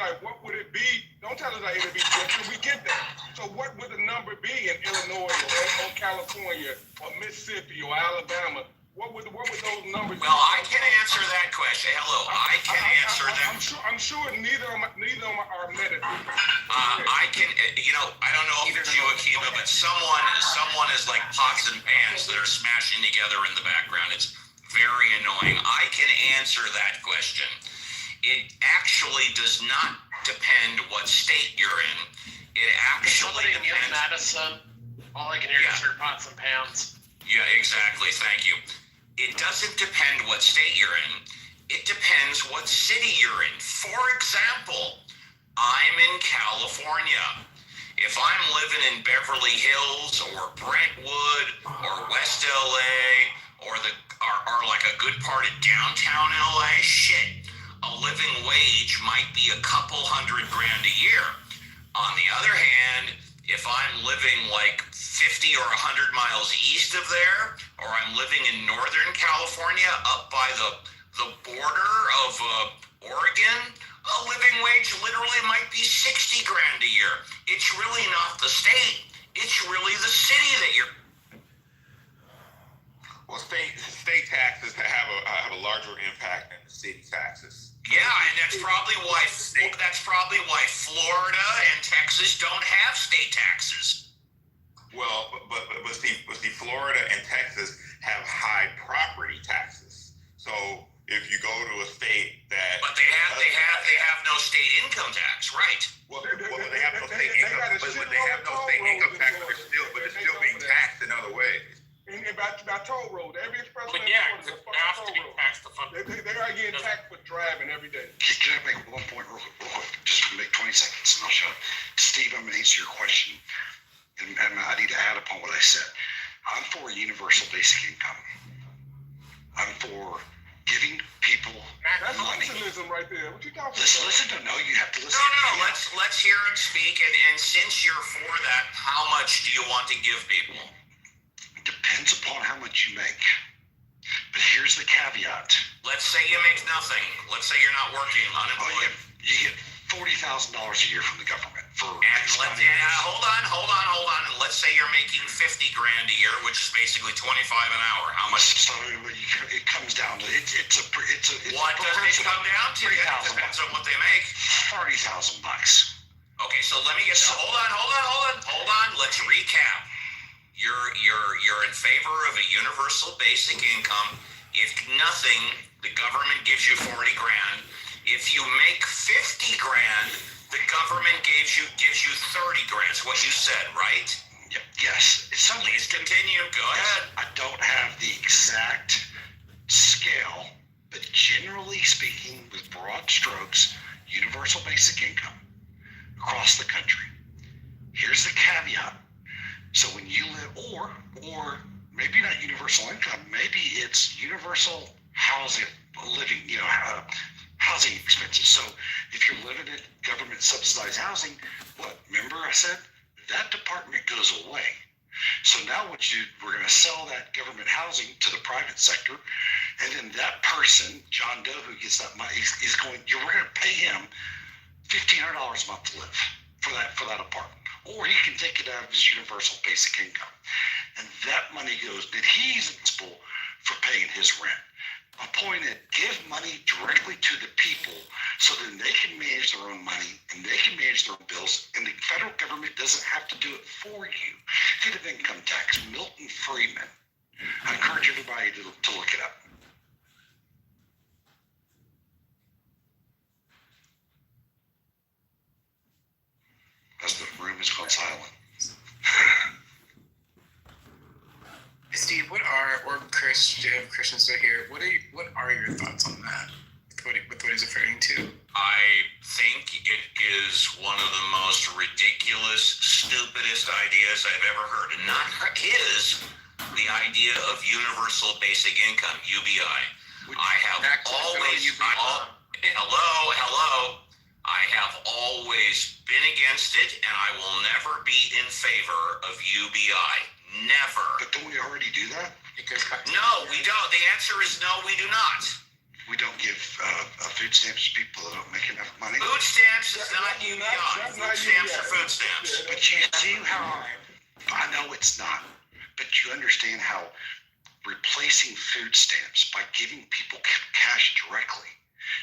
like, what would it be? Don't tell us that it'll be different. We get that. So what would the number be in Illinois or California or Mississippi or Alabama? What would those numbers be? Well, I can answer that question. Hello, I can answer that. I'm sure neither of them are medical. I can, I don't know if it's you, Akiva, but someone is like pots and pans that are smashing together in the background. It's very annoying. I can answer that question. It actually does not depend what state you're in. It actually depends. Madison, all I can hear is your pots and pans. Yeah, exactly. Thank you. It doesn't depend what state you're in. It depends what city you're in. For example, I'm in California. If I'm living in Beverly Hills or Brentwood or West LA or like a good part of downtown LA, shit, a living wage might be a couple $100,000 a year. On the other hand, if I'm living like 50 or 100 miles east of there, or I'm living in Northern California up by the border of Oregon, a living wage literally might be $60,000 a year. It's really not the state. It's really the city that you're. Well, state taxes have a larger impact than the city taxes. Yeah, and that's probably why Florida and Texas don't have state taxes. Well, but see, Florida and Texas have high property taxes. So if you go to a state that, but they have no state income tax, right? Well, they have no state income, but they have no state income tax, but it's still being taxed in other ways. And by toll road, every express lane have is a to fucking be toll road. taxed. They are getting taxed for driving every day. Can I make one point real quick? Just make 20 seconds and I'll shut up. Steve, I'm going to answer your question. And I need to add upon what I said. I'm for a universal basic income. I'm for giving people That's money. socialism right there. What you talking Listen, about? no, you have to listen. No, let's hear him speak. And since you're for that, how much do you want to give people? Depends upon how much you make. But here's the caveat. Let's say you make nothing. Let's say you're not working, unemployed. You get $40,000 a year from the government for. And hold on. And let's say you're making $50,000 a year, which is basically $25 an hour. How much? So it comes down to it's what does it come down to? It depends on what they make. $30,000. Okay, so let me get. Hold on. Let's recap. You're in favor of a universal basic income. If nothing, the government gives you $40,000. If you make $50,000, the government gives you $30,000. That's what you said, right? Yep. Yes. Please continue. Go ahead. I don't have the exact scale, but generally speaking, with broad strokes, universal basic income across the country. Here's the caveat. So when you live, or maybe not universal income, maybe it's universal housing, living, housing expenses. So if you're living in government subsidized housing, remember I said that department goes away. So now we're going to sell that government housing to the private sector, and then that person, John Doe, who gets that money, we're going to pay him $1,500 a month to live for that apartment. Or he can take it out of his universal basic income. And that money goes, that he's responsible for paying his rent. My point is, give money directly to the people so then they can manage their own money and they can manage their own bills, and the federal government doesn't have to do it for you. Get an income tax, Milton Friedman. I encourage everybody to look it up. As the room is gone silent. Steve, Christian still here? What are your thoughts on that? With what he's referring to? I think it is one of the most ridiculous, stupidest ideas I've ever heard. And not his, the idea of universal basic income, UBI. I have always, hello. I have always been against it, and I will never be in favor of UBI. Never. But don't we already do that? No, we don't. The answer is no, we do not. We we don't give food stamps to people that don't make enough money. Food stamps is not UBI. That's not Food stamps are UBI. food stamps. But you see how, I know it's not, but you understand how replacing food stamps by giving people cash directly,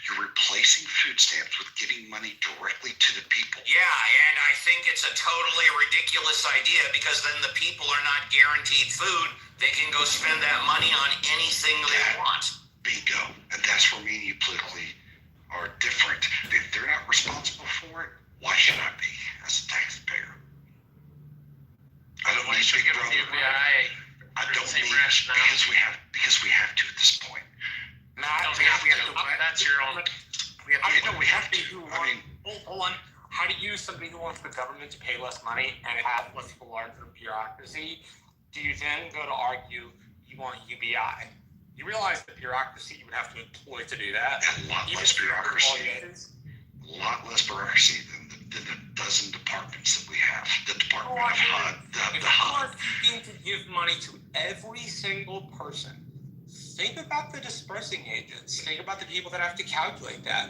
you're replacing food stamps with giving money directly to the people. Yeah, and I think it's a totally ridiculous idea because then the people are not guaranteed food. They can go spend that money on anything they want. Bingo. And that's where me and you politically are different. If they're not responsible for it, why should I be as a taxpayer? I don't need Big Brother. I don't need because we have to at this point. Matt, That's your own. We have to. I mean, Hold on. How do you, somebody who wants the government to pay less money and have less of a larger bureaucracy, do you then go to argue you want UBI? You realize the bureaucracy you would have to employ to do that. a lot less bureaucracy. A lot less bureaucracy than the dozen departments that we have. The Department of HUD, If the you HUD. are seeking to give money to every single person, think about the dispersing agents. Think about the people that have to calculate that.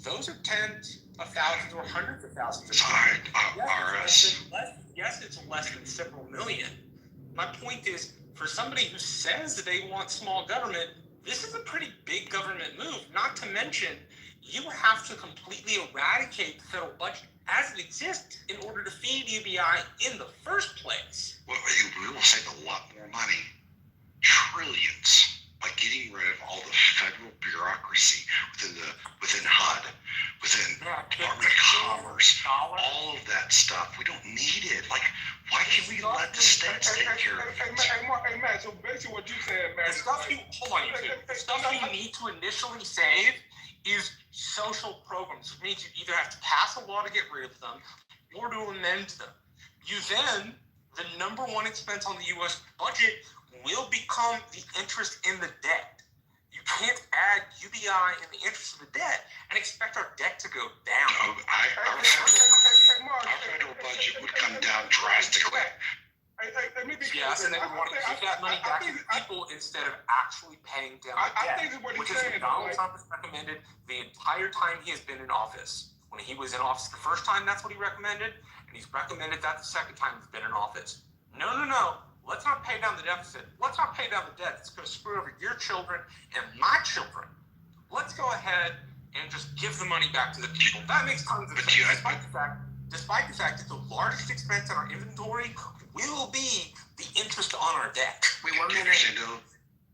Those are tens of thousands or hundreds of thousands of people. Yes, it's less than several million. My point is, for somebody who says they want small government, this is a pretty big government move. Not to mention, you have to completely eradicate the federal budget as it exists in order to feed UBI in the first place. Well, we will save a lot more money, trillions, by getting rid of all the federal bureaucracy within HUD, within Department of Commerce, all of that stuff. We don't need it. Like, why can't we let the states take care of it? Hey, Matt, so basically what you're saying, Matt, The stuff you need to initially save is social programs, which means you either have to pass a law to get rid of them or to amend them. You then, the number one expense on the U.S. budget will become the interest in the debt. You can't add UBI in the interest of the debt and expect our debt to go down. No, our federal budget would come down drastically. Let me be clear. Yes, and they would want to give that money back to the people instead of actually paying down the I debt, think what he's which is saying, what Donald like- Trump has recommended the entire time he has been in office. When he was in office the first time, that's what he recommended, and he's recommended that the second time he's been in office. No. Let's not pay down the deficit. Let's not pay down the debt. It's going to screw over your children and my children. Let's go ahead and just give the money back to the people. That makes tons of sense, despite the fact that the largest expense in our inventory will be the interest on our debt. You understand, though,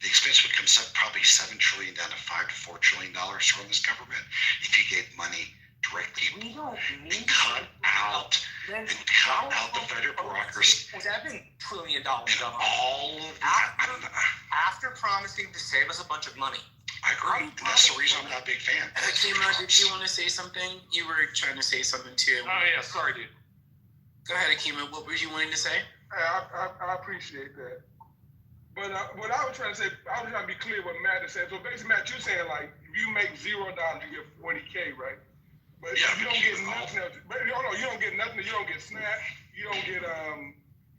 the expense would come probably $7 trillion down to $5 to $4 trillion to run this government if you gave money directly We don't and need cut out the federal bureaucracy. Was that $1 trillion government? All of that. After promising to save us a bunch of money. I agree. And that's the reason I'm not a big fan. Kima, did you want to say something? You were trying to say something too. Oh yeah, sorry, dude. Go ahead, Akima. What were you wanting to say? I appreciate that. But what I was trying to say, I was trying to be clear what Matt is saying. So basically, Matt, you're saying like, if you make $0, you get $40K, right? But Yeah, you don't get nothing else. But you don't get nothing. You don't get SNAP. You don't get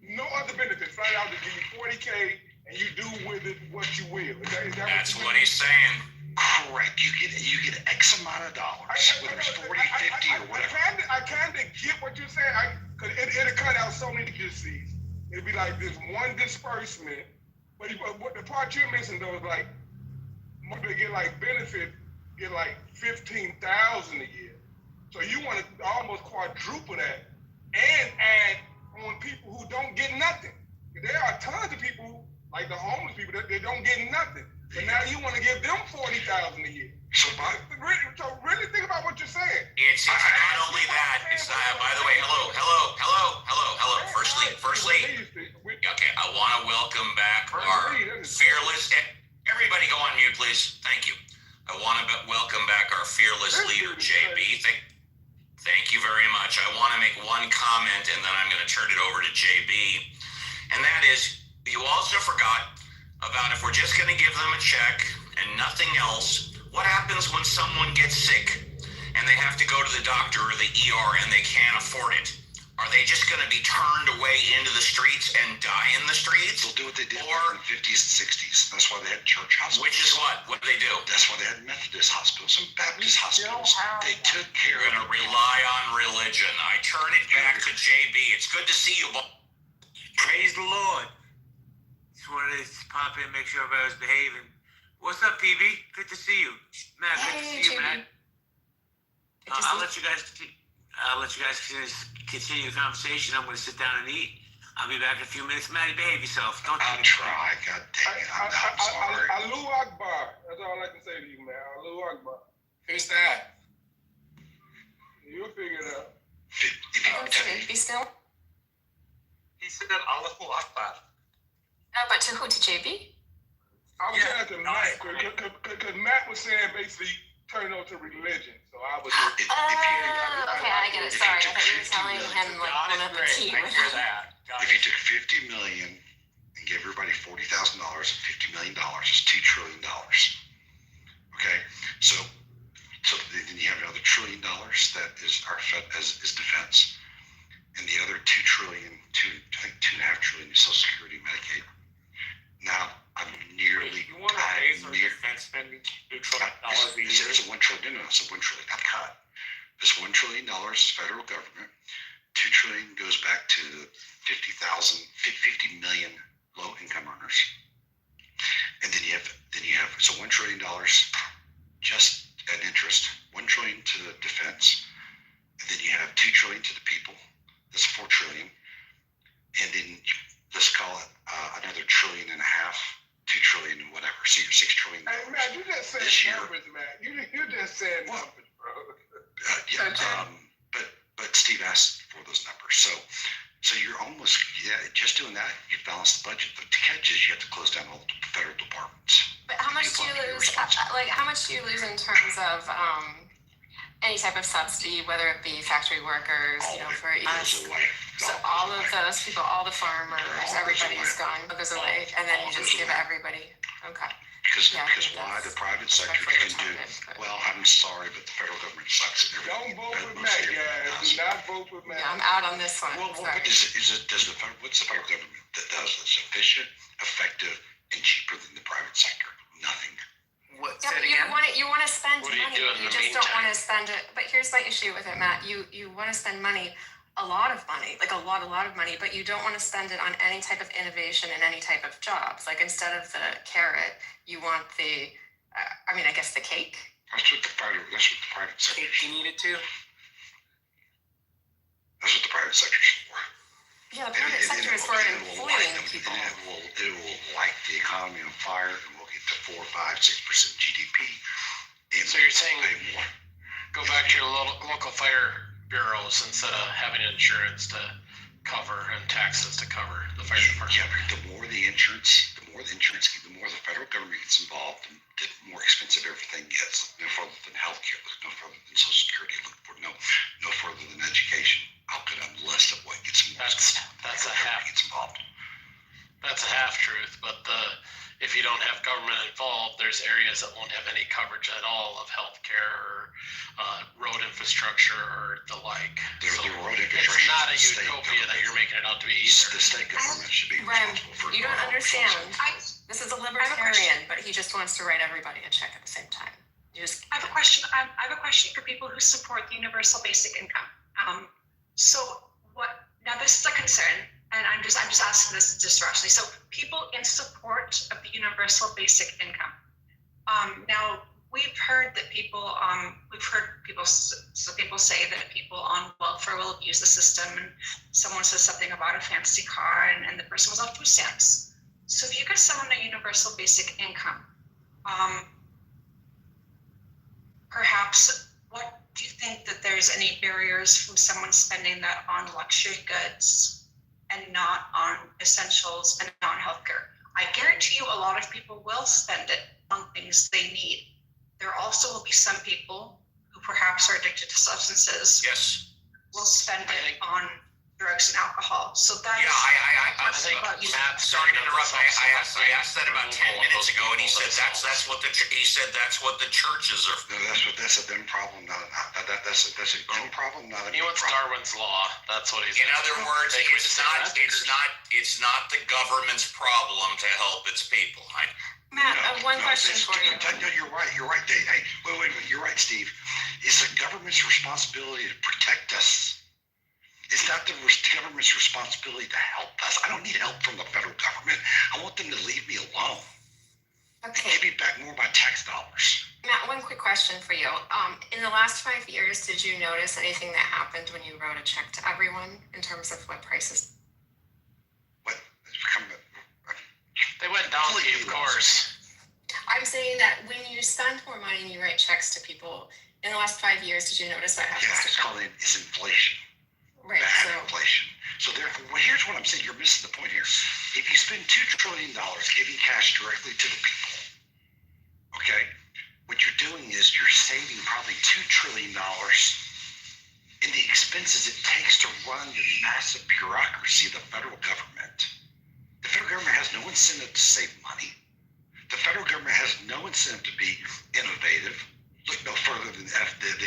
no other benefits. Right out to give you $40K, and you do with it what you will. Is that That's what he's saying. Correct. You get X amount of dollars, whether it's 40, 50, or whatever. I kind of get what you're saying. Cause it'll cut out so many diseases. It'll be like this one disbursement. But what the part you're missing though is like, they get like benefit, get like $15,000 a year. So you want to almost quadruple that and add on people who don't get nothing. There are tons of people, like the homeless people, that they don't get nothing. But now you want to give them $40,000 a year. So really think about what you're saying. It's not only that. It's by the way, hello. Firstly, okay, I want to welcome back our fearless. Everybody, go on mute, please. Thank you. I want to welcome back our fearless leader, JB. Thank you very much. I want to make one comment, and then I'm going to turn it over to JB. And that is, you also forgot about if we're just going to give them a check and nothing else, what happens when someone gets sick and they have to go to the doctor or the ER and they can't afford it? Are they just going to be turned away into the streets and die in the streets? They'll do what they did Or- in the 50s and 60s. That's why they had church hospitals. Which is what? What do they do? That's why they had Methodist hospitals and Baptist hospitals. They took care We're of going to rely on religion. I turn it back to JB. It's good to see you. Praise the Lord. Just wanted to pop in, make sure everybody was behaving. What's up, PB? Good to see you. Matt, good to see you, JB. man. I'll let you guys continue the conversation. I'm going to sit down and eat. I'll be back in a few minutes. Maddie, behave yourself. Don't I'll try. God dang it. I'm sorry. Allahu Akbar. That's all I can say to you, man. Allahu Akbar. Who's that? You'll figure it out. Be still. He said Allahu Akbar. But to who? To JB? I was saying to Matt, because Matt was saying basically turn over to religion. So I was just, Okay, I get it. Sorry, I thought you were telling him like God one is of the great. key. I hear that. God If you is took $50 million and gave everybody $40,000, $50 million is $2 trillion. Okay, so then you have another $1 trillion that is our is defense, and the other $2 I think $2.5 trillion is Social Security, Medicaid. Now I'm nearly. You want to raise our defense spending $2 trillion a year? It's a $1 trillion. No, it's a $1 trillion. Not cut. This $1 trillion is federal government. $2 trillion goes back to the 50 million low-income earners, and then you have so $1 trillion just at interest, $1 trillion to the defense, and then you have $2 trillion to the people. That's $4 trillion, and then let's call it another $1.5 trillion, $2 trillion, whatever. So you're $6 trillion. hey, man, you just said This year- numbers, man. You just said numbers, bro. But Steve asked for those numbers, so you're almost just doing that. You balance the budget. The catch is you have to close down all the federal departments. But how much do you lose? Like, how much do you lose in terms of any type of subsidy, whether it be factory workers, All of it for goes away. So all of those people, all the farmers, everybody's gone, goes away, and then you just give everybody. Okay. Because Yeah, why the that's private sector especially can do retarded, but- well. I'm sorry, but the federal government sucks at Don't everything. vote for Most Matt, everything guys. does. Do not vote for Matt. Yeah, I'm out on this one. Well, Sorry. does the federal, what's the federal government that does that's efficient, effective, and cheaper than the private sector? Nothing. What? Yeah, Say but it again? you want to spend What do you money. do in You the just don't want to meantime? spend it. But here's my issue with it, Matt. You want to spend money, a lot of money, like a lot of money, but you don't want to spend it on any type of innovation and any type of jobs. Like instead of the carrot, you want the, I guess the cake. That's what the private sector. You need it too? That's what the private sector's for. Yeah, the private sector is for employing people. It will light the economy on fire, and we'll get to 4, 5, 6% GDP. And So you're saying- pay more. Go back to your local fire bureaus instead of having insurance to cover and taxes to cover the fire department. Yeah, but the more the more the federal government gets involved, the more expensive everything gets. No further than healthcare, look no further than Social Security, look for no further than education. I'll put on the list of what gets more expensive. That's a Federal government half. gets involved. That's a half truth, but if you don't have government involved, there's areas that won't have any coverage at all of healthcare or road infrastructure or the like. The road It's infrastructure not a is the state utopia that government. you're making it out to be The either. state government should be Rem, responsible for. you don't understand. This is a question. libertarian, but he just wants to write everybody a check at the same time. You just. I have a question. I have a question for people who support the universal basic income. So what? Now this is a concern, and I'm just asking this just rationally. So people in support of the universal basic income. Now we've heard that some people say that people on welfare will abuse the system, and someone says something about a fancy car, and the person was on food stamps. So if you give someone a universal basic income, perhaps what do you think that there's any barriers from someone spending that on luxury goods and not on essentials and not on healthcare? I guarantee you a lot of people will spend it on things they need. There also will be some people who perhaps are addicted to substances Yes. will spend it on drugs and alcohol. So that's. Yeah, I think Matt, sorry to interrupt. I asked that about 10 minutes ago, and he said themselves. that's what the churches are. No, that's a them problem, not that's a them problem, not a He me wants problem. Darwin's law. That's what he's. In other words, Take me to it's not the government's problem to help its people. Matt, one question it's- for you. No, you're right, Dave. Hey, wait a minute, you're right, Steve. It's the government's responsibility to protect us. It's not the government's responsibility to help us. I don't need help from the federal government. I want them to leave me alone. Okay. Give me back more of my tax dollars. Matt, one quick question for you. In the last 5 years, did you notice anything that happened when you wrote a check to everyone in terms of what prices? What? It's become They went donkey, of course. I'm saying that when you spend more money and you write checks to people, in the last 5 years, did you notice what happens yeah, to it's them? called it's inflation. Right, Bad so, inflation. So therefore, well, here's what I'm saying. You're missing the point here. If you spend $2 trillion giving cash directly to the people, okay, what you're doing is you're saving probably $2 trillion in the expenses it takes to run the massive bureaucracy of the federal government. The federal government has no incentive to save money. The federal government has no incentive to be innovative. Look no further than the FAA.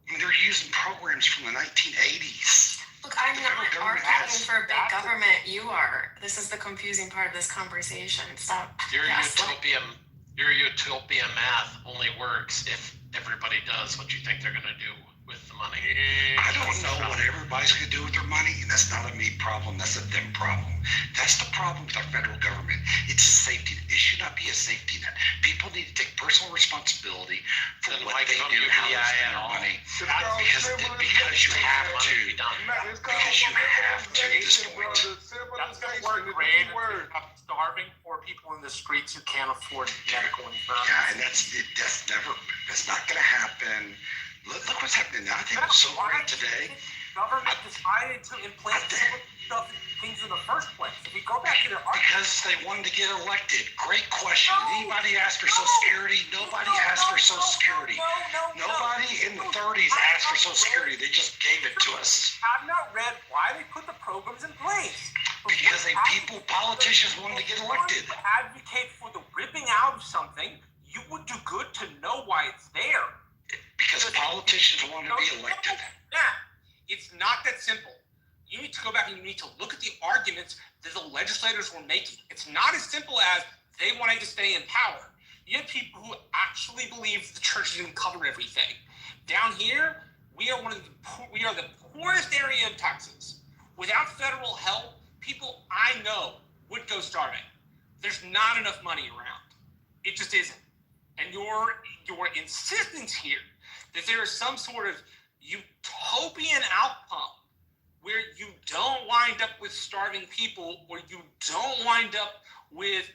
I mean, they're using programs from the 1980s. look, I'm The not federal government arguing has- for big government. You are. This is the confusing part of this conversation. Stop. Your Yes, utopia math only works if everybody does what you think they're going to do with the money. I don't know what everybody's going to do with their money, and that's not a me problem. That's a them problem. That's the problem with our federal government. It's a safety net. It should not be a safety net. People need to take personal responsibility for Then what why they give do, them how they UBI spend at their all? money. It's Because you have Money to. to be done. It's called Because you have to at this civilization, point. brother. That's gonna Civilization work is the great. key word. Starving poor people in the streets who can't afford medical insurance. Yeah, and that's not going to happen. Look what's happening now. I think it's so great today. Government decided to implant some of the things in the first place. If we go back to their argument, Because they wanted to get elected. Great question. Anybody asked for Social Security? Nobody asked for Social Security. Nobody in the 30s asked for Social Security. They just gave it to us. I've not read why they put the programs in place. Because politicians wanted to get elected. If you advocate for the ripping out of something, you would do good to know why it's there. Because politicians wanted to be elected. Yeah, it's not that simple. You need to go back and you need to look at the arguments that the legislators were making. It's not as simple as they wanted to stay in power. You have people who actually believe the church didn't cover everything. Down here, we are the poorest area of Texas. Without federal help, people I know would go starving. There's not enough money around. It just isn't. And your insistence here that there is some sort of utopian outcome where you don't wind up with starving people or you don't wind up with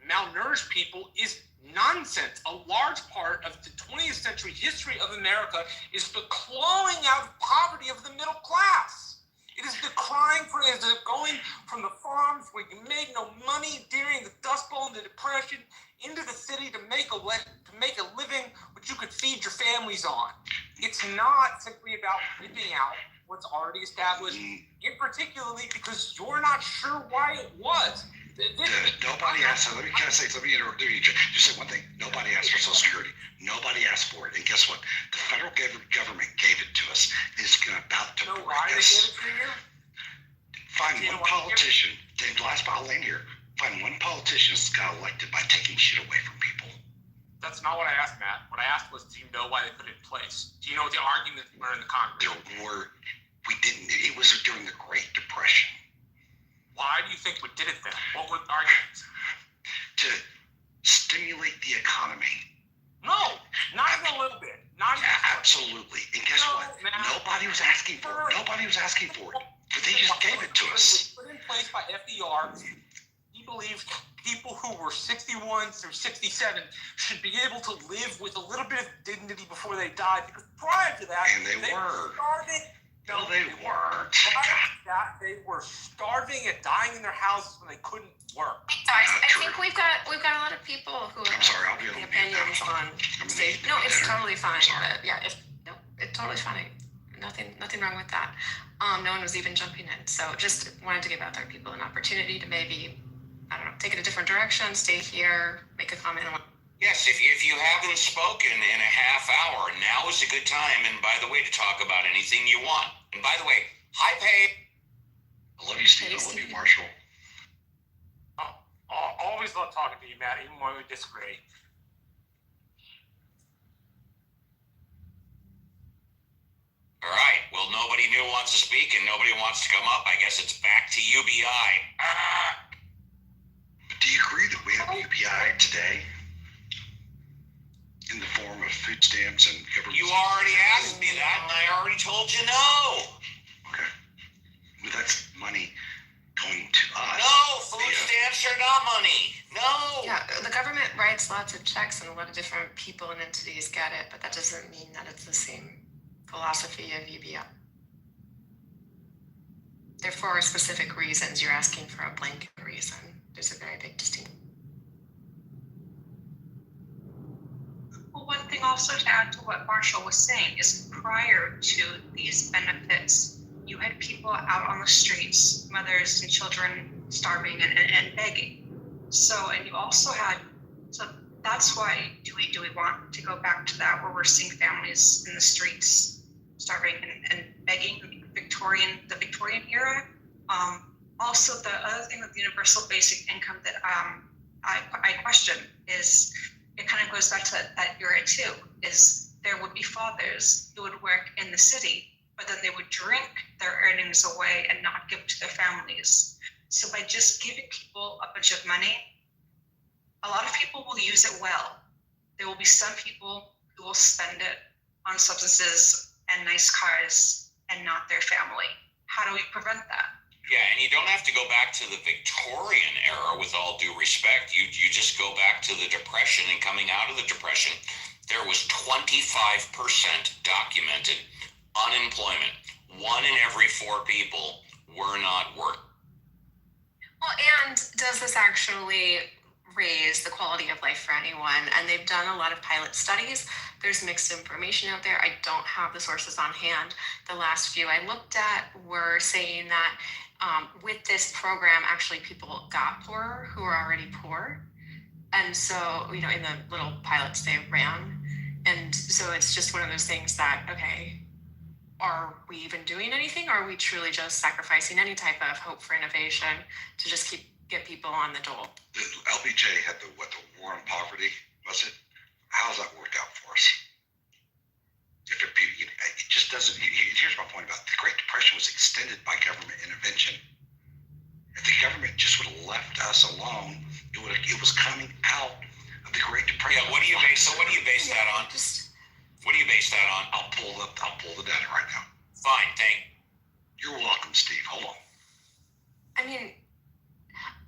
malnourished people is nonsense. A large part of the 20th century history of America is the clawing out of poverty of the middle class. It is the going from the farms where you made no money during the Dust Bowl and the Depression into the city to make a living which you could feed your families on. It's not simply about ripping out what's already established, in particularly because you're not sure why it was. Nobody asked. Let me interrupt you. Just say one thing. Nobody asked for Social Security. Nobody asked for it. And guess what? The federal government gave it to us. It's about to You know break why they us. gave it to you? Find one politician. Last I'll end here. Find one politician that's got elected by taking shit away from people. That's not what I asked, Matt. What I asked was, do you know why they put it in place? Do you know what the arguments were in the Congress? It was during the Great Depression. Why do you think we did it then? What were the arguments? To stimulate the economy. No, not even a little bit. Not even. Absolutely. And guess what? Matt. Nobody was asking for it. Nobody was asking for it. But they just gave it to us. It was put in place by FDR. He believed people who were 61 through 67 should be able to live with a little bit of dignity before they died. Because prior to that, And they were. starving. No, they weren't. Prior to that, they were starving and dying in their houses when they couldn't work. I true. think we've got a lot of people who I'm sorry, I'll be have able the to mute opinions now. on I'm gonna state. eat No, it's dinner. totally fine. I'm sorry. But yeah, if no, It's totally funny. Nothing wrong with that. No one was even jumping in. So just wanted to give other people an opportunity to maybe, I don't know, take it a different direction, stay here, make a comment on. Yes, if you haven't spoken in a half hour, now is a good time. And by the way, to talk about anything you want. And by the way, hi, Paige. I love you, Steve. I love you, Marshall. Always love talking to you, Matt, even when we disagree. All right. Well, nobody new wants to speak and nobody wants to come up. I guess it's back to UBI. Do you agree that we have UBI today in the form of food stamps and government? You already asked me that, and I already told you no. Okay. Well, that's money going to us. No, food stamps are not money. No. Yeah, the government writes lots of checks and a lot of different people and entities get it, but that doesn't mean that it's the same philosophy of UBI. They're for specific reasons. You're asking for a blanket reason. There's a very big distinction. Well, one thing also to add to what Marshall was saying is prior to these benefits, you had people out on the streets, mothers and children starving and begging. So, and you also had, so that's why do we want to go back to that where we're seeing families in the streets starving and begging, the Victorian era. Also, the other thing with the universal basic income that I question is, it kind of goes back to that era too, is there would be fathers who would work in the city, but then they would drink their earnings away and not give to their families. So by just giving people a bunch of money, a lot of people will use it well. There will be some people who will spend it on substances and nice cars and not their family. How do we prevent that? Yeah, and you don't have to go back to the Victorian era with all due respect. You just go back to the Depression, and coming out of the Depression, there was 25% documented unemployment. 1 in every 4 people were not working. Well, and does this actually raise the quality of life for anyone? And they've done a lot of pilot studies. There's mixed information out there. I don't have the sources on hand. The last few I looked at were saying that with this program, actually people got poorer who were already poor. And so, in the little pilots they ran. And so it's just one of those things that, okay, are we even doing anything? Or are we truly just sacrificing any type of hope for innovation to just get people on the dole? The LBJ had the war on poverty, was it? How's that worked out for us? It just doesn't. Here's my point about it. The Great Depression was extended by government intervention. If the government just would have left us alone, it was coming out of the Great Depression. Yeah. What do you base that on? What do you base that on? I'll pull the data right now. Fine. Thank you. You're welcome, Steve. Hold on. I mean,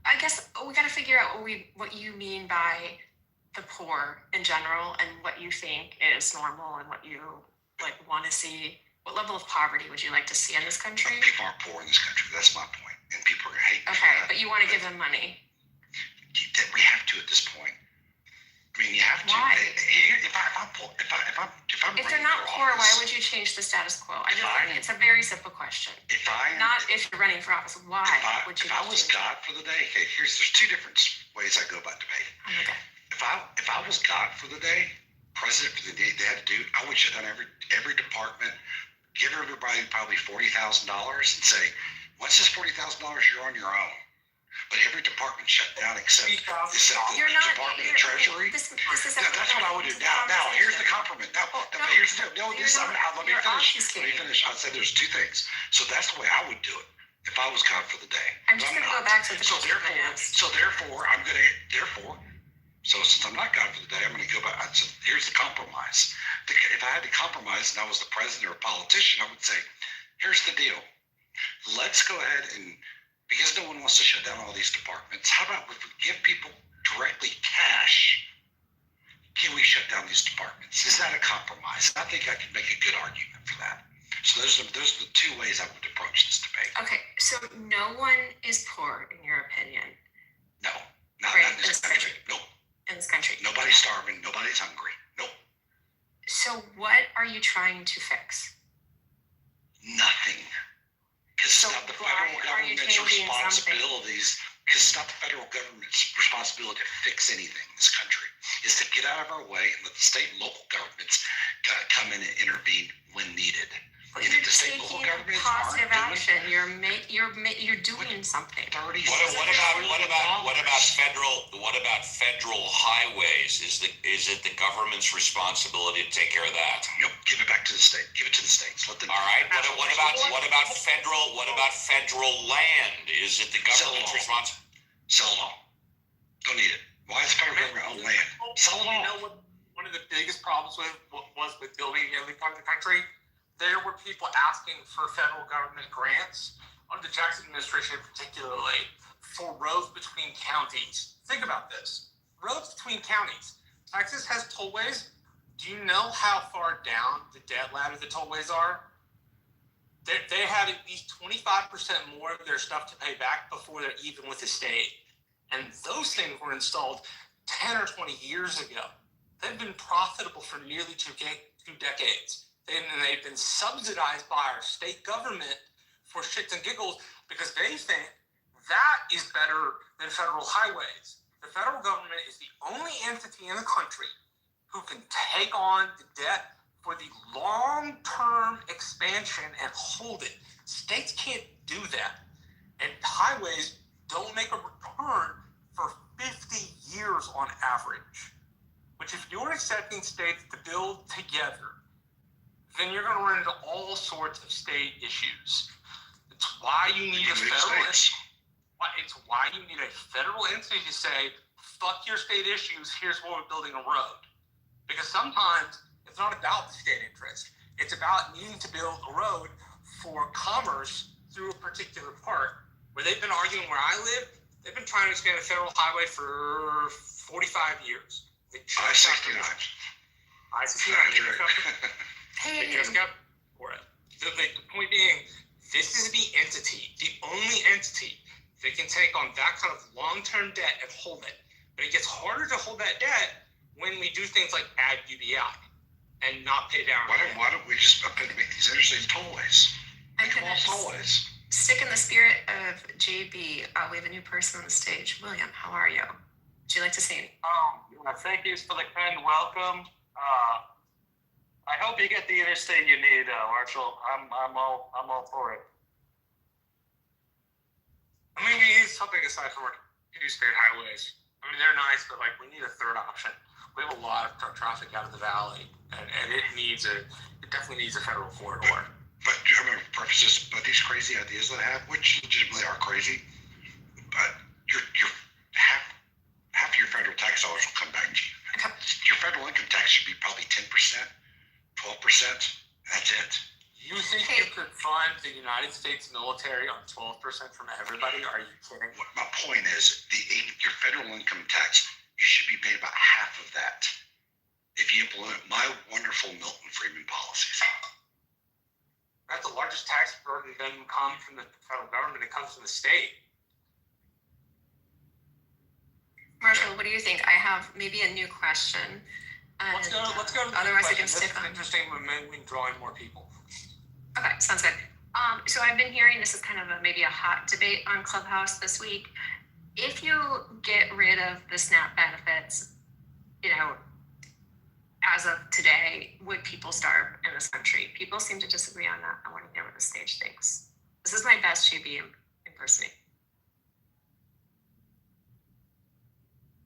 I guess we got to figure out what you mean by the poor in general, and what you think is normal, and what you want to see. What level of poverty would you like to see in this country? People aren't poor in this country. That's my point, and people are gonna hate me. Okay, but you want to give them money. We have to at this point. I mean, you have to. Why? If I'm If they're not poor, why would you change the status quo? It's a very simple question. Not if you're running for office. Why would you? If I was God for the day, okay, there's 2 different ways I go about debating. Okay. If I was God for the day, president for the day, they had to do, I would shut down every department, give everybody probably $40,000 and say, once this $40,000, you're on your own. But every department shut down except the Department of Treasury. That's what I would do. Now here's the compromise. Here's the deal. Let me finish. I said there's 2 things. So that's the way I would do it if I was God for the day. I'm just going to go back to the So since I'm not God for the day, I'm going to go back. I said, here's the compromise. If I had to compromise and I was the president or a politician, I would say, here's the deal. Let's go ahead and, because no one wants to shut down all these departments, how about if we give people directly cash, can we shut down these departments? Is that a compromise? I think I can make a good argument for that. So those are the 2 ways I would approach this debate. Okay, so no one is poor in your opinion. No, not in this country. No. In this country. Nobody's starving. Nobody's hungry. Nope. So So what are you trying to fix? Nothing. Because it's So not the why federal are you government's changing something? responsibilities. Because it's not the federal government's responsibility to fix anything in this country. It's to get out of our way and let the state and local governments come in and intervene when needed. But And you're if the state and local taking governments positive aren't action. You're doing something. 30 What about federal highways? Is it the government's responsibility to take care of that? Give it back to the state. Give it to the states. Let them. All right. What about federal land? Is it the government's responsibility? Sell it all. Don't need it. Why is the federal government own land? Sell it all. You know what one of the biggest problems was with building in every part of the country? There were people asking for federal government grants, under the Jackson administration particularly, for roads between counties. Think about this. Roads between counties. Texas has tollways. Do you know how far down the debt ladder the tollways are? They have at least 25% more of their stuff to pay back before they're even with the state. And those things were installed 10 or 20 years ago. They've been profitable for nearly two decades. They've been subsidized by our state government for shits and giggles because they think that is better than federal highways. The federal government is the only entity in the country who can take on the debt for the long-term expansion and hold it. States can't do that. And highways don't make a return for 50 years on average. Which if you're accepting states to build together, then you're going to run into all sorts of state issues. It's why you need a federal. It's why you need a federal entity to say, "Fuck your state issues. Here's where we're building a road." Because sometimes it's not about the state interest. It's about needing to build a road for commerce through a particular part. Where they've been arguing where I live, they've been trying to expand a federal highway for 45 years. I-69. They just got for it. The point being, this is the entity, the only entity that can take on that kind of long-term debt and hold it. But it gets harder to hold that debt when we do things like add UBI and not pay down. Why don't we just make these interstates tollways? Make them all tollways. Stick in the spirit of JB. We have a new person on the stage. William, how are you? Would you like to say anything? Thank you for the kind welcome. I hope you get the interstate you need, Marshall. I'm all for it. I mean, we need something aside from our two-state highways. I mean, they're nice, but we need a third option. We have a lot of truck traffic out of the valley, and it definitely needs a federal corridor. But I'm going to preface this, but these crazy ideas that I have, which legitimately are crazy, but your half of your federal tax dollars will come back to you. Your federal income tax should be probably 10%, 12%. That's it. You think you could fund the United States military on 12% from everybody? Are you kidding? My point is, your federal income tax, you should be paying about half of that if you implement my wonderful Milton Friedman policies. That's the largest tax burden doesn't come from the federal government, it comes from the state. Marshall, what do you think? I have maybe a new question. Let's go to the otherwise I can question. stick This is on. interesting when we can draw in more people. Okay, sounds good. So I've been hearing this is kind of maybe a hot debate on Clubhouse this week. If you get rid of the SNAP benefits, as of today, would people starve in this country? People seem to disagree on that. I want to hear what the stage thinks. This is my best JB impersonating.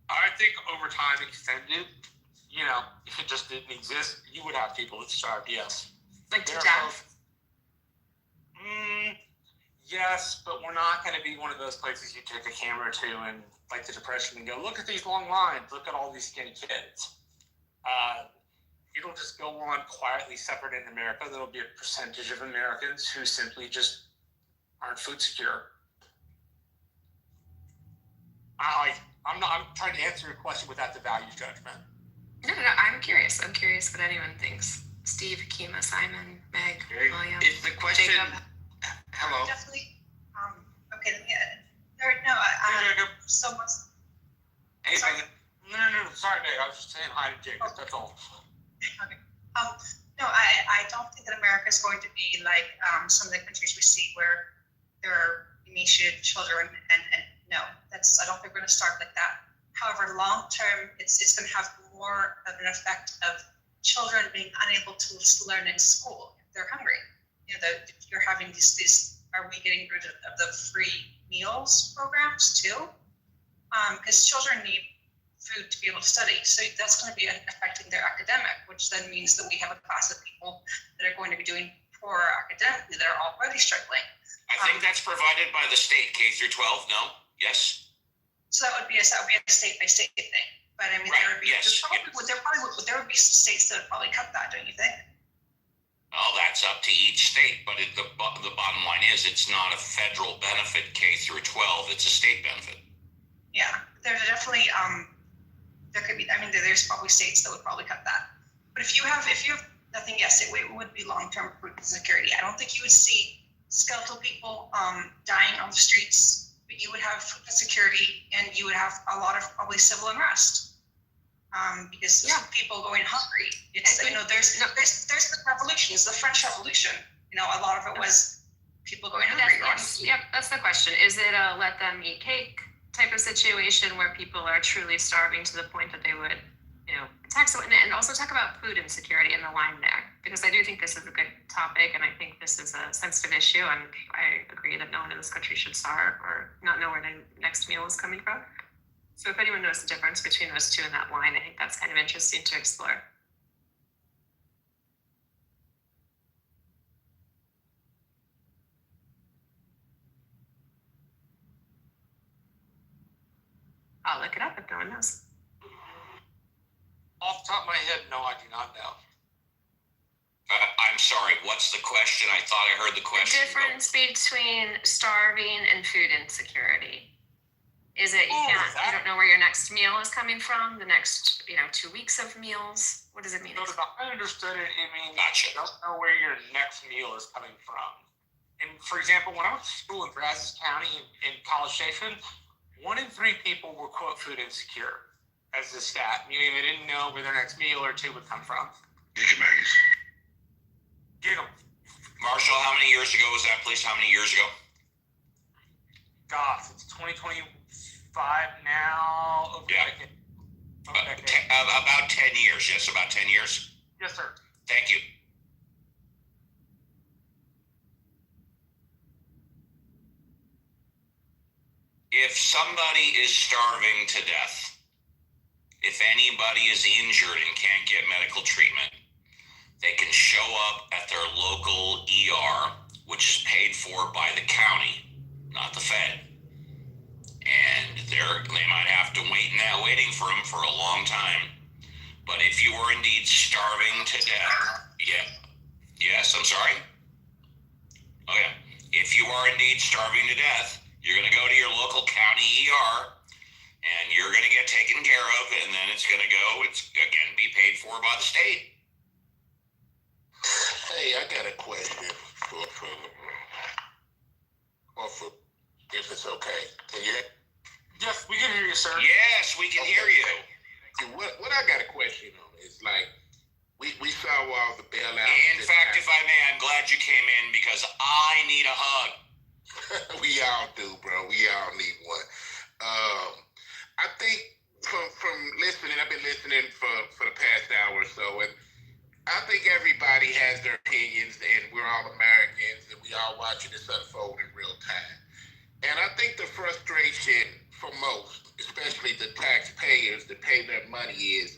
I think over time extended, if it just didn't exist, you would have people that starved, yes. Like to death? Yes, but we're not going to be one of those places you take a camera to and like the Depression and go, look at these long lines, look at all these skinny kids. It'll just go on quietly separate in America. There'll be a percentage of Americans who simply just aren't food secure. I'm trying to answer your question without the value judgment. No, I'm curious. I'm curious what anyone thinks. Steve, Kima, Simon, Meg, William, Is the question? Jacob. Hello. Definitely. Okay. Someone. Hey, Megan. No. Sorry, Meg. I was just saying hi to Jacob. That's all. Okay. America is going to be like some of the countries we see where there are emaciated children, and no, that's, I don't think we're going to start like that. However, long term, it's going to have more of an effect of children being unable to learn in school if they're hungry. You know, you're having these. Are we getting rid of the free meals programs too? Because children need food to be able to study. So that's going to be affecting their academic, which then means that we have a class of people that are going to be doing poor academically that are already struggling. I think that's provided by the state, K through 12. No? Yes. So that would be a state by state thing. But I mean, Right. there would be Yes. there would be states that would probably cut that, don't you think? Oh, that's up to each state, but the bottom line is it's not a federal benefit, K through 12. It's a state benefit. Yeah, there's definitely there could be. I mean, there's probably states that would probably cut that. But if you have nothing, yes, it would be long-term food insecurity. I don't think you would see skeletal people dying on the streets, but you would have food insecurity, and you would have a lot of probably civil unrest. Because people going hungry. It's, you know, there's the revolution. It's the French Revolution. You know, a lot of it was people going hungry. Yep, that's the question. Is it a let them eat cake type of situation where people are truly starving to the point that they would, you know, attack someone? And also talk about food insecurity in the line there, because I do think this is a good topic, and I think this is a sensitive issue, and I agree that no one in this country should starve or not know where their next meal is coming from. So if anyone knows the difference between those two in that line, I think that's kind of interesting to explore. I'll look it up if no one knows. Off the top of my head, no, I do not know. I'm sorry, what's the question? I thought I heard the question. The difference between starving and food insecurity. Is it you don't know where your next meal is coming from, the next 2 weeks of meals? What does it mean? So I understood it. It means Gotcha. you don't know where your next meal is coming from. And for example, when I went to school in Brazos County in College Station, 1 in 3 people were quote food insecure as a stat, meaning they didn't know where their next meal or two would come from. Get them. Marshall, how many years ago was that, please? How many years ago? Gosh, it's 2025 now. Yeah. About 10 years. Yes, about 10 years. Yes, sir. Thank you. If somebody is starving to death, if anybody is injured and can't get medical treatment, they can show up at their local ER, which is paid for by the county, not the Fed. And they might have to wait in that waiting room for a long time. But if you are indeed starving to death, yes, I'm sorry? Okay. If you are indeed starving to death, you're going to go to your local county ER, and you're going to get taken care of, and then it's going to be paid for by the state. Hey, I got a question for if it's okay. Can you? Yes, we can hear you, sir. Yes, we can hear you. What I got a question on is like we saw all the bailouts. In fact, if I may, I'm glad you came in because I need a hug. We all do, bro. We all need one. I think from listening, I've been listening for the past hour or so, and I think everybody has their opinions, and we're all Americans, and we all watching this unfold in real time. And I think the frustration for most, especially the taxpayers that pay their money, is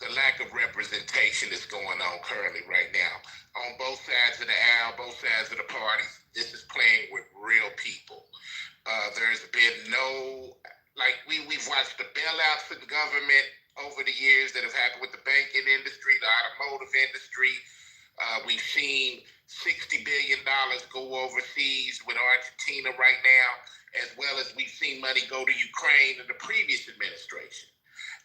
the lack of representation that's going on currently right now. On both sides of the aisle, both sides of the parties, this is playing with real people. There's been we've watched the bailouts in government over the years that have happened with the banking industry, the automotive industry. We've seen $60 billion go overseas with Argentina right now, as well as we've seen money go to Ukraine in the previous administration.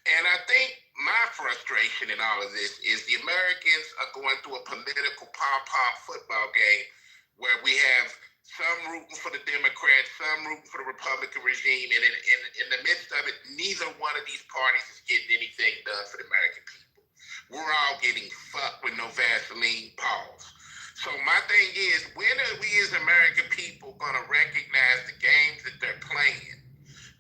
And I think my frustration in all of this is the Americans are going through a political pom-pom football game where we have some rooting for the Democrats, some rooting for the Republican regime, and in the midst of it, neither one of these parties is getting anything done for the American people. We're all getting fucked with no Vaseline, pause. So my thing is, when are we as American people going to recognize the games that they're playing?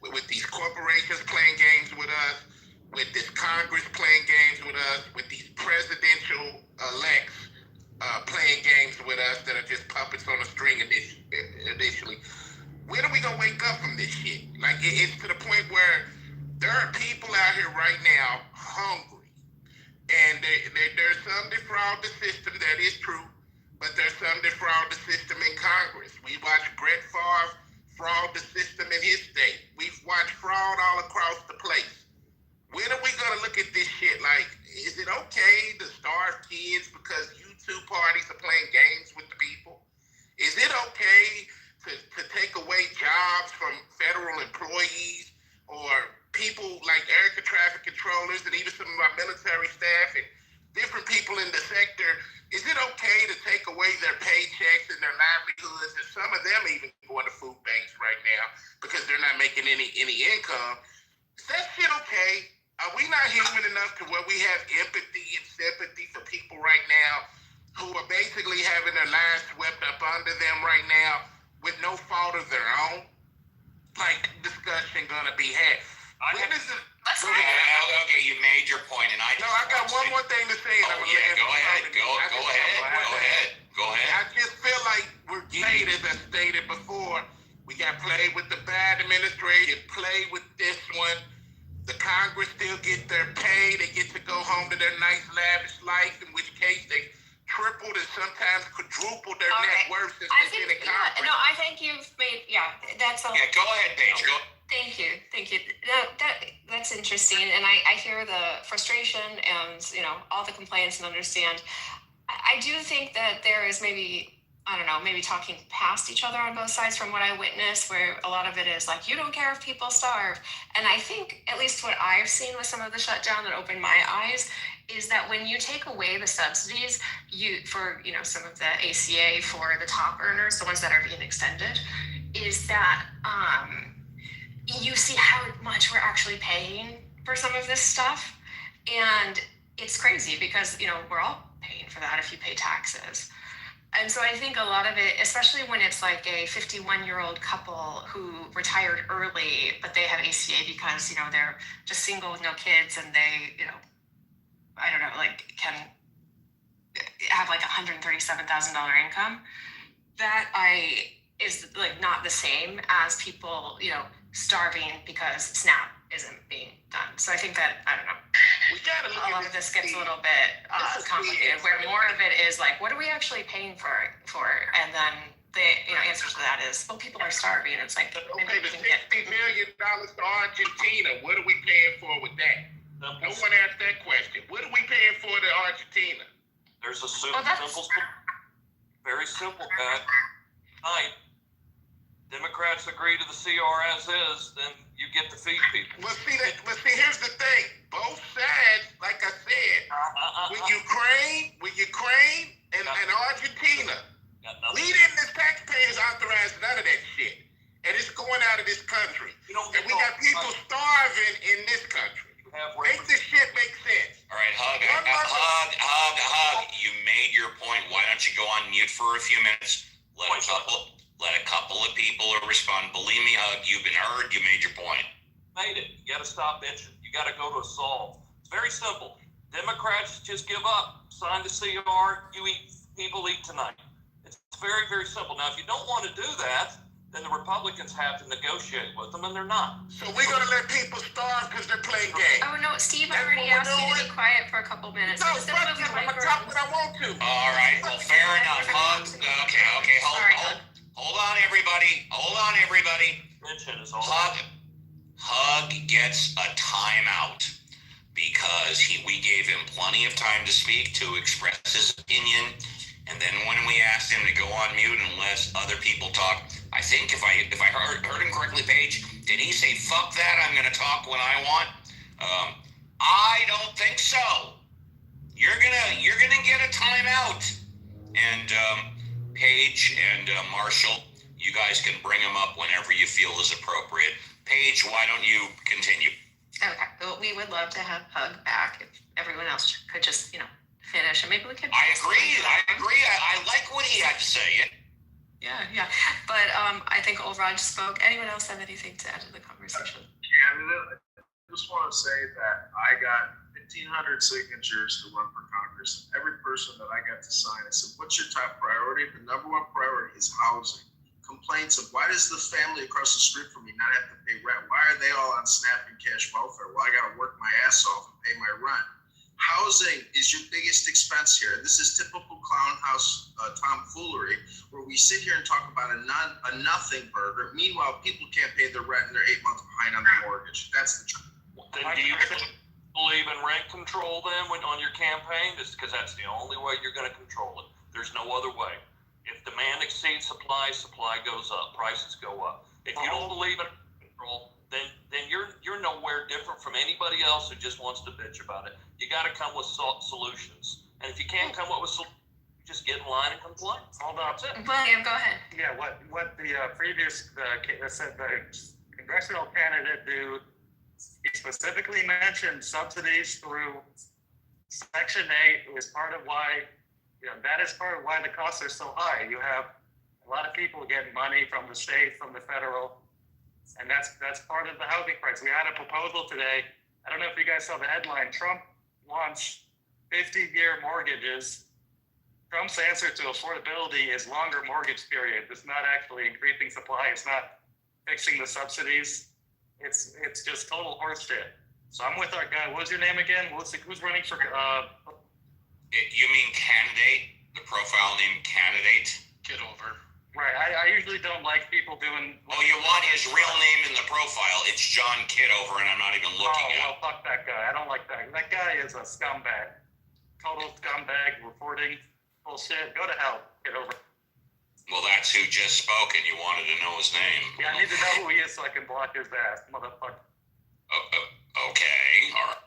With these corporations playing games with us, with this Congress playing games with us, with these presidential elects playing games with us that are just puppets on a string initially. When are we going to wake up from this shit? Like, it's to the point where there are people out here right now hungry. And there's some that fraud the system, that is true, but there's some that fraud the system in Congress. We watched Brett Favre fraud the system in his state. We've watched fraud all across the place. When are we going to look at this shit like, is it okay to starve kids because you two parties are playing games with the people? Is it okay to take away jobs from federal employees or people like air traffic controllers and even some of our military staff and different people in the sector? Is it okay to take away their paychecks and their livelihoods, and some of them even going to food banks right now because they're not making any income? Is that shit okay? Are we not human enough to where we have empathy and sympathy for people right now who are basically having their lives swept up under them right now with no fault of their own? Like, discussion gonna be had. Okay, you made your point, and I got one more thing to say. Go ahead. I just feel like we're getting, as I stated before, we got played with the Biden administration, played with this one. The Congress still get their pay. They get to go home to their nice, lavish life, in which case they tripled and sometimes quadrupled their net worth since they've been in Congress. No, I think you've made, that's all. Yeah, go ahead, Paige. Go. Thank you. No, that's interesting, and I hear the frustration and all the complaints and understand. I do think that there is maybe talking past each other on both sides from what I witnessed, where a lot of it is like, you don't care if people starve. And I think, at least what I've seen with some of the shutdown that opened my eyes, is that when you take away the subsidies for some of the ACA for the top earners, the ones that are being extended, is that you see how much we're actually paying for some of this stuff. And it's crazy because, we're all paying for that if you pay taxes. And so I think a lot of it, especially when it's like a 51-year-old couple who retired early, but they have ACA because, they're just single with no kids and they, can have like $137,000 income. That is like not the same as people, starving because SNAP isn't being done. So I think that, we gotta look a lot of this gets a little bit complicated, where more of it is like, what are we actually paying for? And then the answer to that is, well, people are starving. It's like, okay, the $60 million to Argentina, what are we paying for with that? No one asked that question. What are we paying for to Argentina? There's a very simple, Pat. Tonight, Democrats agree to the CR as is, then you get to feed people. Well, see, here's the thing. Both sides, like I said, with Ukraine and Argentina, we didn't, as taxpayers, authorize none of that shit. And it's going out of this country. And we got people starving in this country. Make this shit make sense. All right, Hug. You made your point. Why don't you go on mute for a few minutes? Let a couple of people respond. Believe me, Hug, you've been heard. You made your point. Made it. You got to stop bitching. You got to go to a solve. It's very simple. Democrats just give up. Sign the CR. People eat tonight. It's very, very simple. Now, if you don't want to do that, then the Republicans have to negotiate with them, and they're not. So we're going to let people starve because they're playing games. Oh, no, Steve already asked you to be quiet for a couple minutes. No, fuck you. I'm going to talk what I want to. All right, well, fair enough, Hug. Okay, hold on, everybody. Hug gets a timeout because we gave him plenty of time to speak, to express his opinion, and then when we asked him to go on mute and let other people talk, I think if I heard him correctly, Paige, did he say, fuck that, I'm going to talk when I want? I don't think so. You're gonna get a timeout. And Paige and Marshall, you guys can bring them up whenever you feel is appropriate. Paige, why don't you continue? Okay, well, we would love to have Hug back if everyone else could just, finish, and maybe we could. I agree. I like what he had to say. Yeah. But I think Ulraj spoke. Anyone else have anything to add to the conversation? I just want to say that I got 1,500 signatures to run for Congress. Every person that I got to sign, I said, what's your top priority? The number one priority is housing. Complaints of why does the family across the street from me not have to pay rent? Why are they all on SNAP and cash welfare? Well, I got to work my ass off and pay my rent. Housing is your biggest expense here. This is typical clown house tomfoolery, where we sit here and talk about a nothing burger. Meanwhile, people can't pay their rent and they're 8 months behind on their mortgage. That's the truth. Then do you believe in rent control then on your campaign? Just because that's the only way you're going to control it. There's no other way. If demand exceeds supply, supply goes up, prices go up. If you don't believe in control, then you're nowhere different from anybody else who just wants to bitch about it. You got to come with solutions. And if you can't come up with solutions, just get in line and complain. Hold on. That's it. William, go ahead. Yeah, what the previous the congressional candidate do? He specifically mentioned subsidies through Section 8 is part of why. That is part of why the costs are so high. You have a lot of people getting money from the state, from the federal, and that's part of the housing price. We had a proposal today. I don't know if you guys saw the headline. Trump wants 50-year mortgages. Trump's answer to affordability is longer mortgage period. It's not actually increasing supply. It's not fixing the subsidies. It's just total horse shit. So I'm with our guy. What's your name again? Who's running for? You mean candidate? The profile name candidate? Kitover. Right. I usually don't like people doing. Oh, you want his real name in the profile? It's John Kitover, and I'm not even looking at. Well, fuck that guy. I don't like that. That guy is a scumbag. Total scumbag. Reporting bullshit. Go to hell. Kitover. Well, that's who just spoke, and you wanted to know his name. Yeah, I need to know who he is so I can block his ass, motherfucker. Okay. All right.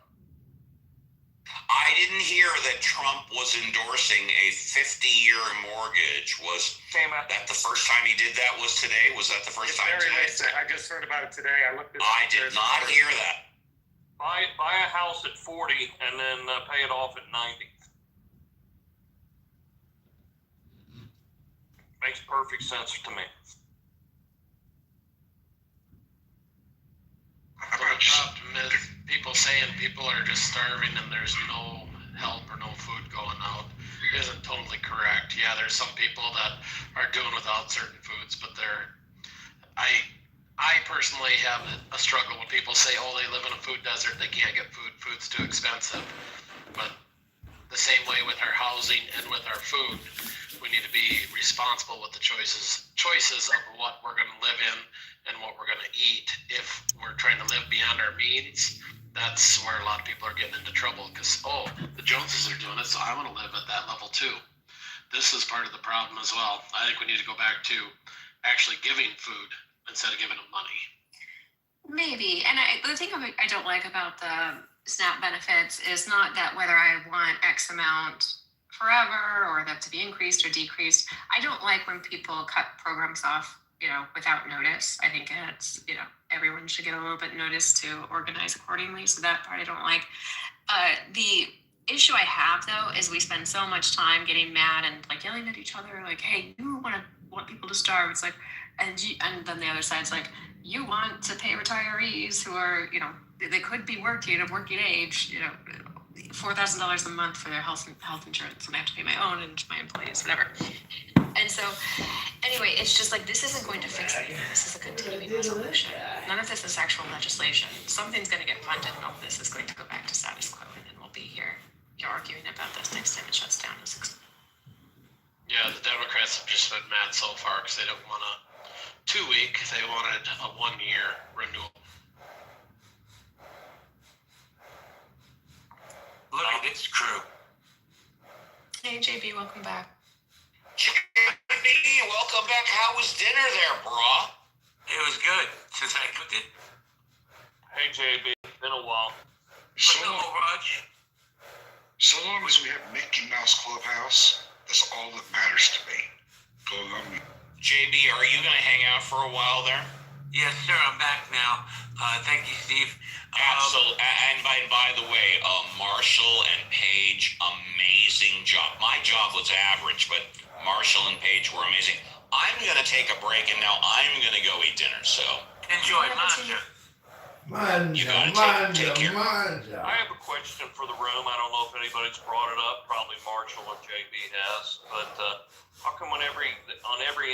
I didn't hear that Trump was endorsing a 50-year mortgage. Was that the first time he did that? Was today? Was that the first time today? Recent. I just heard about it today. I looked at. I did not hear that. Buy a house at 40 and then pay it off at 90. Makes perfect sense to me. The problem is people saying people are just starving and there's no help or no food going out isn't totally correct. Yeah, there's some people that are doing without certain foods, but I personally have a struggle when people say, oh, they live in a food desert, they can't get food, food's too expensive. But the same way with our housing and with our food, we need to be responsible with the choices of what we're going to live in and what we're going to eat. If we're trying to live beyond our means, that's where a lot of people are getting into trouble because, oh, the Joneses are doing it, so I want to live at that level too. This is part of the problem as well. I think we need to go back to actually giving food instead of giving them money. Maybe. And the thing I don't like about the SNAP benefits is not that whether I want X amount forever or that to be increased or decreased. I don't like when people cut programs off, without notice. I think it's, everyone should get a little bit notice to organize accordingly. So that part I don't like. The issue I have though is we spend so much time getting mad and like yelling at each other, like, hey, you want people to starve. It's like, and then the other side's like, you want to pay retirees who are, they could be working at working age, $4,000 a month for their health insurance, and I have to pay my own and my employees, whatever. And so, anyway, it's just like, this isn't going to fix anything. This is a continuing resolution. None of this is actual legislation. Something's going to get funded, and all this is going to go back to status quo, and then we'll be here arguing about this next time it shuts down. Yeah, the Democrats have just been mad so far because they don't want a 2-week. They wanted a 1-year renewal. Look at this crew. Hey, JB, welcome back. JB, welcome back. How was dinner there, brah? It was good since I cooked it. Hey, JB, been a while. So long as we have Mickey Mouse Clubhouse, that's all that matters to me. Go on. JB, are you going to hang out for a while there? Yes, sir. I'm back now. Thank you, Steve. Absolutely. And by the way, Marshall and Paige, amazing job. My job was average, but Marshall and Paige were amazing. I'm going to take a break, and now I'm going to go eat dinner, so. Enjoy, manja. You gotta take care. I have a question for the room. I don't know if anybody's brought it up. Probably Marshall or JB has. But how come on every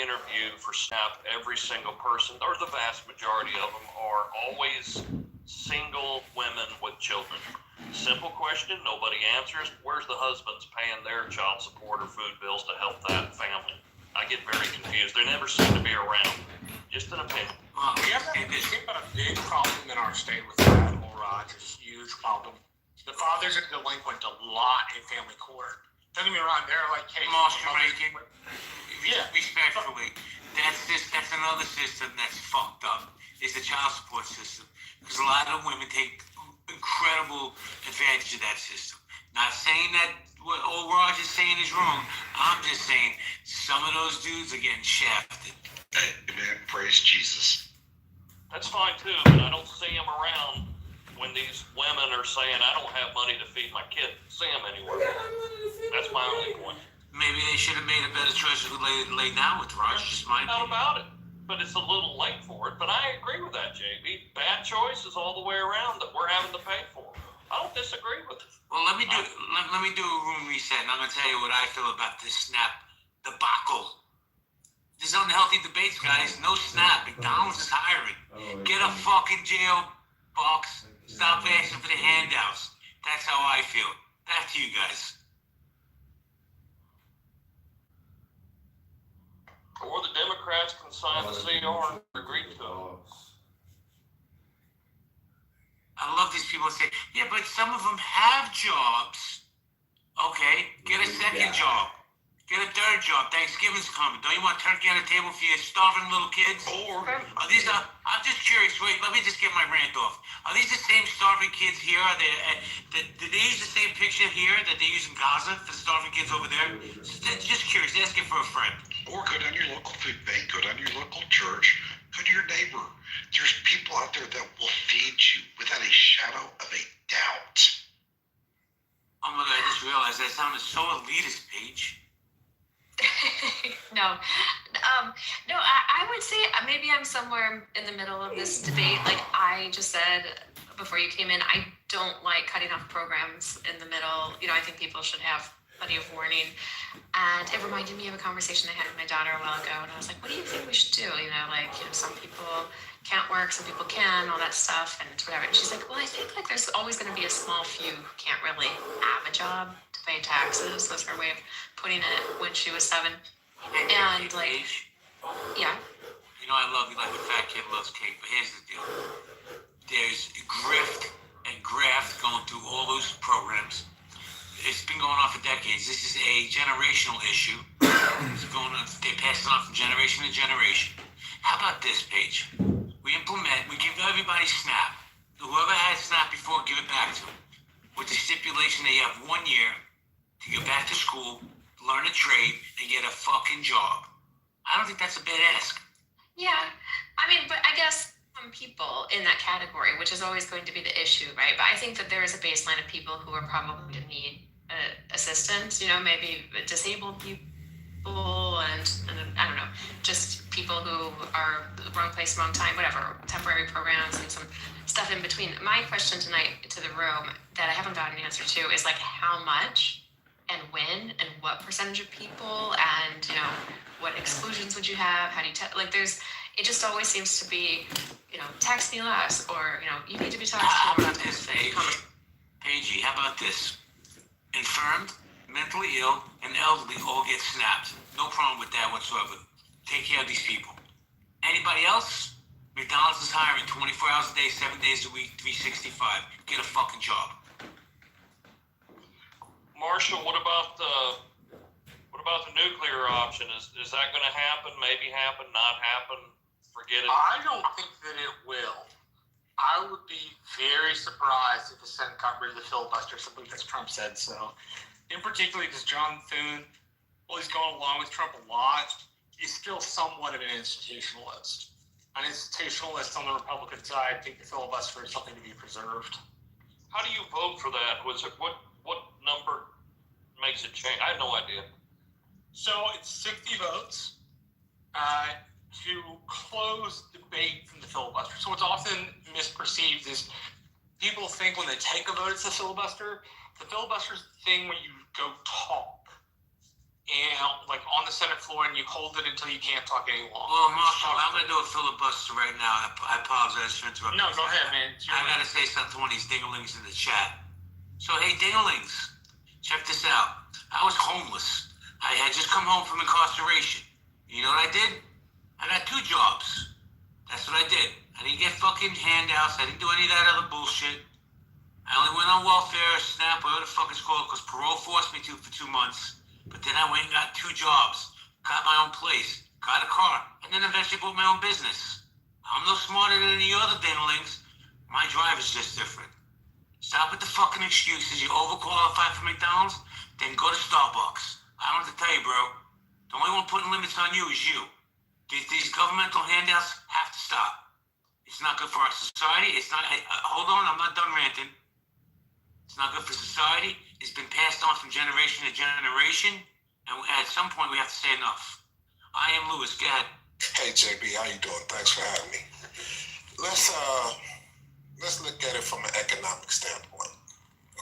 interview for SNAP, every single person, or the vast majority of them, are always single women with children? Simple question, nobody answers. Where's the husbands paying their child support or food bills to help that family? I get very confused. They never seem to be around. Just an opinion. We have a big problem in our state with that, Raj, a huge problem. The fathers are delinquent a lot in family court. Don't get me wrong, they're like, hey, Respectfully, that's another system that's fucked up, is the child support system. Because a lot of women take incredible advantage of that system. Not saying that what old Raj is saying is wrong. I'm just saying some of those dudes are getting shafted. Amen. Praise Jesus. That's fine too, but I don't see them around when these women are saying, I don't have money to feed my kid. See them anywhere. That's my only point. Maybe they should have made a better choice to lay down with Raj. Just my Not opinion. about it, but it's a little late for it. But I agree with that, JB. Bad choices all the way around that we're having to pay for. I don't disagree with it. Well, let me do a room reset, and I'm gonna tell you what I feel about this SNAP debacle. There's unhealthy debates, guys. No SNAP. McDonald's is hiring. Get a fucking jail box. Stop asking for the handouts. That's how I feel. Back to you guys. Or the Democrats can sign the CR and agree to it. I love these people that say, yeah, but some of them have jobs. Okay, get a second job. Get a third job. Thanksgiving's coming. Don't you want turkey on the table for your starving little kids? Or are these? I'm just curious. Wait, let me just get my rant off. Are these the same starving kids here? Are they? Did they use the same picture here that they use in Gaza for starving kids over there? Just curious. Asking for a friend. Or go down your local food bank. Go down your local church. Go to your neighbor. There's people out there that will feed you without a shadow of a doubt. Oh my God! I just realized that sounded so elitist, Paige. No, I would say maybe I'm somewhere in the middle of this debate. Like I just said before you came in, I don't like cutting off programs in the middle. You know, I think people should have plenty of warning. And it reminded me of a conversation I had with my daughter a while ago, and I was like, what do you think we should do? You know, like, you know, some people can't work, some people can, all that stuff, and whatever. And she's like, well, I think like there's always going to be a small few who can't really have a job to pay taxes. That's her way of putting it when she was 7. And like, yeah. You know, I love you like a fat kid loves cake, but here's the deal. There's grift and graft going through all those programs. It's been going on for decades. This is a generational issue. It's going on, they pass it on from generation to generation. How about this, Paige? We give everybody SNAP. Whoever had SNAP before, give it back to them. With the stipulation that you have 1 year to get back to school, learn a trade, and get a fucking job. I don't think that's a bad ask. Yeah, I mean, but I guess some people in that category, which is always going to be the issue, right? But I think that there is a baseline of people who are probably going to need assistance, you know, maybe disabled people and I don't know, just people who are the wrong place, wrong time, whatever, temporary programs and some stuff in between. My question tonight to the room that I haven't gotten an answer to is like how much and when and what percentage of people and, you know, what exclusions would you have? How do you, like there's, it just always seems to be, you know, tax me less or, you know, you need to be taxed How more. about this, Paige? Paigey, how about this? Infirmed, mentally ill, and elderly all get snapped. No problem with that whatsoever. Take care of these people. Anybody else? McDonald's is hiring 24 hours a day, 7 days a week, 365. Get a fucking job. Marshall, what about the nuclear option? Is that going to happen? Maybe happen? Not happen? Forget it. I don't think that it will. I would be very surprised if the Senate got rid of the filibuster, something that Trump said. So, in particular, because John Thune, well, he's going along with Trump a lot, he's still somewhat of an institutionalist. an institutionalist on the Republican side think the filibuster is something to be preserved. How do you vote for that? Was it what number makes it change? I have no idea. So it's 60 votes to close debate from the filibuster. So what's often misperceived is people think when they take a vote it's a filibuster. The filibuster is the thing where you go talk. And like on the Senate floor, and you hold it until you can't talk any longer. Well, Marshall, I'm going to do a filibuster right now. I apologize for interrupting. No, go ahead, man. I got to say something to one of these dinglings in the chat. So, hey, dinglings, check this out. I was homeless. I had just come home from incarceration. You know what I did? I got 2 jobs. That's what I did. I didn't get fucking handouts. I didn't do any of that other bullshit. I only went on welfare, SNAP, whatever the fuck it's called, because parole forced me to for 2 months. But then I went and got 2 jobs, got my own place, got a car, and then eventually bought my own business. I'm no smarter than any other dinglings. My drive is just different. Stop with the fucking excuses. You're overqualified for McDonald's? Then go to Starbucks. I don't have to tell you, bro. The only one putting limits on you is you. These governmental handouts have to stop. It's not good for our society. It's not. Hold on, I'm not done ranting. It's not good for society. It's been passed on from generation to generation, and at some point we have to say enough. I am Lewis. Go ahead. Hey JB, how you doing? Thanks for having me. Let's look at it from an economic standpoint.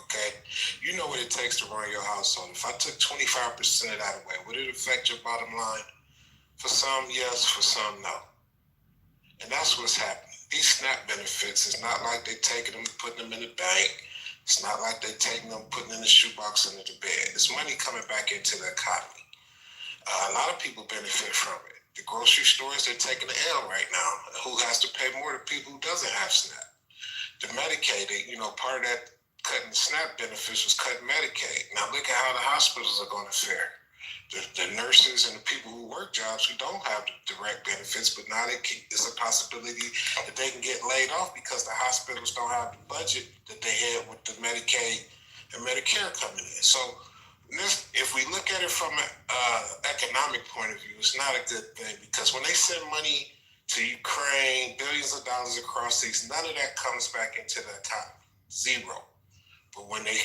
Okay, you know what it takes to run your household. If I took 25% of that away, would it affect your bottom line? For some, yes. For some, no. And that's what's happening. These SNAP benefits, it's not like they're taking them and putting them in the bank. It's not like they're taking them, putting in the shoebox under the bed. It's money coming back into the economy. A lot of people benefit from it. The grocery stores, they're taking the L right now. Who has to pay more? The people who doesn't have SNAP. The Medicaid, part of that cutting SNAP benefits was cutting Medicaid. Now look at how the hospitals are going to fare. The nurses and the people who work jobs who don't have the direct benefits, but now there's a possibility that they can get laid off because the hospitals don't have the budget that they had with the Medicaid and Medicare coming in. So if we look at it from an economic point of view, it's not a good thing because when they send money to Ukraine, billions of dollars across seas, none of that comes back into the economy, zero. But when they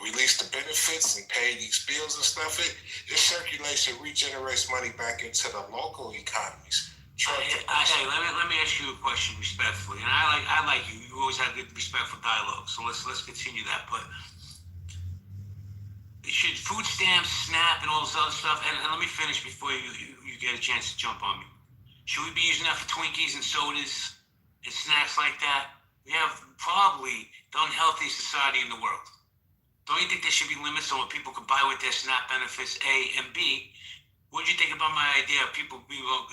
release the benefits and pay these bills and stuff, it circulates and regenerates money back into the local economies. Hey, let me ask you a question respectfully, and I like you. You always have good respectful dialogue. So let's continue that. But should food stamps, SNAP, and all this other stuff? And let me finish before you get a chance to jump on me. Should we be using that for Twinkies and sodas and snacks like that? We have probably the unhealthiest society in the world. Don't you think there should be limits on what people could buy with their SNAP benefits, A, and B? What do you think about my idea of people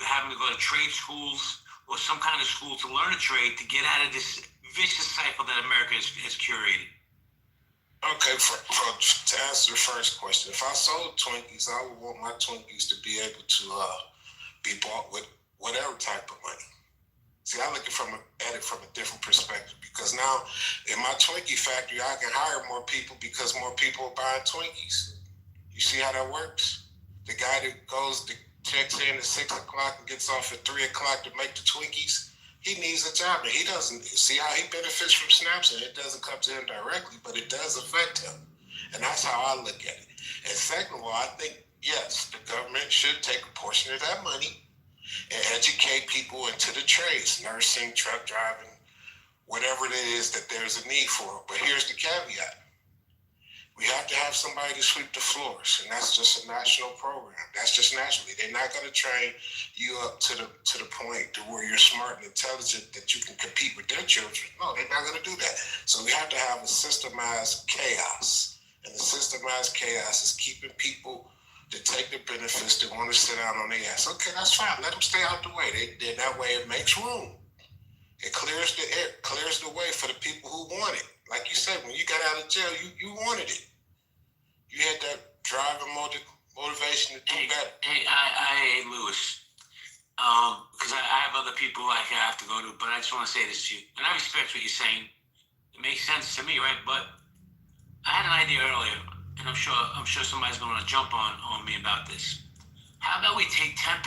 having to go to trade schools or some kind of school to learn a trade to get out of this vicious cycle that America has curated? Okay, to answer the first question, if I sold Twinkies, I would want my Twinkies to be able to be bought with whatever type of money. See, I look at it from a different perspective because now in my Twinkie factory, I can hire more people because more people are buying Twinkies. You see how that works? The guy that checks in at 6 o'clock and gets off at 3 o'clock to make the Twinkies, he needs a job. And he doesn't see how he benefits from snaps, and it doesn't come to him directly, but it does affect him. And that's how I look at it. And second of all, I think, yes, the government should take a portion of that money and educate people into the trades, nursing, truck driving, whatever it is that there's a need for. But here's the caveat. We have to have somebody to sweep the floors, and that's just a national program. That's just nationally. They're not going to train you up to the point to where you're smart and intelligent that you can compete with their children. No, they're not going to do that. So we have to have a systemized chaos, and the systemized chaos is keeping people to take the benefits that want to sit down on their ass. Okay, that's fine. Let them stay out the way. Then that way it makes room. It clears the air, clears the way for the people who want it. Like you said, when you got out of jail, you wanted it. You had that drive and motivation to do better. Hey, Lewis. Because I have other people I have to go to, but I just want to say this to you. And I respect what you're saying. It makes sense to me, right? But I had an idea earlier, and I'm sure somebody's going to jump on me about this. How about we take 10%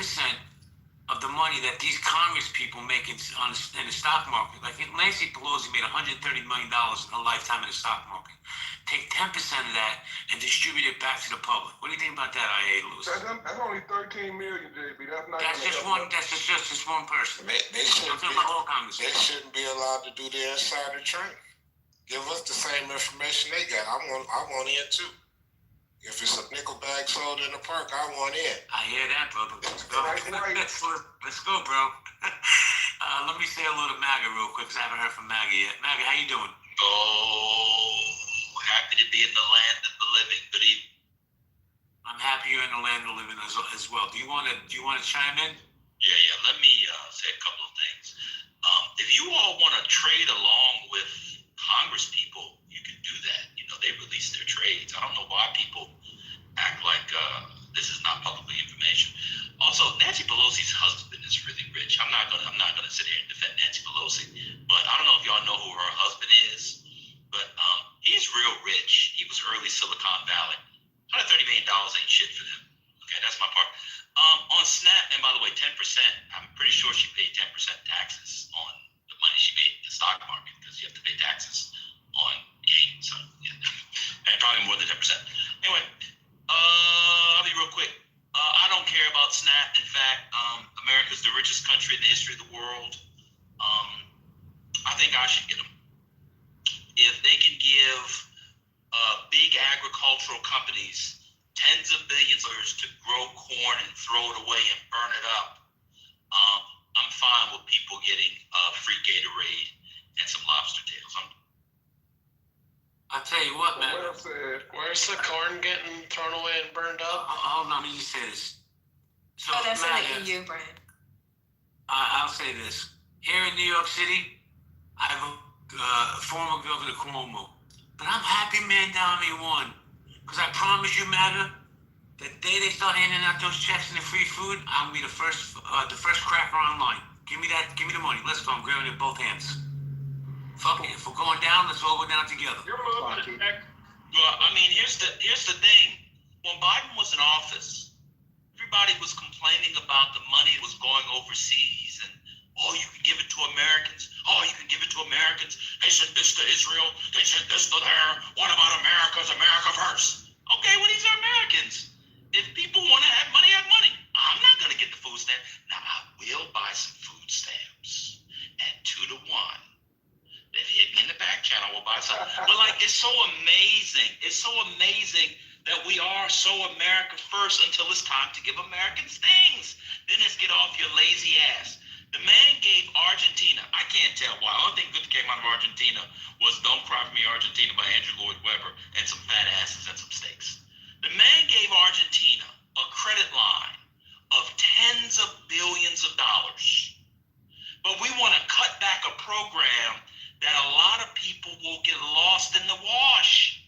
of the money that these Congress people make in the stock market. Like Nancy Pelosi made $130 million in her lifetime in the stock market. Take 10% of that and distribute it back to the public. What do you think about that, IA Lewis? That's only 13 million, JB. That's not. That's just one. That's just one person. They shouldn't be allowed to do the insider trading. Give us the same information they got. I want in too. If it's a nickel bag sold in the park, I want in. I hear that, brother. Let's go. Let's go, bro. Let me say hello to MAGA real quick, because I haven't heard from MAGA yet. MAGA, how you doing? Oh, happy to be in the land of the living. Good evening. I'm happy you're in the land of the living as well. Do you want to chime in? Yeah. Let me say a couple of things. If you all want to trade along with Congress people, you can do that. You know, they release their trades. I don't know why people act like this is not publicly information. Also, Nancy Pelosi's husband is really rich. I'm not gonna sit here and defend Nancy Pelosi, but I don't know if y'all know who her husband is, but he's real rich. He was early Silicon Valley. $130 million ain't shit for them. Okay, that's my part. On Snap, and by the way, 10%. I'm pretty sure she paid 10% taxes on the money she made in the stock market, because you have to pay taxes on gains. So, yeah. And probably more than 10%. Anyway, I'll be real quick. I don't care about Snap. In fact, America's the richest country in the history of the world. I think I should get them. If they can give big agricultural companies tens of billions of dollars to grow corn and throw it away and burn it up, I'm fine with people getting free Gatorade and some lobster tails. I'll tell you what, man. Where's the corn getting thrown away and burned up? Hold on, let me just say this. So, that's in MAGA, the EU, Brian. I'll say this. Here in New York City, I have a former Governor Cuomo. But I'm happy man Downey won. Because I promise you, MAGA, the day they start handing out those checks and the free food, I'll be the first cracker online. Give me the money. Let's go. I'm grabbing it in both hands. Fuck it. If we're going down, let's all go down together. Well, I mean, here's the thing. When Biden was in office, everybody was complaining about the money was going overseas, and you can give it to Americans. You can give it to Americans. They sent this to Israel. They sent this to there. What about America's America first? Okay, well, these are Americans. If people want to have money, have money. I'm not going to get the food stamp. Now, I will buy some food stamps at 2 to 1. If you hit me in the back channel, we'll buy some. But it's so amazing. It's so amazing that we are so America first until it's time to give Americans things. Then it's get off your lazy ass. The man gave Argentina, I can't tell why. Only thing good that came out of Argentina was Don't Cry For Me, Argentina by Andrew Lloyd Webber, and some fat asses and some steaks. The man gave Argentina a credit line of tens of billions of dollars. But we want to cut back a program that a lot of people will get lost in the wash.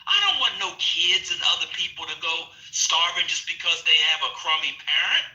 I don't want no kids and other people to go starving just because they have a crummy parent.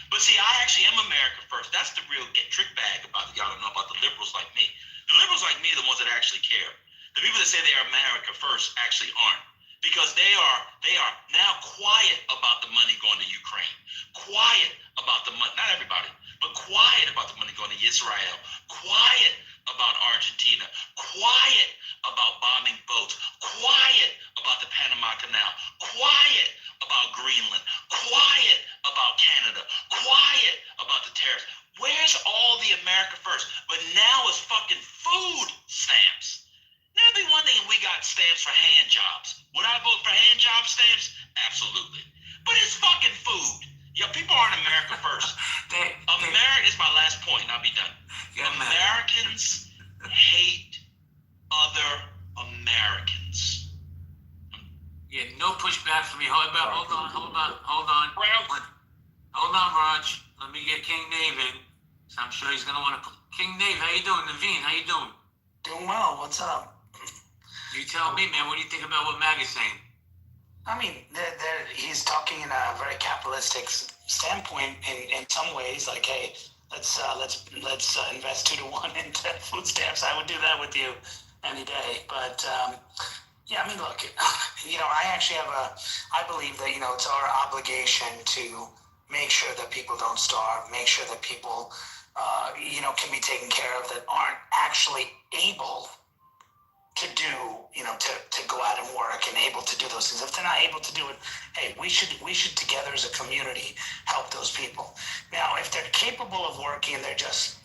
But see, I actually am America first. That's the real trick bag about it. Y'all don't know about the liberals like me. The liberals like me are the ones that actually care. The people that say they are America first actually aren't. Because they are now quiet about the money going to Ukraine. Quiet about the money, not everybody, but quiet about the money going to Israel. Quiet about Argentina. Quiet about bombing boats. Quiet about the Panama Canal. Quiet about Greenland. Quiet about Canada. Quiet about the tariffs. Where's all the America first? But now it's fucking food stamps. Now it'd be one thing if we got stamps for hand jobs. Would I vote for hand job stamps? Absolutely. But it's fucking food. Yeah, people aren't America first. America is my last point, and I'll be done. Americans hate other Americans. Yeah, no pushback for me. Hold on, Raj. Let me get King Nave in. So I'm sure he's gonna want to. King Nave, how you doing? Naveen, how you doing? Doing well. What's up? You tell me, man. What do you think about what Mag is saying? I mean, he's talking in a very capitalistic standpoint in some ways. Like, hey, let's invest 2 to 1 into food stamps. I would do that with you any day. But yeah, I mean, look, I actually I believe that it's our obligation to make sure that people don't starve, make sure that people, can be taken care of that aren't actually able to do, to go out and work and able to do those things. If they're not able to do it, hey, we should together as a community help those people. Now, if they're capable of working and they're just,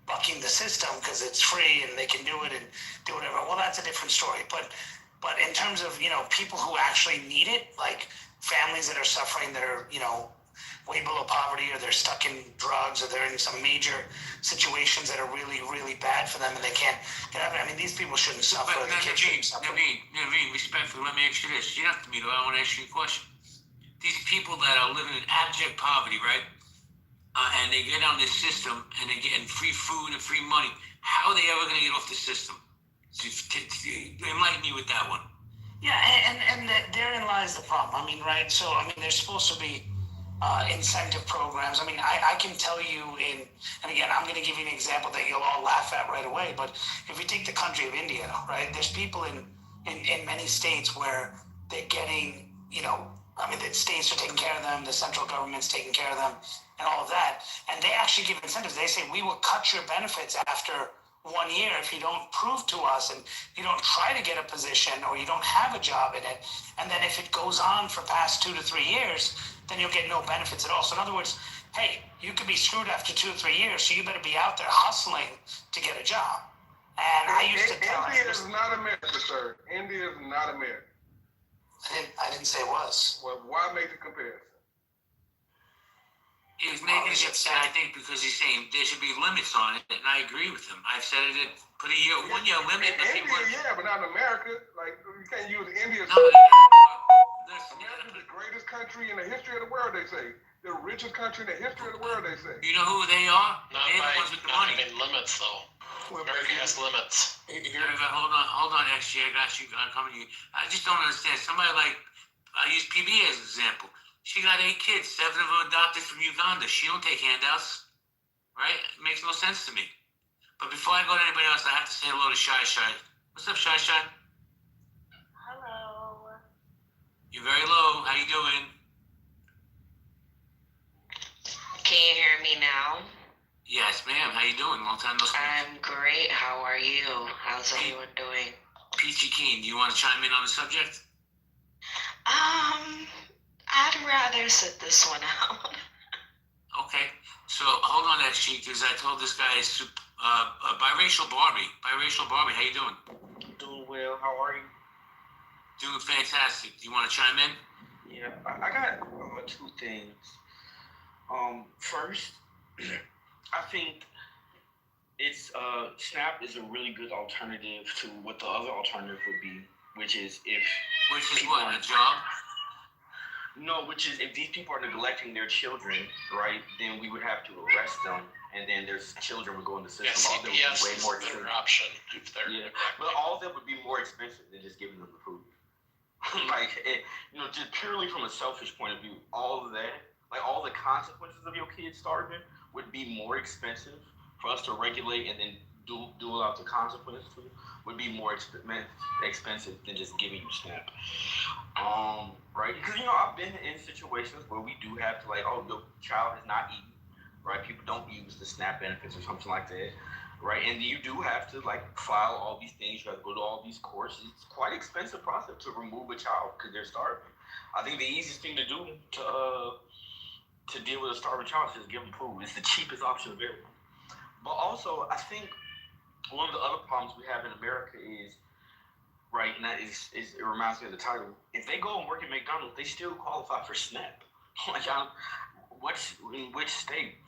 bucking the system because it's free and they can do it and do whatever, well, that's a different story. But in terms of, people who actually need it, like families that are suffering, that are, way below poverty, or they're stuck in drugs, or they're in some major situations that are really, really bad for them and they can't get out of it. I mean, these people shouldn't suffer. But Naveen, respectfully, let me ask you this. You don't have to me, though. I want to ask you a question. These people that are living in abject poverty, right? And they get on this system and they're getting free food and free money. How are they ever going to get off the system? Enlighten me with that one. Yeah, and therein lies the problem. I mean, right? So, there's supposed to be incentive programs. I mean, I can tell you and again, I'm going to give you an example that you'll all laugh at right away, but if you take the country of India, right, there's people in many states where they're getting, the states are taking care of them, the central government's taking care of them, and all of that, and they actually give incentives. They say, we will cut your benefits after 1 year if you don't prove to us and you don't try to get a position or you don't have a job in it. And then if it goes on for past 2 to 3 years, then you'll get no benefits at all. So in other words, hey, you could be screwed after 2 or 3 years, so you better be out there hustling to get a job. And I used to tell India is not America, sir. India is not America. I didn't say it was. Well, why make the comparison? He's making it upset, I think, because he's saying there should be limits on it, and I agree with him. I've said it, put a 1 year limit. In India, yeah, but not in America. Like, you can't use India. No, America's the greatest country in the history of the world, they say. The richest country in the history of the world, they say. You know who they are? Not They're by the ones with the money. having limits, though. America has limits. Hold on, XG, I got you. I'm coming to you. I just don't understand. Somebody like, I use PB as an example. She got 8 kids, 7 of them adopted from Uganda. She don't take handouts, right? It makes no sense to me. But before I go to anybody else, I have to say hello to Shy Shy. What's up, Shy Shy? Hello. You're very low. How you doing? Can you hear me now? Yes, ma'am. How you doing? Long time no speak. I'm great. How are you? How's everyone doing? Peachy Keen, do you want to chime in on the subject? I'd rather sit this one out. Okay. So hold on, XG, because I told this guy, biracial Barbie. Biracial Barbie, how you doing? Doing well. How are you? Doing fantastic. Do you want to chime in? Yeah, I got 2 things. First, I think it's SNAP is a really good alternative to what the other alternative would be, which is what, a job? No, which is if these people are neglecting their children, right, then we would have to arrest them, and then their children would go in the system. Yeah, CPS is a better option if they're neglected. But all of that would be more expensive than just giving them the food. Just purely from a selfish point of view, all of that, like all the consequences of your kids starving would be more expensive for us to regulate and then do out the consequences to, would be more expensive than just giving you SNAP. Right? Because, I've been in situations where we do have to, your child is not eating, right? People don't use the SNAP benefits or something like that, right? And you do have to, file all these things. You have to go to all these courses. It's quite an expensive process to remove a child because they're starving. I think the easiest thing to do to deal with a starving child is just give them food. It's the cheapest option available. But also, I think one of the other problems we have in America is, right, and that is it reminds me of the title. If they go and work at McDonald's, they still qualify for SNAP. In which state,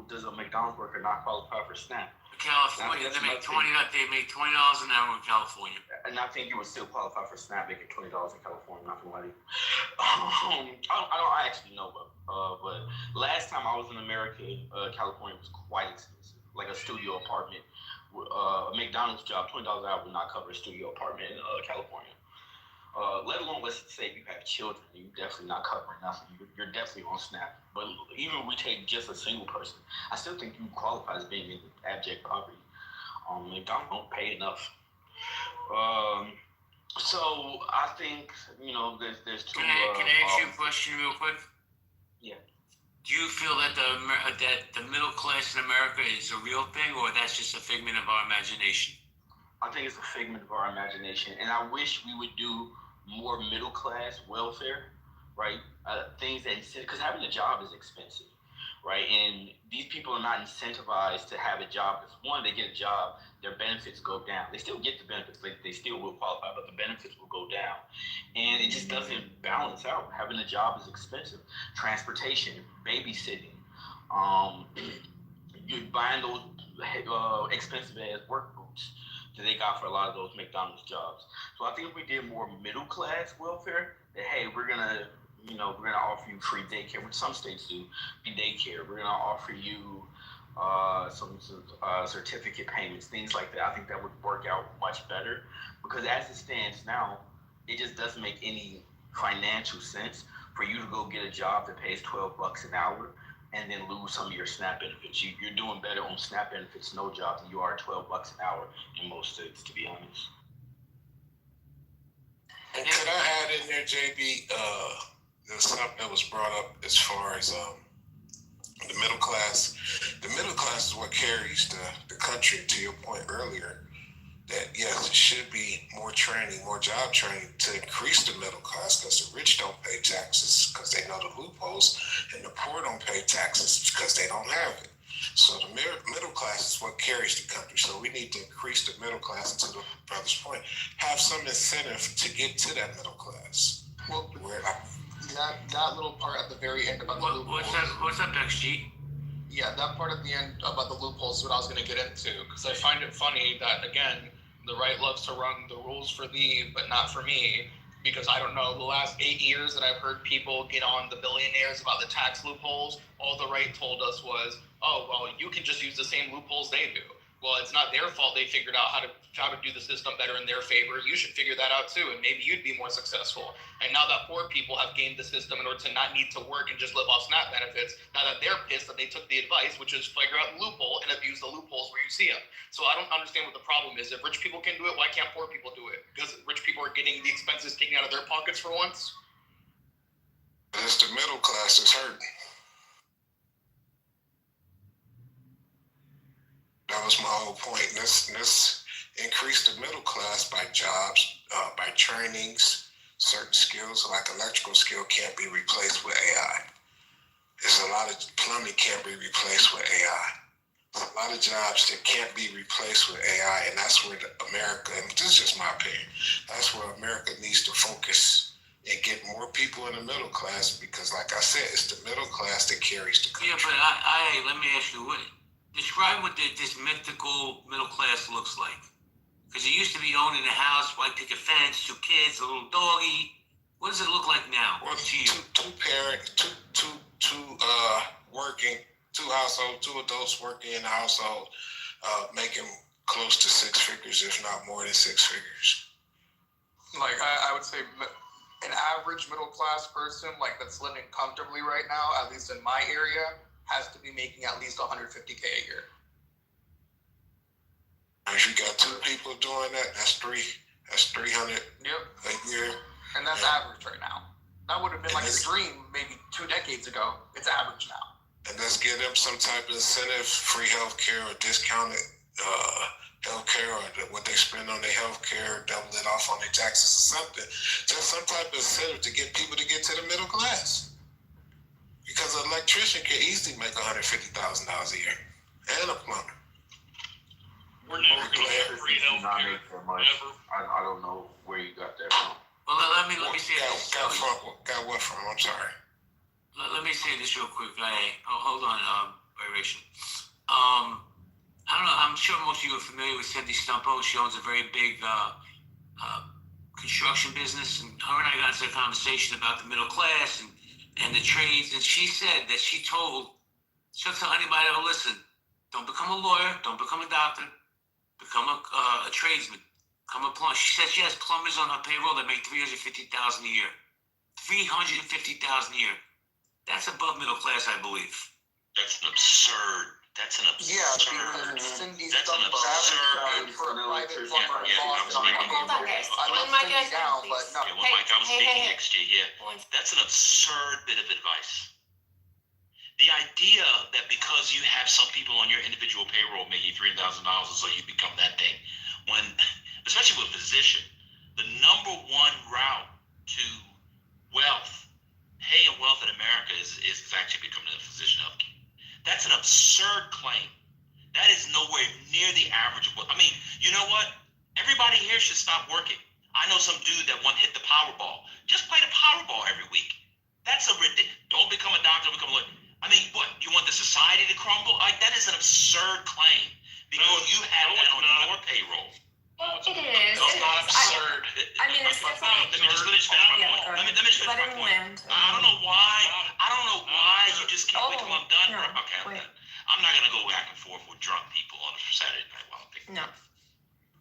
does a McDonald's worker not qualify for SNAP? California, they make $20 an hour in California. And I think you would still qualify for SNAP making $20 in California, not gonna lie to you. I don't actually know, but last time I was in America, California was quite expensive. Like a studio apartment, a McDonald's job, $20 an hour would not cover a studio apartment in California. Let alone, let's say you have children, you're definitely not covering nothing. You're definitely on SNAP. But even if we take just a single person, I still think you qualify as being in abject poverty. McDonald's don't pay enough. So I think, there's two. Can I ask you a question real quick? Yeah. Do you feel that the middle class in America is a real thing, or that's just a figment of our imagination? I think it's a figment of our imagination, and I wish we would do more middle class welfare, right? Things that because having a job is expensive, right? And these people are not incentivized to have a job because one, they get a job, their benefits go down. They still get the benefits, they still will qualify, but the benefits will go down, and it just doesn't balance out. Having a job is expensive. Transportation, babysitting, you're buying those expensive ass work boots that they got for a lot of those McDonald's jobs. So I think if we did more middle class welfare, that hey, we're gonna offer you free daycare, which some states do, free daycare. We're gonna offer you some certificate payments, things like that. I think that would work out much better because as it stands now, it just doesn't make any financial sense for you to go get a job that pays $12 an hour and then lose some of your SNAP benefits. You're doing better on SNAP benefits, no job, than you are $12 an hour in most states, to be honest. And could I add in there, JB, there's something that was brought up as far as the middle class. The middle class is what carries the country, to your point earlier, that yes, it should be more training, more job training to increase the middle class because the rich don't pay taxes because they know the loopholes and the poor don't pay taxes because they don't have it. So the middle class is what carries the country. So we need to increase the middle class, and to the brother's point, have some incentive to get to that middle class. Well, that little part at the very end about the loopholes. What's up, XG? Yeah, that part at the end about the loopholes is what I was going to get into because I find it funny that, again, the right loves to run the rules for thee, but not for me, because I don't know, the last 8 years that I've heard people get on the billionaires about the tax loopholes, all the right told us was, oh, well, you can just use the same loopholes they do. Well, it's not their fault they figured out how to do the system better in their favor. You should figure that out too, and maybe you'd be more successful. And now that poor people have gamed the system in order to not need to work and just live off SNAP benefits, now that they're pissed that they took the advice, which is figure out the loophole and abuse the loopholes where you see them. So I don't understand what the problem is. If rich people can do it, why can't poor people do it? Because rich people are getting the expenses taken out of their pockets for once? It's the middle class that's hurting. That was my whole point. Let's increase the middle class by jobs, by trainings, certain skills like electrical skill can't be replaced with AI. There's a lot of plumbing can't be replaced with AI. There's a lot of jobs that can't be replaced with AI, and that's where America, and this is just my opinion, that's where America needs to focus and get more people in the middle class because, like I said, it's the middle class that carries the country. Yeah, but let me ask you, describe what this mythical middle class looks like. Because it used to be owning a house, white picket fence, 2 kids, a little doggy. What does it look like now? Well, two parents, working, 2 households, 2 adults working in the household, making close to 6 figures, if not more than 6 figures. Like I would say an average middle class person that's living comfortably right now, at least in my area, has to be making at least $150K a year. If you got 2 people doing that, that's 300 a year. And that's average right now. That would have been a dream maybe 2 decades ago. It's average now. And let's give them some type of incentive, free healthcare or discounted healthcare, or what they spend on their healthcare, double it off on their taxes or something. Just some type of incentive to get people to get to the middle class. Because an electrician can easily make $150,000 a year, and a plumber. We're never going to have free healthcare. Never. I don't know where you got that from. Well, let me say this. Got what from? I'm sorry. Let me say this real quick. Hold on, Viration. I don't know. I'm sure most of you are familiar with Cindy Stumpo. She owns a very big construction business, and her and I got into a conversation about the middle class and the trades, and she said that she'll tell anybody, oh, listen, don't become a lawyer, don't become a doctor, become a tradesman, become a plumber. She said she has plumbers on her payroll that make $350,000 a year. $350,000 a year. That's above middle class, I believe. That's an absurd. That's an absurd. Yeah, Cindy's done absurd for a private plumber. Hold on, guys. One mic at a time, please. I was speaking next to you. Yeah, that's an absurd bit of advice. the idea that because you have some people on your individual payroll making $3,000 or so, you become that thing. When, especially with physician, the number one route to wealth, pay and wealth in America is actually becoming a physician healthcare. That's an absurd claim. That is nowhere near the average of what, I mean, you know what? Everybody here should stop working. I know some dude that want to hit the Powerball. Just play the Powerball every week. That's a ridiculous. Don't become a doctor, become a lawyer. I mean, what? You want the society to crumble? Like, that is an absurd claim because you have that on your payroll. Well, it is. It's not absurd. I mean, it's Let me just finish my point. Let me just finish my point. I don't know why you just can't wait till I'm done. Okay, I'm done. I'm not gonna go back and forth with drunk people on a Saturday night while I'm picking. No.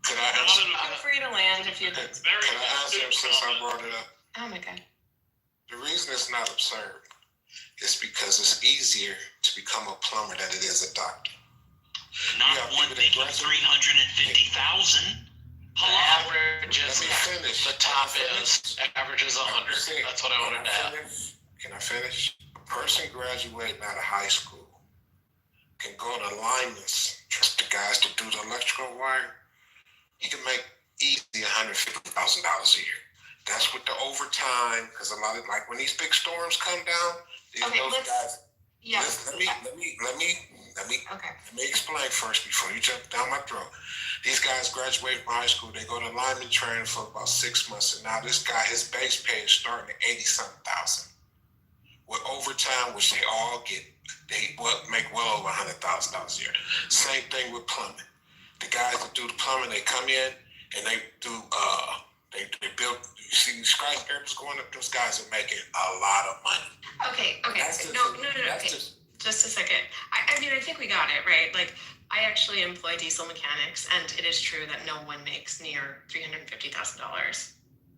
Could I answer? Feel free to land if you'd like. Can I answer since I brought it up? Oh my God. The reason it's not absurd is because it's easier to become a plumber than it is a doctor. Not one making 350,000. Average is, Let me finish. the top is, average is 100. That's what I wanted to have. Can I finish? A person graduating out of high school can go to linemen's, trust the guys to do the electrical wire. He can make easy $150,000 a year. That's with the overtime, because a lot of, like when these big storms come down, let me explain first before you jump down my throat. These guys graduate from high school, they go to lineman training for about 6 months, and now this guy, his base pay is starting at 80-something thousand. With overtime, which they all get, they make well over $100,000 a year. Same thing with plumbing. The guys that do the plumbing, they come in and they do, they build, you see these skyscrapers going up, those guys are making a lot of money. Okay. No. Okay. Just a second. I mean, I think we got it, right? Like, I actually employ diesel mechanics, and it is true that no one makes near $350,000.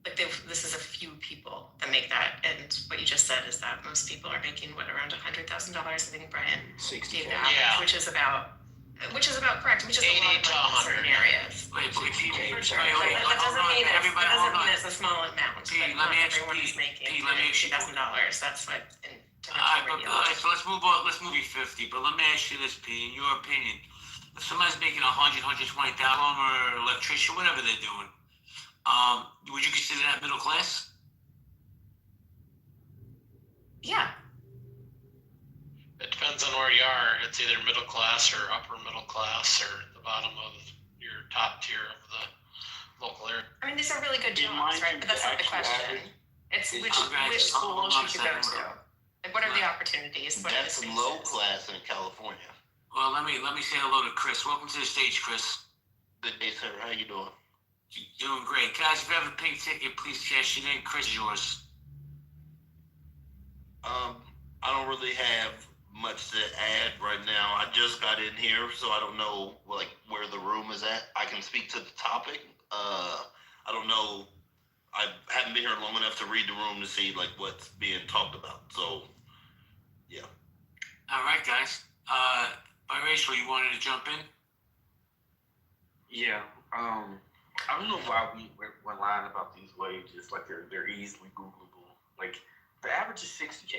Like, this is a few people that make that, and what you just said is that most people are making around $100,000. I think Brian gave the average, which is about correct. Which is 80 to 100 in certain areas. Wait, For sure. That doesn't mean it's a small amount. But not everyone is making $50,000. That's what. All right, so let's move on. Let's move you 50. But let me ask you this, P. In your opinion, if somebody's making $100,000, $120,000, or electrician, whatever they're doing, would you consider that middle class? Yeah. It depends on where you are. It's either middle class or upper middle class or the bottom of your top tier of the local area. I mean, these are really good jobs, right? But that's not the question. It's which school should you go to? Like, what are the opportunities? What That's low class in California. Well, let me say hello to Chris. Welcome to the stage, Chris. Good day, sir. How you doing? Doing great. Guys, if you have a pink ticket, please cash it in. Chris, yours. I don't really have much to add right now. I just got in here, so I don't know where the room is at. I can speak to the topic. I don't know. I haven't been here long enough to read the room to see what's being talked about. So, yeah. All right, guys. Biracial, you wanted to jump in? Yeah. I don't know why we went lying about these wages. Like they're easily Googleable. Like the average is 60K,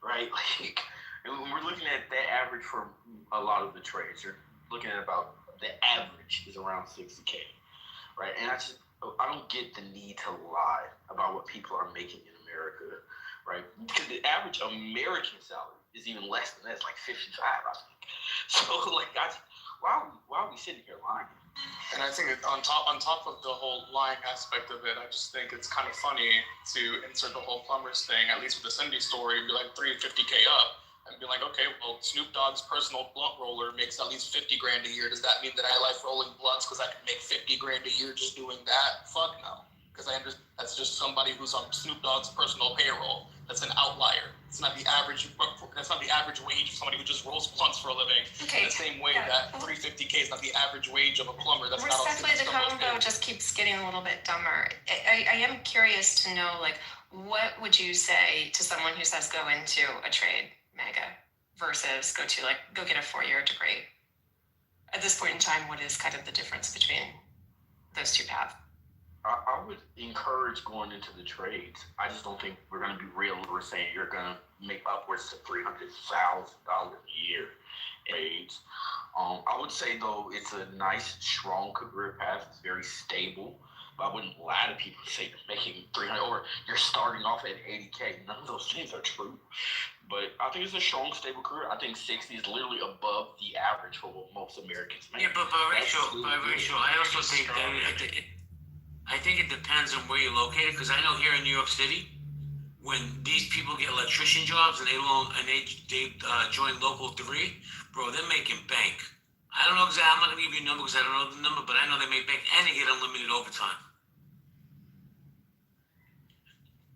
right? Like, and when we're looking at that average for a lot of the trades, you're looking at about the average is around 60K, right? And I don't get the need to lie about what people are making in America, right? Because the average American salary is even less than that. It's like 55, I think. So, why are we sitting here lying? And I think on top of the whole lying aspect of it, I just think it's kind of funny to insert the whole plumbers thing, at least with the Cindy story, be like 350K up. And be like, okay, well, Snoop Dogg's personal blunt roller makes at least $50,000 a year. Does that mean that I like rolling blunts because I can make $50,000 a year just doing that? Fuck no, because I understand that's just somebody who's on Snoop Dogg's personal payroll. That's an outlier. It's not the average. That's not the average wage of somebody who just rolls blunts for a living. Okay. In the same way that 350K is not the average wage of a plumber. That's not. Respectfully, the combo just keeps getting a little bit dumber. I am curious to know, what would you say to someone who says go into a trade, mega, versus go get a 4-year degree? At this point in time, what is kind of the difference between those two paths? I would encourage going into the trades. I just don't think we're going to be real. We're saying you're going to make upwards of $300,000 a year in trades. I would say though it's a nice, strong career path. It's very stable. But I wouldn't lie to people say you're making 300 or you're starting off at 80K. None of those things are true. But I think it's a strong, stable career. I think 60 is literally above the average for what most Americans make. Yeah, but by ratio, I also think that I think it depends on where you're located. Because I know here in New York City, when these people get electrician jobs and they join local 3, bro, they're making bank. I don't know exactly. I'm not gonna give you a number because I don't know the number, but I know they make bank and they get unlimited overtime.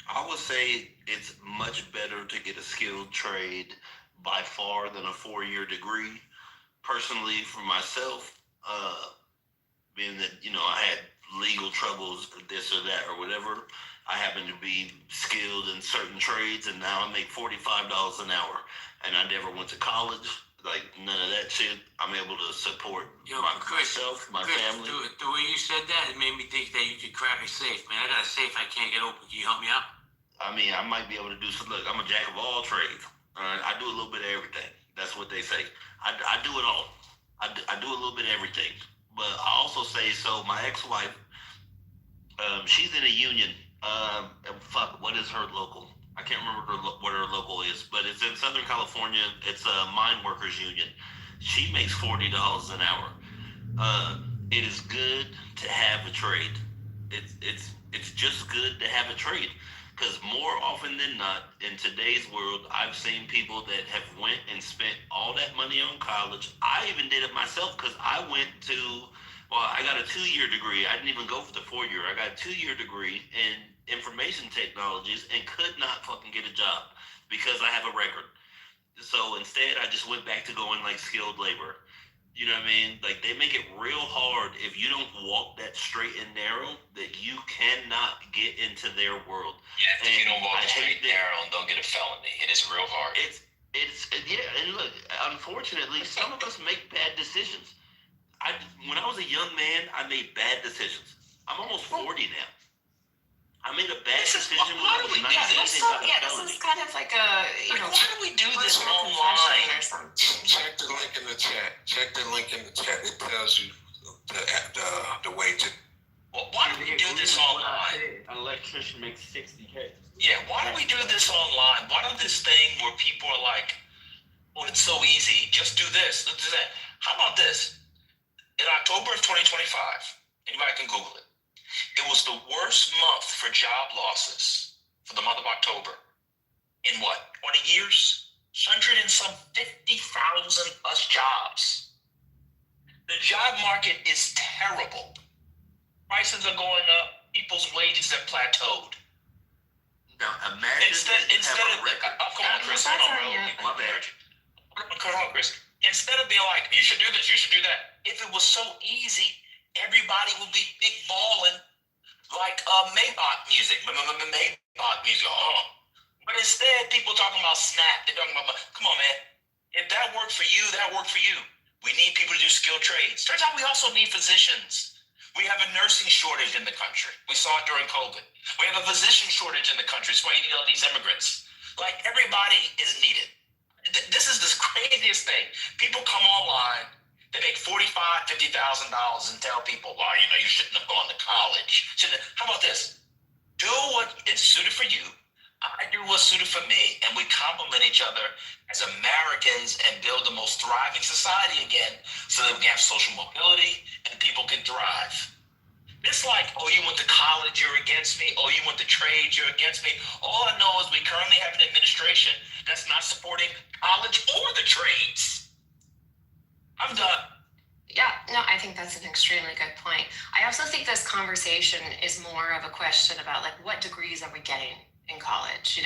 I would say it's much better to get a skilled trade by far than a 4-year degree. Personally, for myself, being that, I had legal troubles, this or that or whatever, I happen to be skilled in certain trades, and now I make $45 an hour. And I never went to college, like none of that shit. I'm able to support myself, my family. The way you said that, it made me think that you could crack a safe, man. I got a safe I can't get open. Can you help me out? I mean, I might be able to do some. Look, I'm a jack of all trades. I do a little bit of everything. That's what they say. I do it all. I do a little bit of everything. But I also say, so my ex-wife, she's in a union. What is her local? I can't remember what her local is, but it's in Southern California. It's a mine workers union. She makes $40 an hour. It is good to have a trade. It's just good to have a trade. Because more often than not, in today's world, I've seen people that have went and spent all that money on college. I even did it myself because I got a 2-year degree. I didn't even go for the 4-year. I got a 2-year degree in information technologies and could not fucking get a job because I have a record. So instead, I just went back to going like skilled labor. You know what I mean? Like, they make it real hard if you don't walk that straight and narrow that you cannot get into their world. Yeah, if you don't walk straight and narrow and don't get a felony, it is real hard. Yeah, and look, unfortunately, some of us make bad decisions. When I was a young man, I made bad decisions. I'm almost 40 now. I made a bad decision when I was 19 and got a felony. This is kind of like a, why do we do this online? Check the link in the chat. It tells you the way to. Well, why do we do this online? An electrician makes 60K. Yeah, why do we do this online? Why do this thing where people are like, oh, it's so easy. Just do this. Let's do that. How about this? In October of 2025, anybody can Google it. It was the worst month for job losses for the month of October in what, 20 years? 150,000 plus jobs. The job market is terrible. Prices are going up. People's wages have plateaued. Now imagine instead of come on, Chris, hold on, bro. My bad. Come on, Chris. Instead of being like, you should do this, you should do that. If it was so easy, everybody would be big balling like Maybach music. Maybach music. Oh. But instead, people talking about Snap. They're talking about, come on, man. If that worked for you, that worked for you. We need people to do skilled trades. Turns out we also need physicians. We have a nursing shortage in the country. We saw it during COVID. We have a physician shortage in the country. That's why you need all these immigrants. Like, everybody is needed. This is the craziest thing. People come online, they make $45,000, $50,000 and tell people, well, you shouldn't have gone to college. How about this? Do what is suited for you. I do what's suited for me, and we complement each other as Americans and build the most thriving society again so that we can have social mobility and people can thrive. It's like, oh, you went to college, you're against me. Oh, you went to trade, you're against me. All I know is we currently have an administration that's not supporting college or the trades. I'm done. Yeah, no, I think that's an extremely good point. I also think this conversation is more of a question about like what degrees are we getting in college?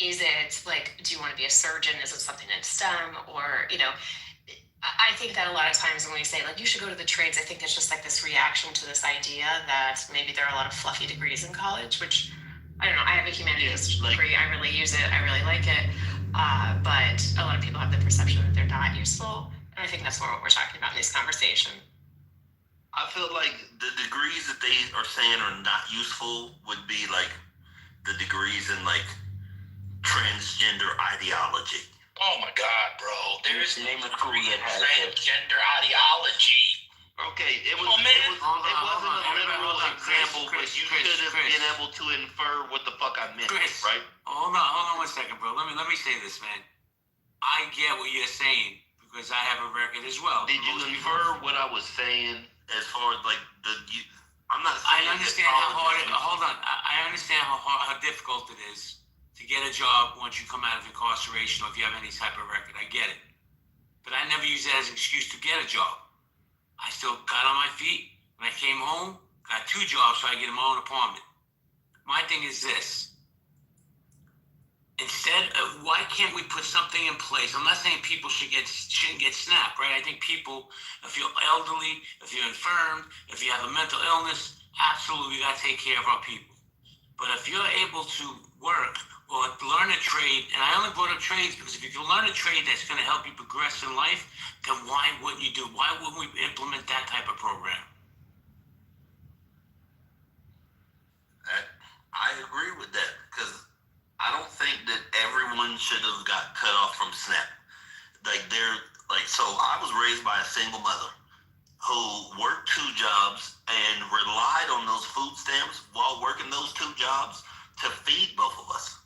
Is it like, do you want to be a surgeon? Is it something in STEM? Or, I think that a lot of times when we say like you should go to the trades, I think it's just like this reaction to this idea that maybe there are a lot of fluffy degrees in college, which I don't know. I have a humanities degree. I really use it. I really like it. But a lot of people have the perception that they're not useful. And I think that's more what we're talking about in this conversation. I feel like the degrees that they are saying are not useful would be like the degrees in like transgender ideology. Oh my God, bro! There is Name no a crew degree in that has transgender ideology. Okay, it Come on, man. wasn't a literal example, but you should have been able to infer what the fuck I meant, right? Hold on 1 second, bro. Let me say this, man. I get what you're saying because I have a record as well. Did you infer what I was saying as far as like I'm not saying I understand how hard hold on. I understand how difficult it is to get a job once you come out of incarceration or if you have any type of record. I get it. But I never use that as an excuse to get a job. I still got on my feet. When I came home, got 2 jobs so I get my own apartment. My thing is this. Instead of, why can't we put something in place? I'm not saying people shouldn't get SNAP, right? I think people, if you're elderly, if you're infirmed, if you have a mental illness, absolutely, we got to take care of our people. But if you're able to work or learn a trade, and I only brought up trades because if you can learn a trade that's going to help you progress in life, then why wouldn't you do? Why wouldn't we implement that type of program? I agree with that because I don't think that everyone should have got cut off from SNAP. So I was raised by a single mother who worked 2 jobs and relied on those food stamps while working those 2 jobs to feed both of us.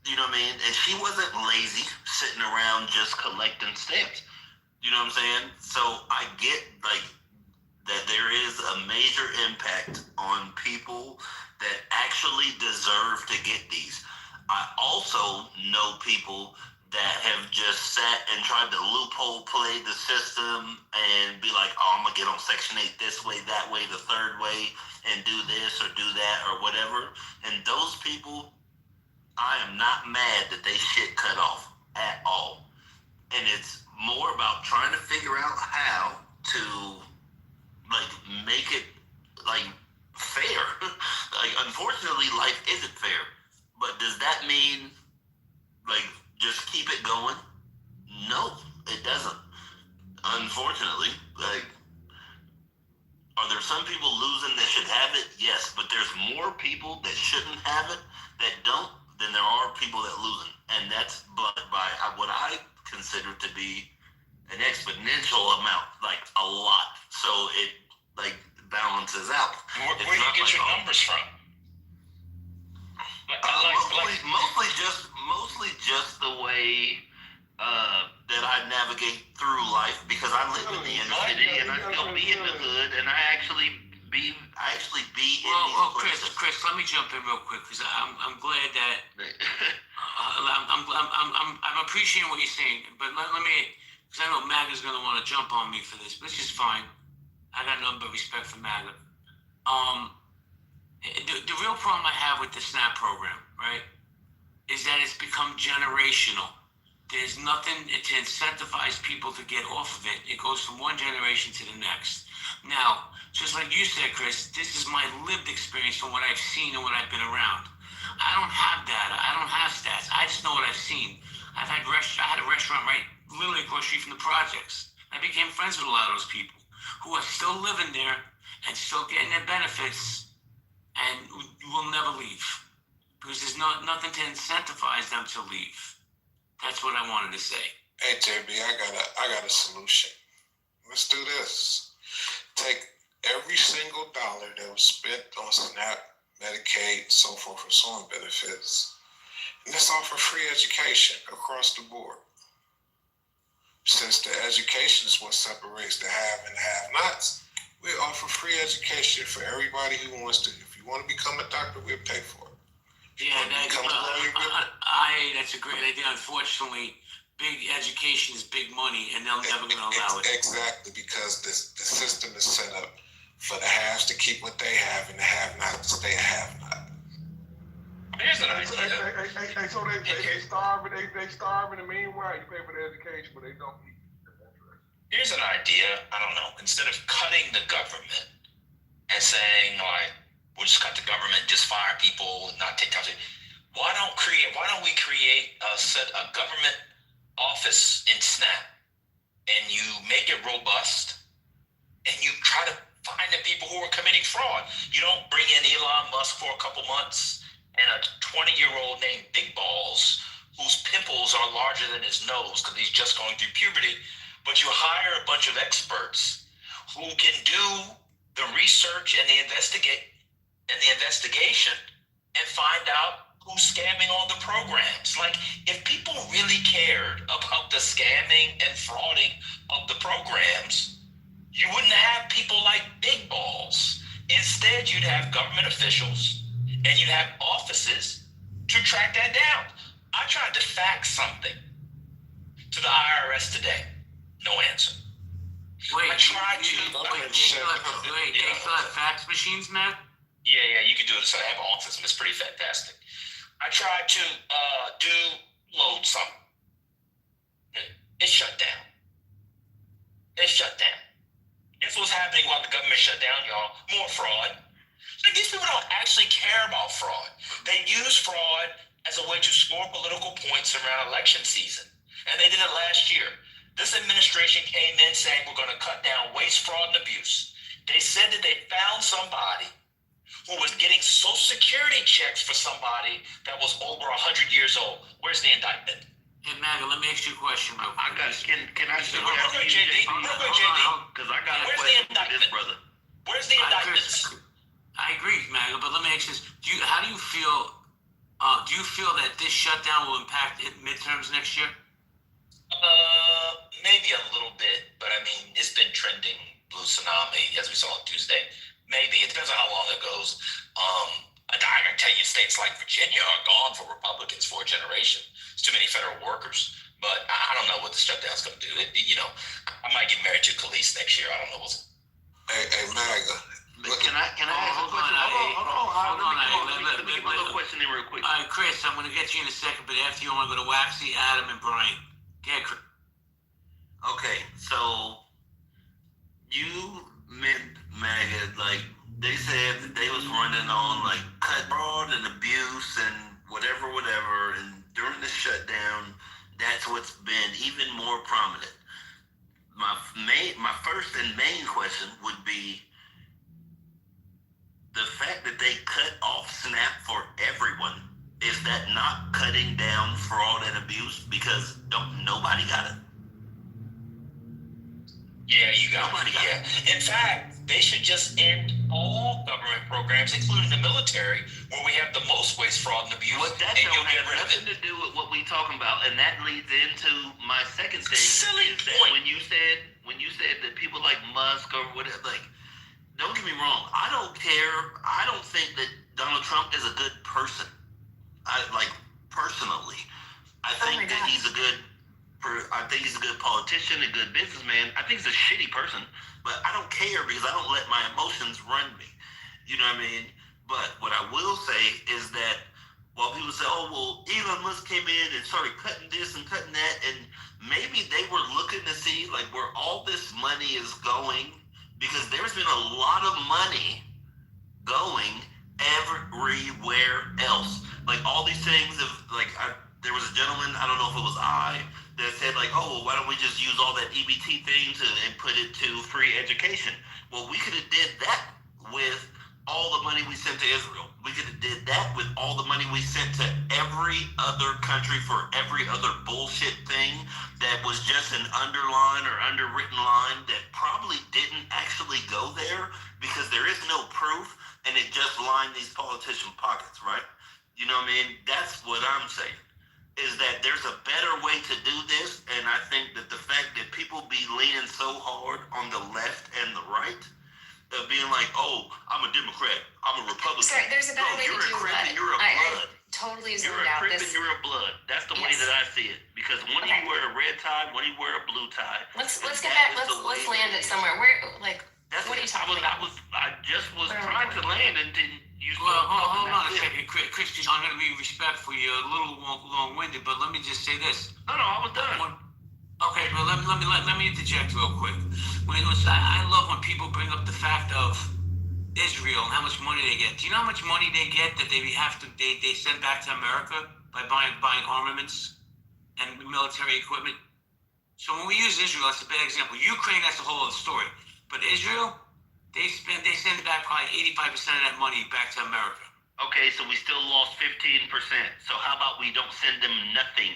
You know what I mean? And she wasn't lazy sitting around just collecting stamps. You know what I'm saying? So I get like that there is a major impact on people that actually deserve to get these. I also know people that have just sat and tried to loophole play the system and be like, oh, I'm going to get on Section 8 this way, that way, the third way, and do this or do that or whatever. And those people, I am not mad that they shit cut off at all. And it's more about trying to figure out how to, like, make it, like, fair. Like, unfortunately, life isn't fair. But does that mean, like, just keep it going? No, it doesn't. Unfortunately, like, are there some people losing that should have it? Yes, but there's more people that shouldn't have it that don't than there are people that lose it. And that's by what I consider to be an exponential amount, like a lot. So it, like, balances out. Where do you get your numbers from? Mostly just the way that I navigate through life because I live in the inner city and I still be in the hood and I actually be in these places. Chris, let me jump in real quick because I'm glad that I'm appreciating what you're saying, but let me, because I know MAGA's gonna want to jump on me for this, but it's just fine. I got nothing but respect for MAGA. The real problem I have with the SNAP program, right, is that it's become generational. There's nothing to incentivize people to get off of it. It goes from one generation to the next. Now, just like you said, Chris, this is my lived experience from what I've seen and what I've been around. I don't have data. I don't have stats. I just know what I've seen. I had a restaurant right literally across the street from the projects. I became friends with a lot of those people who are still living there and still getting their benefits and will never leave because there's nothing to incentivize them to leave. That's what I wanted to say. Hey JB, I got a solution. Let's do this. Take every single dollar that was spent on SNAP, Medicaid, so forth and so on benefits, and let's offer free education across the board. Since the education is what separates the have and the have-nots, we offer free education for everybody who wants to. If you want to become a doctor, we'll pay for it. That's a great idea. Unfortunately, big education is big money, and they're never going to allow it. Exactly, because the system is set up for the haves to keep what they have and the have-nots to stay a have-not. Here's an idea. So they starving. They starving. And meanwhile, you pay for the education, but they don't eat. Here's an idea. I don't know. Instead of cutting the government and saying like, we'll just cut the government, just fire people, not take taxes. Why don't we create a government office in SNAP, and you make it robust, and you try to finding people who are committing fraud. You don't bring in Elon Musk for a couple months and a 20-year-old named Big Balls whose pimples are larger than his nose because he's just going through puberty, but you hire a bunch of experts who can do the research and the investigation and find out who's scamming on the programs. Like, if people really cared about the scamming and frauding of the programs, you wouldn't have people like Big Balls. Instead, you'd have government officials and you'd have offices to track that down. I tried to fax something to the IRS today. No answer. Wait, I tried to. They still have fax machines, Matt? Yeah, you can do it. So I have an office, and it's pretty fantastic. I tried to load something. It shut down. Guess what's happening while the government shut down, y'all? More fraud. Like, these people don't actually care about fraud. They use fraud as a way to score political points around election season. And they did it last year. This administration came in saying we're going to cut down waste, fraud, and abuse. They said that they found somebody who was getting Social Security checks for somebody that was over 100 years old. Where's the indictment? Hey, Maga, let me ask you a question. Real quick. Can I say Real quick, JD. Because I got a Where's the question for indictment? this brother. Where's the indictments? I agree, Maga, but let me ask you this. How do you feel? Do you feel that this shutdown will impact midterms next year? Maybe a little bit, but I mean, it's been trending blue tsunami as we saw on Tuesday. Maybe. It depends on how long it goes. I can tell you states like Virginia are gone for Republicans for a generation. It's too many federal workers. But I don't know what the shutdown's going to do. I might get married to Khalees next year. I don't know what's... Hey, MAGA. Can I ask a question? Hold on. Let me get my little question in real quick. All right, Chris, I'm going to get you in a second, but after you, I want to go to Waxy, Adam, and Brian. Yeah, Chris. Okay, so you meant, MAGA, like, they said that they was running on, like, cut fraud and abuse and whatever, and during the shutdown, that's what's been even more prominent. My first and main question would be the fact that they cut off SNAP for everyone. Is that not cutting down fraud and abuse because nobody got it? Yeah, you got money. Yeah. In fact, they should just end all government programs, including the military, where we have the most waste, fraud, and abuse. But that don't have nothing to do with what we talking about, and that leads into my second thing. Silly is that point. when you said that people like Musk or whatever, like, don't get me wrong, I don't care. I don't think that Donald Trump is a good person. Personally, I think that he's a good. I think he's a good politician, a good businessman. I think he's a shitty person, but I don't care because I don't let my emotions run me. You know what I mean? But what I will say is that while people say, oh, well, Elon Musk came in and started cutting this and cutting that, and maybe they were looking to see like where all this money is going, because there's been a lot of money going everywhere else. Like all these things of there was a gentleman, I don't know if it was that said like, oh, well, why don't we just use all that EBT thing and put it to free education? Well, we could have did that with all the money we sent to Israel. We could have did that with all the money we sent to every other country for every other bullshit thing that was just an underline or underwritten line that probably didn't actually go there because there is no proof and it just lined these politician pockets, right? You know what I mean? That's what I'm saying. Is that there's a better way to do this, and I think that the fact that people be leaning so hard on the left and the right, of being like, oh, I'm a Democrat, I'm a Republican. Sorry, there's a better way to do that. You're a I blood. totally You're zoomed a out crip this. and you're a blood. That's the way that I see it. Because one of you wear a red tie, one of you wear a blue tie. Let's get back. Let's land it somewhere. Where what are you talking about? I just was trying to land and didn't. Hold on a second, Christian. I'm going to be respectful. You're a little long-winded, but let me just say this. No, I was done. Okay, but let me interject real quick. I love when people bring up the fact of Israel and how much money they get. Do you know how much money they get that they send back to America by buying armaments and military equipment? So when we use Israel, that's a bad example. Ukraine, that's a whole other story. But Israel, They send back probably 85% of that money back to America. Okay, so we still lost 15%. So how about we don't send them nothing?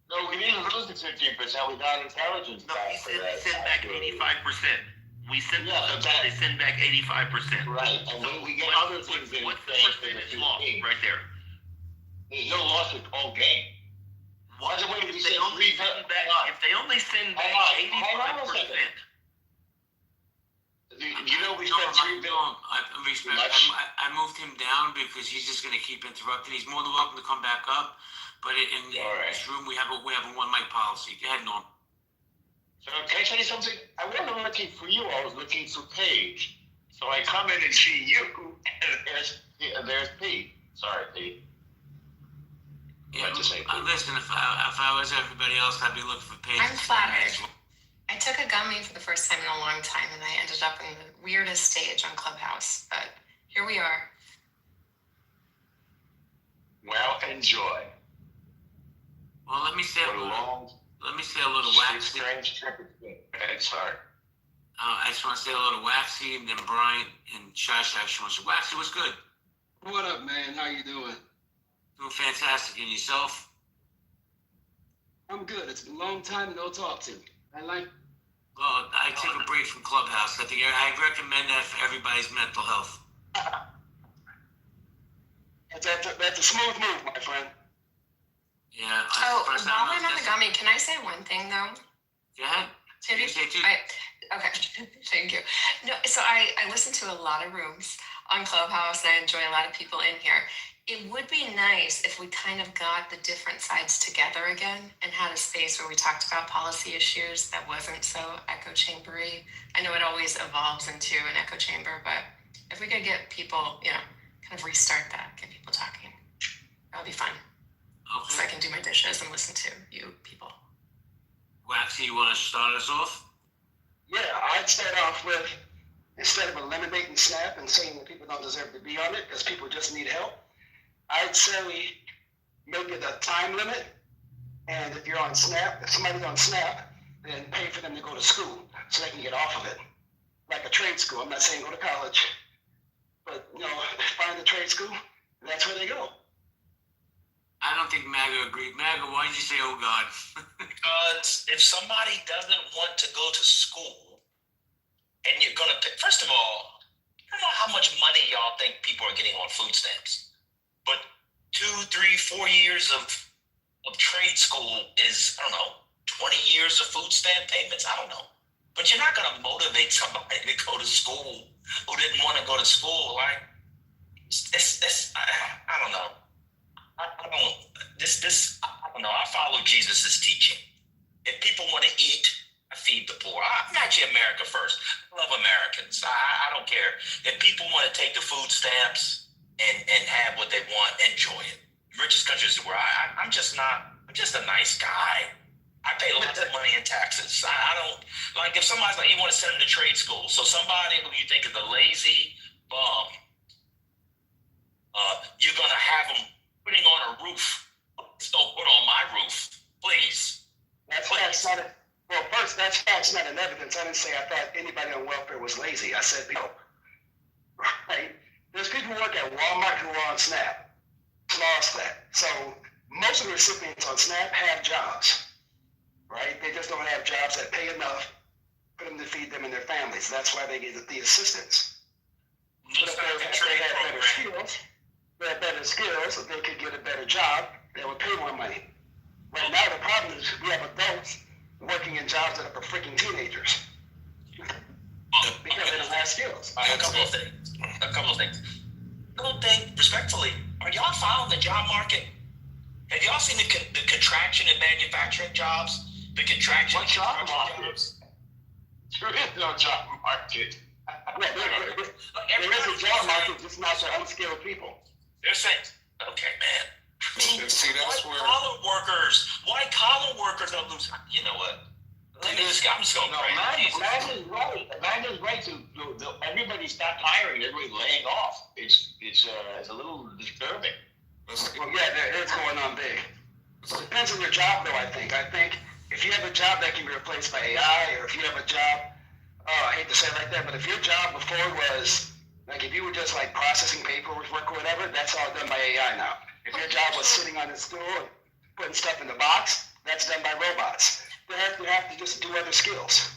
No, we didn't lose the 15%. We got intelligence back for that. Send back 85%. We send them stuff, they send back 85%. Right, and then we get other things in What's the exchange for the percentage loss 15. right there? There's no loss with all gain. What By the way, if we they said only three send bet- back? hold on. If they only send back Hold on a 85%. second. You know we No, spent $3 billion. I moved him down because he's just going to keep interrupting. He's more than welcome to come back up, but in this room we have a one mic policy. Go ahead, Norm. So can I tell you something? I wasn't looking for you. I was looking for Paige. So I come in and see you, and there's Pete. Sorry, Pete. Yeah, listen, if I was everybody else, I'd be looking for Paige. I'm flattered. I took a gummy for the first time in a long time, and I ended up in the weirdest stage on Clubhouse. But here we are. Well, enjoy. Well, let me say a little waxy. Strange trip it's been. Sorry. I just want to say a little waxy, and then Brian and Shash actually wants to. Waxy was good. What up, man? How you doing? Doing fantastic. And yourself? I'm good. It's been a long time no talk to. Well, I take a break from Clubhouse. I recommend that for everybody's mental health. That's a smooth move, my friend. Yeah. While I'm on the gummy, can I say one thing though? Go ahead. Okay, thank you. No, so I listen to a lot of rooms on Clubhouse, and I enjoy a lot of people in here. It would be nice if we kind of got the different sides together again and had a space where we talked about policy issues that wasn't so echo chambery. I know it always evolves into an echo chamber, but if we could get people, kind of restart that, get people talking, that would be fun. Okay. So I can do my dishes and listen to you people. Waxy, you want to start us off? Yeah, I'd start off with, instead of eliminating SNAP and saying that people don't deserve to be on it because people just need help, I'd say make it a time limit. And if you're on SNAP, if somebody's on SNAP, then pay for them to go to school so they can get off of it. Like a trade school. I'm not saying go to college, but find a trade school, and that's where they go. I don't think MAGA agreed. MAGA, why did you say, oh God? Because if somebody doesn't want to go to school, and you're going to pay, first of all, I don't know how much money y'all think people are getting on food stamps, but 2, 3, 4 years of trade school is, I don't know, 20 years of food stamp payments? I don't know. But you're not going to motivate somebody to go to school who didn't want to go to school. Like, I don't know. I don't know. I follow Jesus' teaching. If people want to eat, I feed the poor. I'm actually America first. I love Americans. I don't care. If people want to take the food stamps and have what they want, enjoy it. The richest countries in the world. I'm just a nice guy. I pay lots of money in taxes. I don't, like, if somebody's like, you want to send them to trade school, so somebody who you think is a lazy bum, you're going to have them putting on a roof. Please don't put on my roof, please. That's not it. Well, first, that's not an evidence. I didn't say I thought anybody on welfare was lazy. I said people. Right? There's people who work at Walmart who are on SNAP. Lost that. So most of the recipients on SNAP have jobs. Right? They just don't have jobs that pay enough for them to feed them and their families. That's why they get the assistance. But if they had better skills, if they could get a better job, they would pay more money. Right now, the problem is we have adults working in jobs that are for freaking teenagers because they don't have skills. A couple of things. Don't think, respectfully, are y'all following the job market? Have y'all seen the contraction in manufacturing jobs? The contraction in job jobs? There is no job market. There is a job market, just not for unskilled people. They're saying, okay, man. See, that's where White collar workers don't lose. You know what? I'm just going crazy. Imagine right. Everybody stopped hiring. Everybody's laying off. It's a little disturbing. Well, yeah, it's going on big. It depends on your job, though. I think if you have a job that can be replaced by AI, or if you have a job I hate to say it like that, but if your job before was, like if you were just like processing paperwork or whatever, that's all done by AI now. If your job was sitting on a stool and putting stuff in the box, that's done by robots. You have to just do other skills.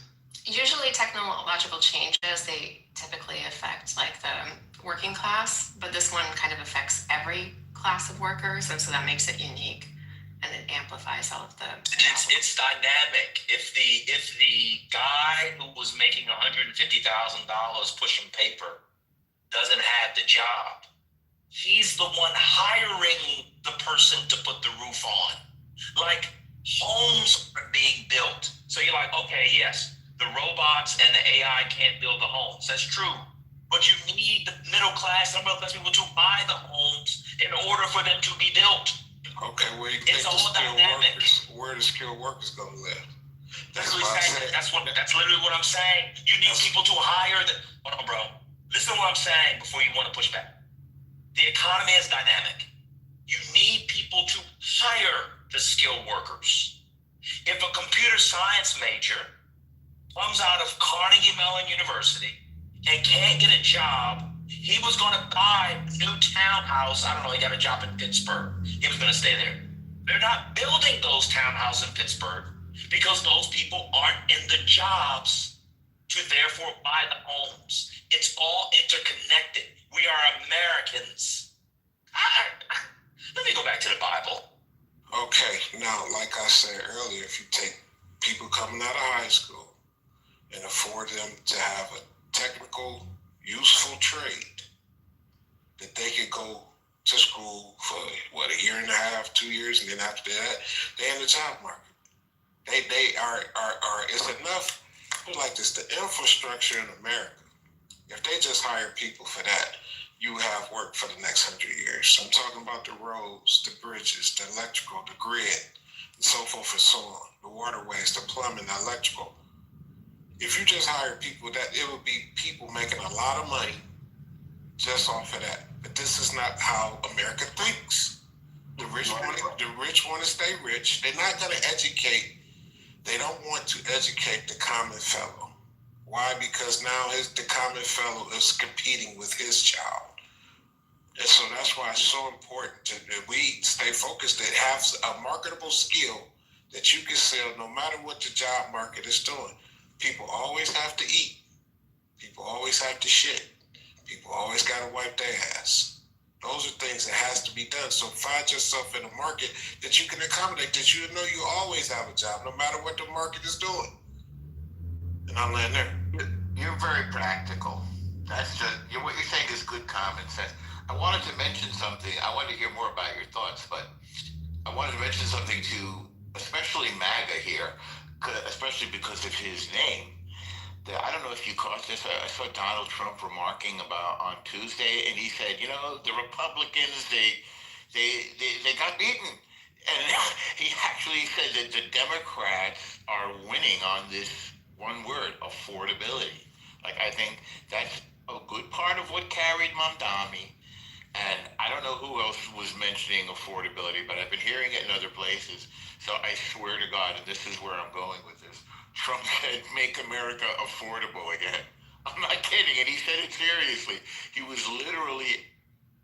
Usually technological changes, they typically affect like the working class, but this one kind of affects every class of workers, and so that makes it unique, and it amplifies all of the. It's dynamic. If the guy who was making $150,000 pushing paper doesn't have the job, he's the one hiring the person to put the roof on. Like homes are being built. So you're like, okay, yes, the robots and the AI can't build the homes. That's true. But you need the middle class and middle class people to buy the homes in order for them to be built. Okay, where you It's think all dynamic. where the skilled workers gonna live? That's literally what I'm saying. You need people to hire the. Hold on, bro. Listen to what I'm saying before you want to push back. The economy is dynamic. You need people to hire the skilled workers. If a computer science major comes out of Carnegie Mellon University and can't get a job, he was going to buy a new townhouse. I don't know, he got a job in Pittsburgh. He was going to stay there. They're not building those townhouses in Pittsburgh because those people aren't in the jobs to therefore buy the homes. It's all interconnected. We are Americans. Let me go back to the Bible. Okay, now, like I said earlier, if you take people coming out of high school and afford them to have a technical, useful trade that they could go to school for, what, a year and a half, 2 years, and then after that, they're in the job market. They are it's enough, like this, the infrastructure in America, if they just hire people for that, you have work for the next 100 years. So I'm talking about the roads, the bridges, the electrical, the grid, and so forth and so on, the waterways, the plumbing, the electrical. If you just hire people, that it would be people making a lot of money just off of that. But this is not how America thinks. The rich want to stay rich. They're not going to educate. They don't want to educate the common fellow. Why? Because now the common fellow is competing with his child. And so that's why it's so important that we stay focused, that have a marketable skill that you can sell no matter what the job market is doing. People always have to eat. People always have to shit. People always got to wipe their ass. Those are things that has to be done. So find yourself in a market that you can accommodate, that you know you always have a job, no matter what the market is doing. And I'll land there. You're very practical. That's just what you're saying is good common sense. I wanted to mention something. I wanted to hear more about your thoughts, but I wanted to mention something to especially MAGA here, especially because of his name. I don't know if you caught this. I saw Donald Trump remarking about on Tuesday, and he said, the Republicans they got beaten, and he actually said that the Democrats are winning on this one word, affordability. Like, I think that's a good part of what carried Mamdani. And I don't know who else was mentioning affordability, but I've been hearing it in other places. So I swear to God, and this is where I'm going with this, Trump said, make America affordable again. I'm not kidding, and he said it seriously. He was literally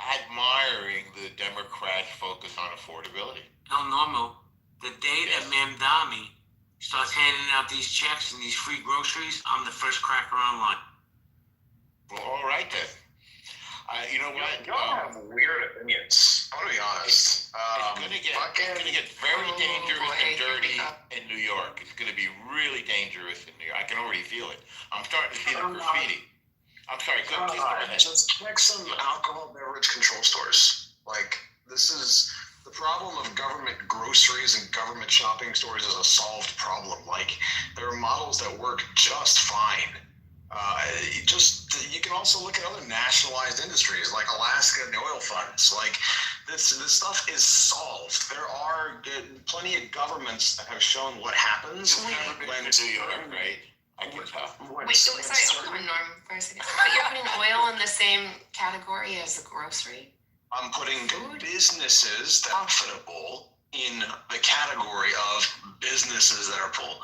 admiring the Democrats' focus on affordability. El Normo, the day that Mamdani starts handing out these checks and these free groceries, I'm the first cracker online. Well, all right then. You know what? Y'all have weird opinions. I'm gonna be honest. It's gonna get very dangerous and dirty in New York. It's gonna be really dangerous in New York. I can already feel it. I'm starting to see the graffiti. I'm sorry. Please go ahead. Just check some alcohol beverage control stores. Like, this is the problem of government groceries and government shopping stores is a solved problem. Like, there are models that work just fine. You can also look at other nationalized industries like Alaska and the oil funds. Like, this stuff is solved. There are plenty of governments that have shown what happens when New York, right? I can tell. Wait, sorry, hold on, Norm, for a second. But you're putting oil in the same category as a grocery? I'm putting businesses that are profitable in the category of businesses that are full.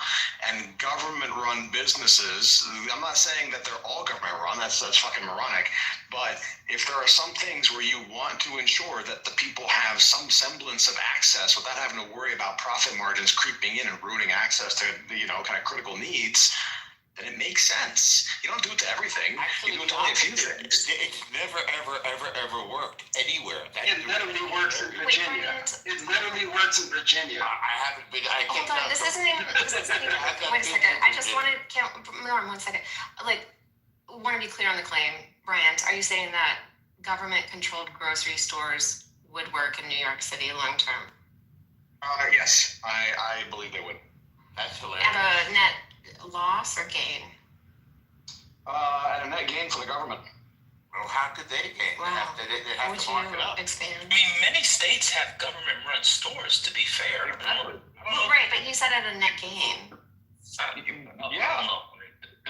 and government-run businesses, I'm not saying that they're all government-run, that's fucking moronic, but if there are some things where you want to ensure that the people have some semblance of access without having to worry about profit margins creeping in and ruining access to, kind of critical needs, then it makes sense. You don't do it to everything. Actually, you do it to only a few things. It's never, ever worked anywhere. It literally works in Virginia. It literally works in Virginia. I haven't been. I can't. Hold on, this isn't even. Wait a second. I just wanted Norm, 1 second. Like, want to be clear on the claim, Bryant. Are you saying that government-controlled grocery stores would work in New York City long term? Yes, I believe they would. That's hilarious. At a net loss or gain? At a net gain for the government. Well, how could they gain? Wow. They have to mark it up. Expand? I mean, many states have government-run stores. To be fair, Well, right, but you said at a net gain. Yeah.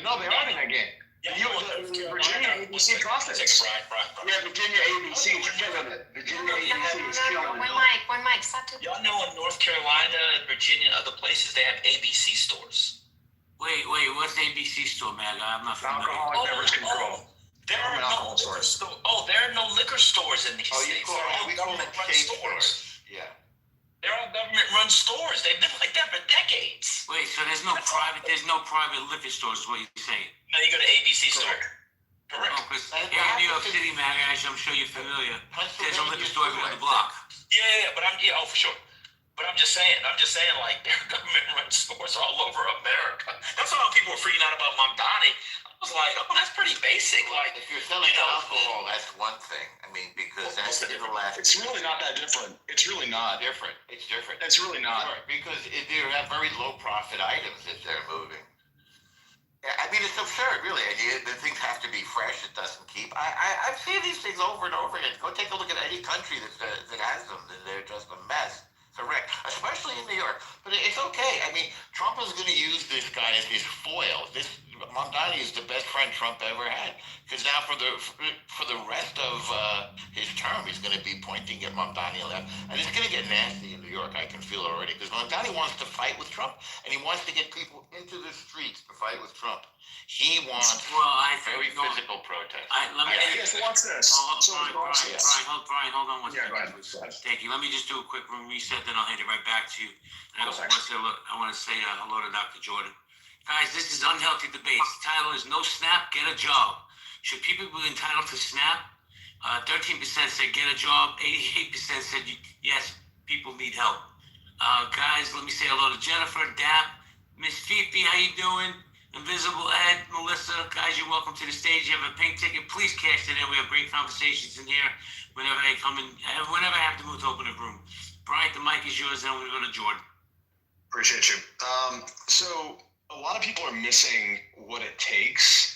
No, they are in that game. Virginia ABC profits. Yeah, Virginia ABC is killing it. Virginia ABC is killing it. One mic, stop to. Y'all know in North Carolina, Virginia, other places, they have ABC stores. Wait, what's ABC store, man? I'm not familiar. Alcoholic beverage control. There are no liquor stores. There are no liquor stores in these states. They're all government-run stores. Yeah. They're all government-run stores. They've been like that for decades. Wait, so there's no private liquor stores, is what you're saying? No, you go to ABC store. Correct. Oh, because here in New York City, man, I'm sure you're familiar. There's a liquor store every other block. Yeah, but for sure. But I'm just saying, like, there are government-run stores all over America. That's why people were freaking out about Mamdani. I was like, oh, that's pretty basic. Like, if you're selling alcohol, that's one thing. I mean, because that's inelastic. It's really not that different. It's really not. Different. It's different. It's really not. Sure, because they have very low profit items that they're moving. I mean, it's absurd, really. The things have to be fresh. It doesn't keep. I've seen these things over and over again. Go take a look at any country that has them. They're just a mess. It's a wreck, especially in New York. But it's okay. I mean, Trump is going to use this guy as his foil. Mamdani is the best friend Trump ever had. Because now for the rest of his term, he's going to be pointing at Mamdani left. And it's going to get nasty in New York. I can feel already. Because Mamdani wants to fight with Trump. And he wants to get people into the streets to fight with Trump. He wants very physical protest. Watch this. Brian, hold on one second. Go ahead. Thank you. Let me just do a quick reset, then I'll hand it right back to you. And I want to say hello to Dr. Jordan. Guys, this is Unhealthy Debates. The title is No Snap, Get a Job. Should people be entitled to SNAP? 13% said get a job. 88% said yes, people need help. Guys, let me say hello to Jennifer, Dap, Miss Fifi, how you doing? Invisible Ed, Melissa, guys, you're welcome to the stage. You have a pink ticket, please cash it in. We have great conversations in here whenever I come in, whenever I have to move to open a room. Brian, the mic is yours, and we're going to go to Jordan. Appreciate you. So a lot of people are missing what it takes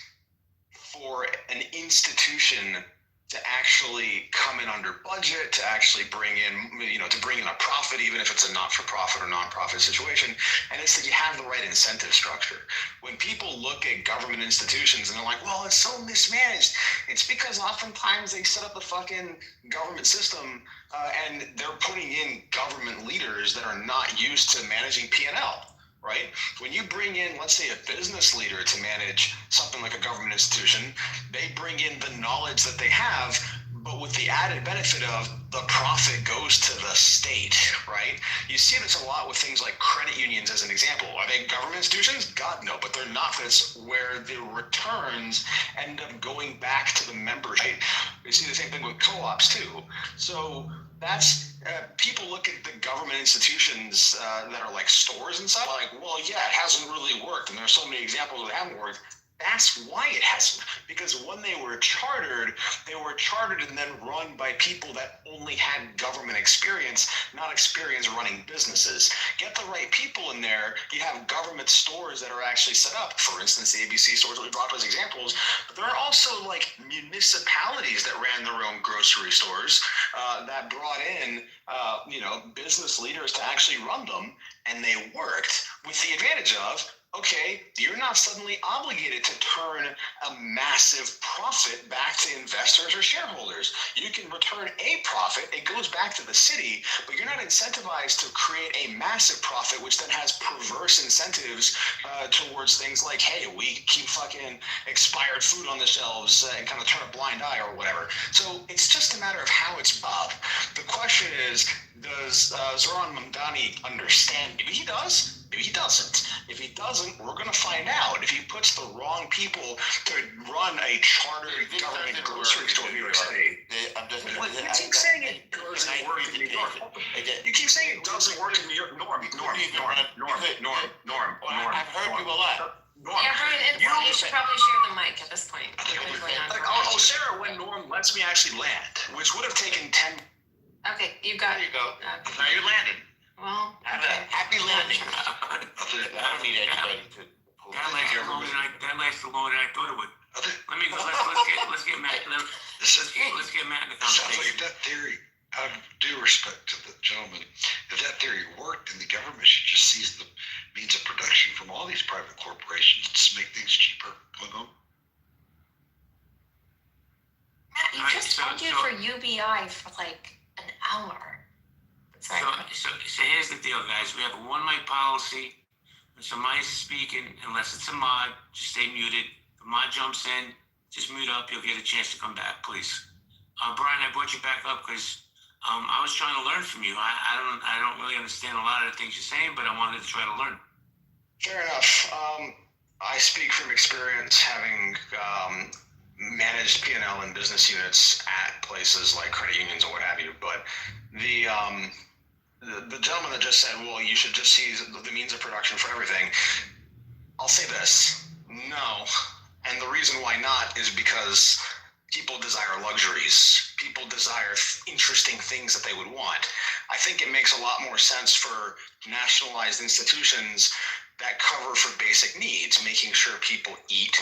for an institution to actually come in under budget, to actually bring in, to bring in a profit, even if it's a not-for-profit or non-profit situation. And it's that you have the right incentive structure. When people look at government institutions and they're like, well, it's so mismanaged, it's because oftentimes they set up the fucking government system and they're putting in government leaders that are not used to managing P&L. Right? When you bring in, let's say, a business leader to manage something like a government institution, they bring in the knowledge that they have, but with the added benefit of the profit goes to the state, right? You see this a lot with things like credit unions as an example. Are they government institutions? God, no, but they're not. That's where the returns end up going back to the members, right? You see the same thing with co-ops too. So that's people look at the government institutions that are like stores and stuff, like, well, yeah, it hasn't really worked, and there's so many examples that haven't worked. That's why it hasn't, because when they were chartered and then run by people that only had government experience, not experience running businesses. Get the right people in there, you have government stores that are actually set up, for instance, the ABC stores that we brought up as examples, but there are also like municipalities that ran their own grocery stores that brought in business leaders to actually run them, and they worked with the advantage of, okay, you're not suddenly obligated to turn a massive profit back to investors or shareholders. You can return a profit, it goes back to the city, but you're not incentivized to create a massive profit, which then has perverse incentives towards things like, hey, we keep fucking expired food on the shelves and kind of turn a blind eye or whatever. So it's just a matter of how it's Bob. The question is, does Zoran Mamdani understand? Maybe he does, maybe he doesn't. If he doesn't, we're going to find out. If he puts the wrong people to run a chartered government grocery store in New York City. You keep saying it doesn't work in New York. You keep saying it doesn't work in New York. Norm. I've heard you a lot. Norm. Yeah, Brian, you should probably share the mic at this point. Oh, Sarah, when Norm lets me actually land, which would have taken 10. Okay, you got it. There you go. Okay. Now you're landing. Well, Have a happy landing. I don't need anybody to. That lasted longer than I thought it would. Let me go. Let's get Matt. Let's get Matt in the Sounds like conversation. if that theory, out of due respect to the gentleman, if that theory worked, then the government should just seize the means of production from all these private corporations to make things cheaper. Come on. Matt, you just argued for UBI for like an hour. Sorry. So here's the deal, guys. We have a one mic policy. When somebody's speaking, unless it's a mod, just stay muted. If the mod jumps in, just mute up. You'll get a chance to come back, please. Brian, I brought you back up because I was trying to learn from you. I don't really understand a lot of the things you're saying, but I wanted to try to learn. Fair enough. I speak from experience, having managed P&L and business units at places like credit unions or what have you. But the gentleman that just said, well, you should just seize the means of production for everything. I'll say this, no. And the reason why not is because people desire luxuries. People desire interesting things that they would want. I think it makes a lot more sense for nationalized institutions that cover for basic needs, making sure people eat,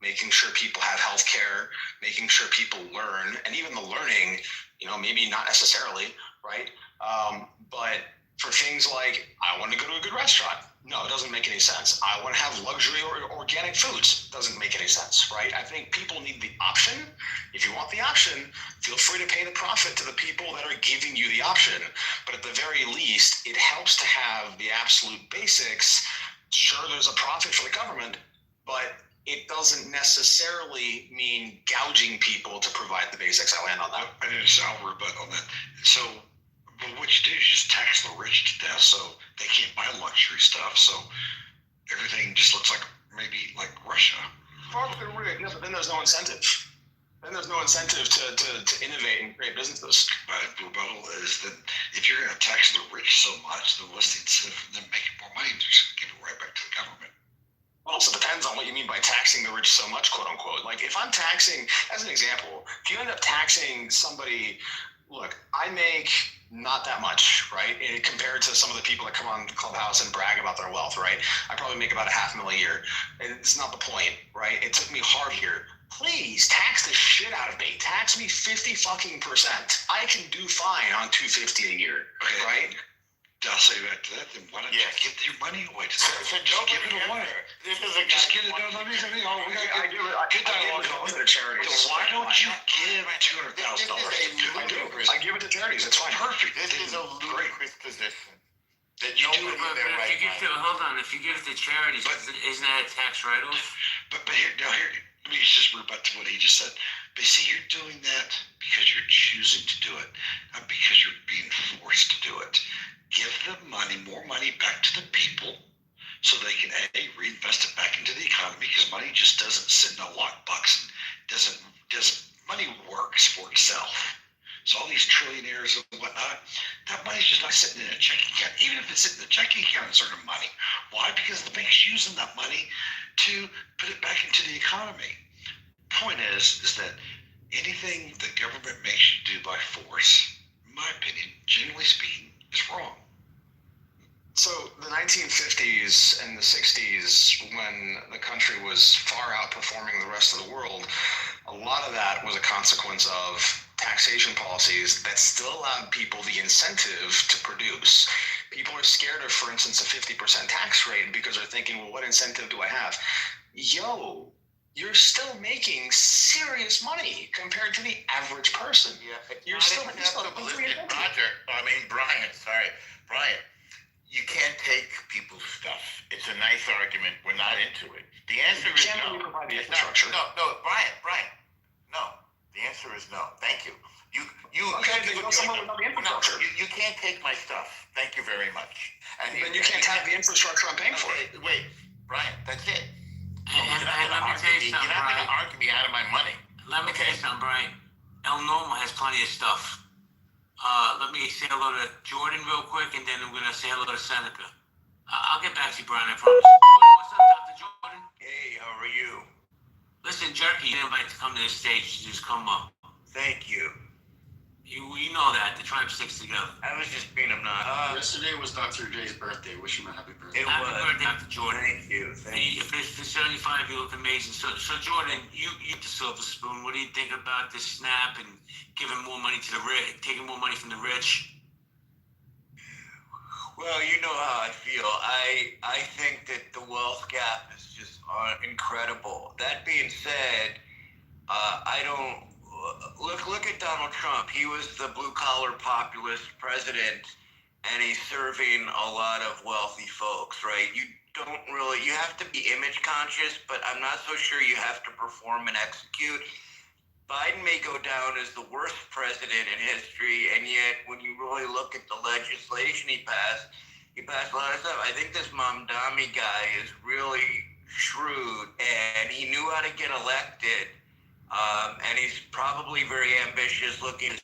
making sure people have health care, making sure people learn, and even the learning, maybe not necessarily, right? But for things like, I want to go to a good restaurant. No, it doesn't make any sense. I want to have luxury or organic foods. Doesn't make any sense, right? I think people need the option. If you want the option, feel free to pay the profit to the people that are giving you the option. But at the very least, it helps to have the absolute basics. Sure, there's a profit for the government, but it doesn't necessarily mean gouging people to provide the basics. I land on that. I didn't sound rebut on that. So, but what you do is just tax the rich to death, so they can't buy luxury stuff. So everything just looks like maybe like Russia. Fuck the rich. Yeah, but then there's no incentive. Then there's no incentive to innovate and create businesses. My rebuttal is that if you're going to tax the rich so much, then what's the incentive for them making more money? They're just going to give it right back to the government. It also depends on what you mean by taxing the rich so much, quote unquote. Like if I'm taxing, as an example, if you end up taxing somebody, look, I make not that much, right? Compared to some of the people that come on the Clubhouse and brag about their wealth, right? I probably make about $500,000 a year. It's not the point, right? It took me hard here. Please tax the shit out of me. Tax me 50%. I can do fine on $250 a year, right? I'll say back to that. Then why don't you give your money away? Just give it away. Just give it. No, we got good dialogue to charities. So why don't you give $200,000? I do. I give it to charities. It's fine. Perfect. This is a ludicrous position. That If you give it to charities, isn't that a tax write-off? But here, let me just rebut to what he just said. But see, you're doing that because you're choosing to do it, not because you're being forced to do it. Give the more money back to the people so they can reinvest it back into the economy, because money just doesn't sit in a lockbox. Money works for itself. So all these trillionaires and whatnot, that money's just not sitting in a checking account. Even if it's sitting in a checking account, it's earning money. Why? Because the bank's using that money to put it back into the economy. Point is that anything the government makes you do by force, in my opinion, generally speaking, is wrong. So the 1950s and the 60s, when the country was far outperforming the rest of the world, a lot of that was a consequence of taxation policies that still allowed people the incentive to produce. People are scared of, for instance, a 50% tax rate because they're thinking, well, what incentive do I have? Yo, you're still making serious money compared to the average person. Yeah, it's You're not still acceptable. you're Listen, Brian, you can't take people's stuff. It's a nice argument. We're not into it. The answer is no. Provide the infrastructure. No, Brian, no. The answer is no. Thank you. You can't take my stuff. Thank you very much. And then you can't have the infrastructure I'm paying for. Wait, Brian, that's it. And let me tell you something, You're not going to Brian. argue me out of my money. Let me tell you something, Brian. El Normo has plenty of stuff. Let me say hello to Jordan real quick, and then I'm going to say hello to Seneca. I'll get back to you, Brian, I promise. Jordan, what's up, Dr. Jordan? Hey, how are you? Listen, Jerky, you're invited to come to the stage. Just come up. Thank you. You know that. The tribe sticks together. I was just being obnoxious. Yesterday was Dr. J's birthday. Wish him a happy birthday. Happy birthday, Dr. Jordan. Thank you. For 75, you look amazing. So Jordan, you get the silver spoon. What do you think about this snap and giving more money to the rich, taking more money from the rich? Well, you know how I feel. I think that the wealth gap is just incredible. That being said, I don't look at Donald Trump. He was the blue collar populist president, and he's serving a lot of wealthy folks, right? You have to be image conscious, but I'm not so sure you have to perform and execute. Biden may go down as the worst president in history, and yet when you really look at the legislation he passed a lot of stuff. I think this Mamdani guy is really shrewd, and he knew how to get elected, and he's probably very ambitious looking at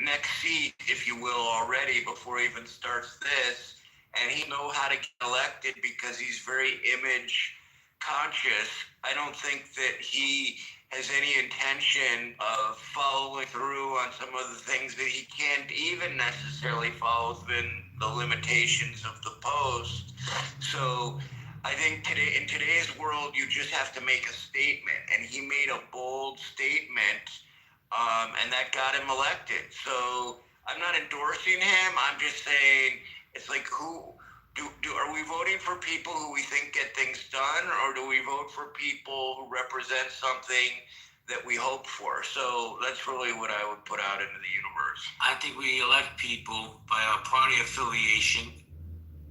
next seat, if you will, already before he even starts this, and he know how to get elected because he's very image conscious. I don't think that he has any intention of following through on some of the things that he can't even necessarily follow within the limitations of the post. So I think in today's world, you just have to make a statement, and he made a bold statement, and that got him elected. So I'm not endorsing him. I'm just saying it's like are we voting for people who we think get things done, or do we vote for people who represent something that we hope for? So that's really what I would put out into the universe. I think we elect people by our party affiliation.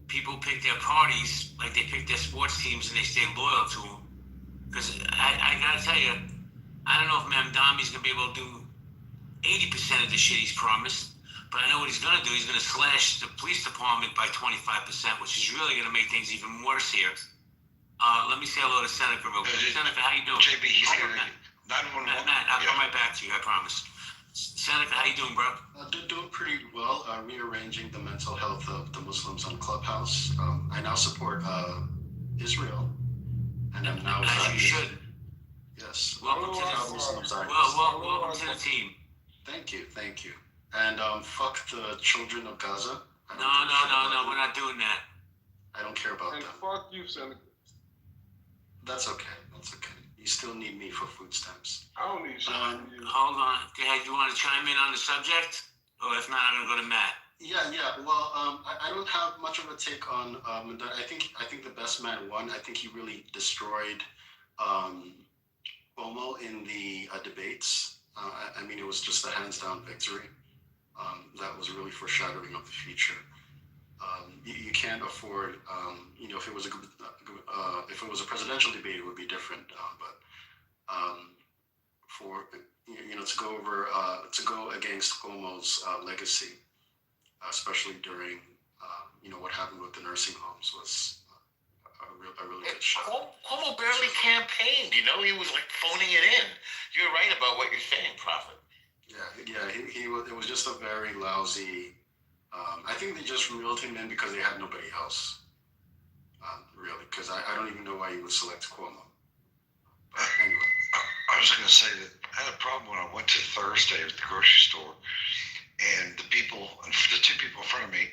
People pick their parties like they pick their sports teams, and they stay loyal to them. Because I gotta tell you, I don't know if Mamdami's gonna be able to do 80% of the shit he's promised. But I know what he's going to do. He's going to slash the police department by 25%, which is really going to make things even worse here. Let me say hello to Seneca real quick. Seneca, how you doing? JB, he's going to 911. Matt, I'll come right back to you, I promise. Seneca, how you doing, bro? Doing pretty well. Rearranging the mental health of the Muslims on Clubhouse. I now support Israel, and I'm now as you should. Yes. Welcome to the team. Thank you. And fuck the children of Gaza. No, we're not doing that. I don't care about And them. fuck you, Senator. That's okay. You still need me for food stamps. I don't need shit from you. Hold on. Do you want to chime in on the subject? Or if not, I'm going to go to Matt. Yeah. Well, I don't have much of a take on that. I think the best man won. I think he really destroyed Cuomo in the debates. I mean, it was just a hands down victory. That was really foreshadowing of the future. You can't afford, if it was a presidential debate, it would be different. To go against Cuomo's legacy, especially during, what happened with the nursing homes, was a really good shot. Cuomo barely campaigned. He was like phoning it in. You're right about what you're saying, Prophet. Yeah. It was just a very lousy. I think they just reeled him in because they had nobody else. Really, because I don't even know why you would select Cuomo. But anyway. I was going to say that I had a problem when I went to Thursday at the grocery store, and the two people in front of me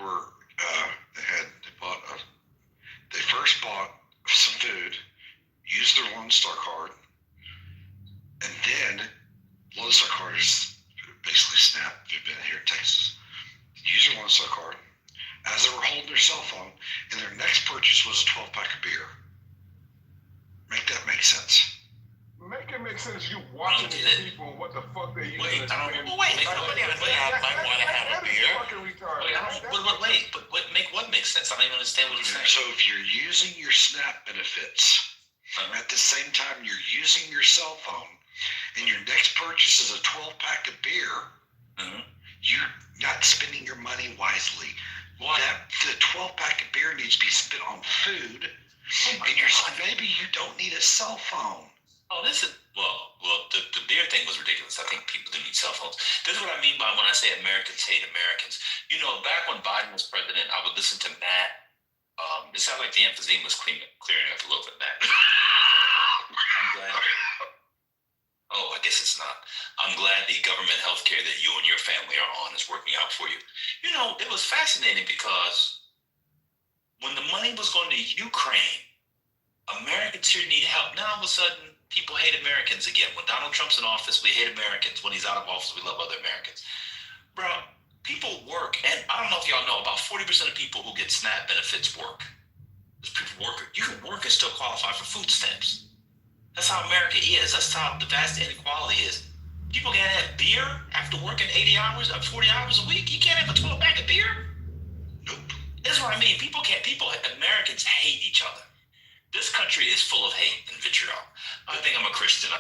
were they first bought some food, used their Lone Star card, and then Lone Star card is basically SNAP. If you've been here in Texas, purchase was a 12-pack of beer. Make that make sense. Make it make sense. You watching these people and what the fuck they using. Wait, to spend. nobody might want to have a beer. Fucking retarded. But make what make sense? I don't even understand what he's saying. So if you're using your SNAP benefits, at the same time you're using your cell phone, and your next purchase is a 12-pack of beer, you're not spending your money wisely. The 12-pack of beer needs to be spent on food, and maybe you don't need a cell phone. Oh, this is the beer thing was ridiculous. I think people do need cell phones. This is what I mean by when I say Americans hate Americans. You know, back when Biden was president, I would listen to Matt. It sounded like the emphysema was clearing up a little bit, Matt. I'm glad. Oh, I guess it's not. I'm glad the government health care that you and your family are on is working out for you. You know, it was fascinating because when the money was going to Ukraine, Americans here need help. Now all of a sudden, people hate Americans again. When Donald Trump's in office, we hate Americans. When he's out of office, we love other Americans. Bro, people work, and I don't know if y'all know, about 40% of people who get SNAP benefits work. There's people work. You can work and still qualify for food stamps. That's how America is. That's how the vast inequality is. People can't have beer after working 80 hours or 40 hours a week. You can't have a 12-pack of beer. Nope. That's what I mean. Americans hate each other. This country is full of hate and vitriol. I think I'm a Christian. I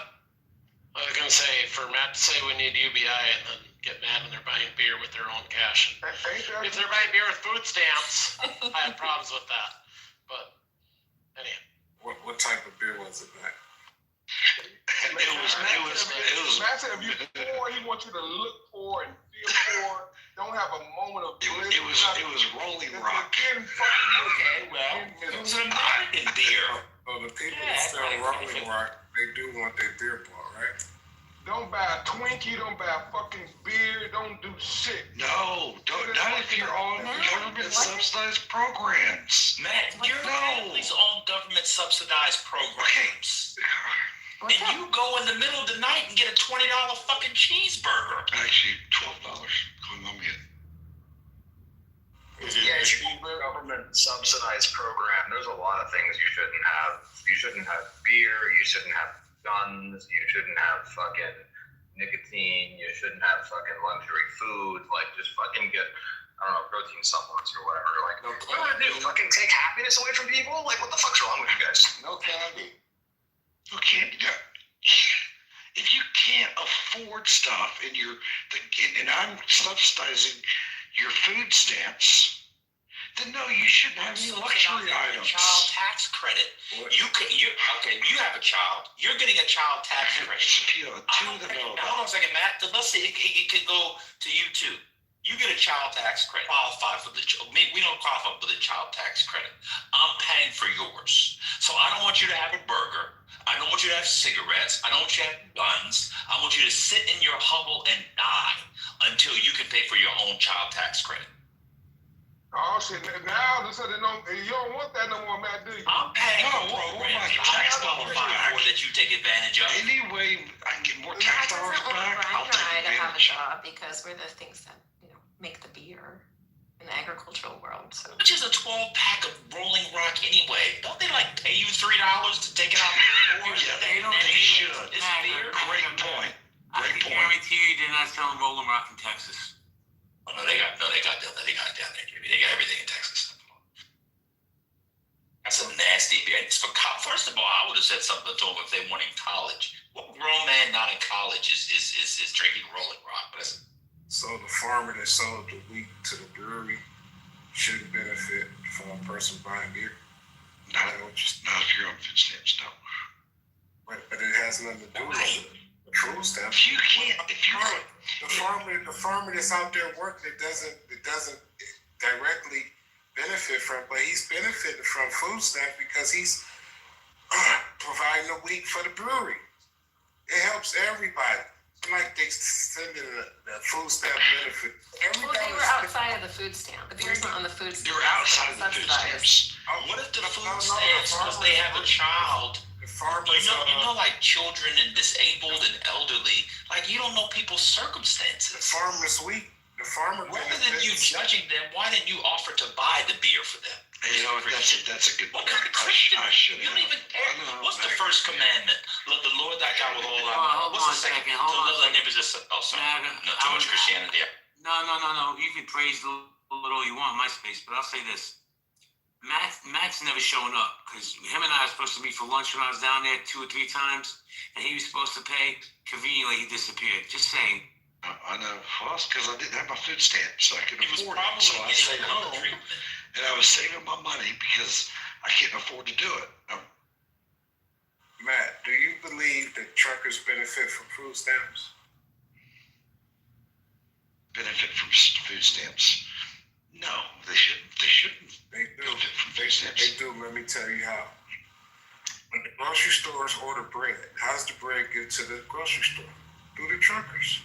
was gonna say, for Matt to say we need UBI and then get mad when they're buying beer with their own cash. If they're buying beer with food stamps, I have problems with that. But anyhow. What type of beer was it, Matt? Matt said if you're poor, he wants you to look poor and feel poor. Don't have a moment of bliss. It was Rolling Rock. Okay, well, it was an American beer. So the people that sell Rolling Rock, they do want their beer bought, right? Don't buy a Twinkie. Don't buy a fucking beer. Don't do shit. No, not if you're on government subsidized programs. Matt, your family's on government subsidized programs. And you go in the middle of the night and get a $20 fucking cheeseburger. Actually, $12. Come on, get. Yeah, government subsidized program. There's a lot of things you shouldn't have. You shouldn't have beer. You shouldn't have guns. You shouldn't have fucking nicotine. You shouldn't have fucking luxury food. Like, just fucking get, I don't know, protein supplements or whatever. Like, what do I do? Fucking take happiness away from people? Like, what the fuck's wrong with you guys? No candy. You can't. If you can't afford stuff and I'm subsidizing your food stamps, then no, you shouldn't have any luxury items. Child tax credit. You have a child. You're getting a child tax credit. Hold on a second, Matt. Let's see. It could go to you too. You get a child tax credit. Qualify for we don't qualify for the child tax credit. I'm paying for yours. So I don't want you to have a burger. I don't want you to have cigarettes. I don't want you to have guns. I want you to sit in your hovel and die until you can pay for your own child tax credit. Oh shit! Now they said you don't want that no more, Matt. Do you? I'm paying for programs that you take advantage of. Any way I can get more tax dollars back, I'll take to have a advantage. job because we're the things that make the beer in the agricultural world. So which is a 12-pack of Rolling Rock anyway? Don't they pay you $3 to take it out? They should. It's beer. Great point. I can guarantee you they're not selling Rolling Rock in Texas. Oh, no, they got it down there, Jimmy. They got everything in Texas. That's a nasty beer. First of all, I would have said something to them if they weren't in college. What grown man not in college is drinking Rolling Rock? So the farmer that sold the wheat to the brewery shouldn't benefit from a person buying beer? Not if you're on food stamps, no. But it has nothing to do with the food stamps. The farmer that's out there working, it doesn't directly benefit from, but he's benefiting from food stamps because he's providing the wheat for the brewery. It helps everybody. Like they send in the food stamp benefit. well, they were outside of the food stamp. The beer's not on the food stamp. You're outside of the food stamps. What if the food stamps, because they have a child? You know, like children and disabled and elderly, like you don't know people's circumstances. The farmer's wheat The farmer Rather than you judging them, why didn't you offer to buy the beer for them? You know, that's a good What point. kind of Christian? I should You don't have. even care. What's the first commandment? Love the Lord thy God with all Hold our on, What's hold the on a second? second, hold To on a love thy second. neighbors as oh, sorry. Nah, No, too much Christianity. No. You can praise the Lord all you want in my space, but I'll say this. Matt's never showing up because him and I were supposed to meet for lunch when I was down there 2 or 3 times, and he was supposed to pay. Conveniently, he disappeared. Just saying. I know. Well, it's because I didn't have my food stamps, so I couldn't He was afford probably it. So I stayed getting home, treatment. and I was saving my money because I couldn't afford to do it. Matt, do you believe that truckers benefit from food stamps? Benefit from food stamps? No, they shouldn't. They shouldn't. They do. Benefit from food stamps. They do. Let me tell you how. When the grocery stores order bread, how's the bread get to the grocery store? Through the truckers.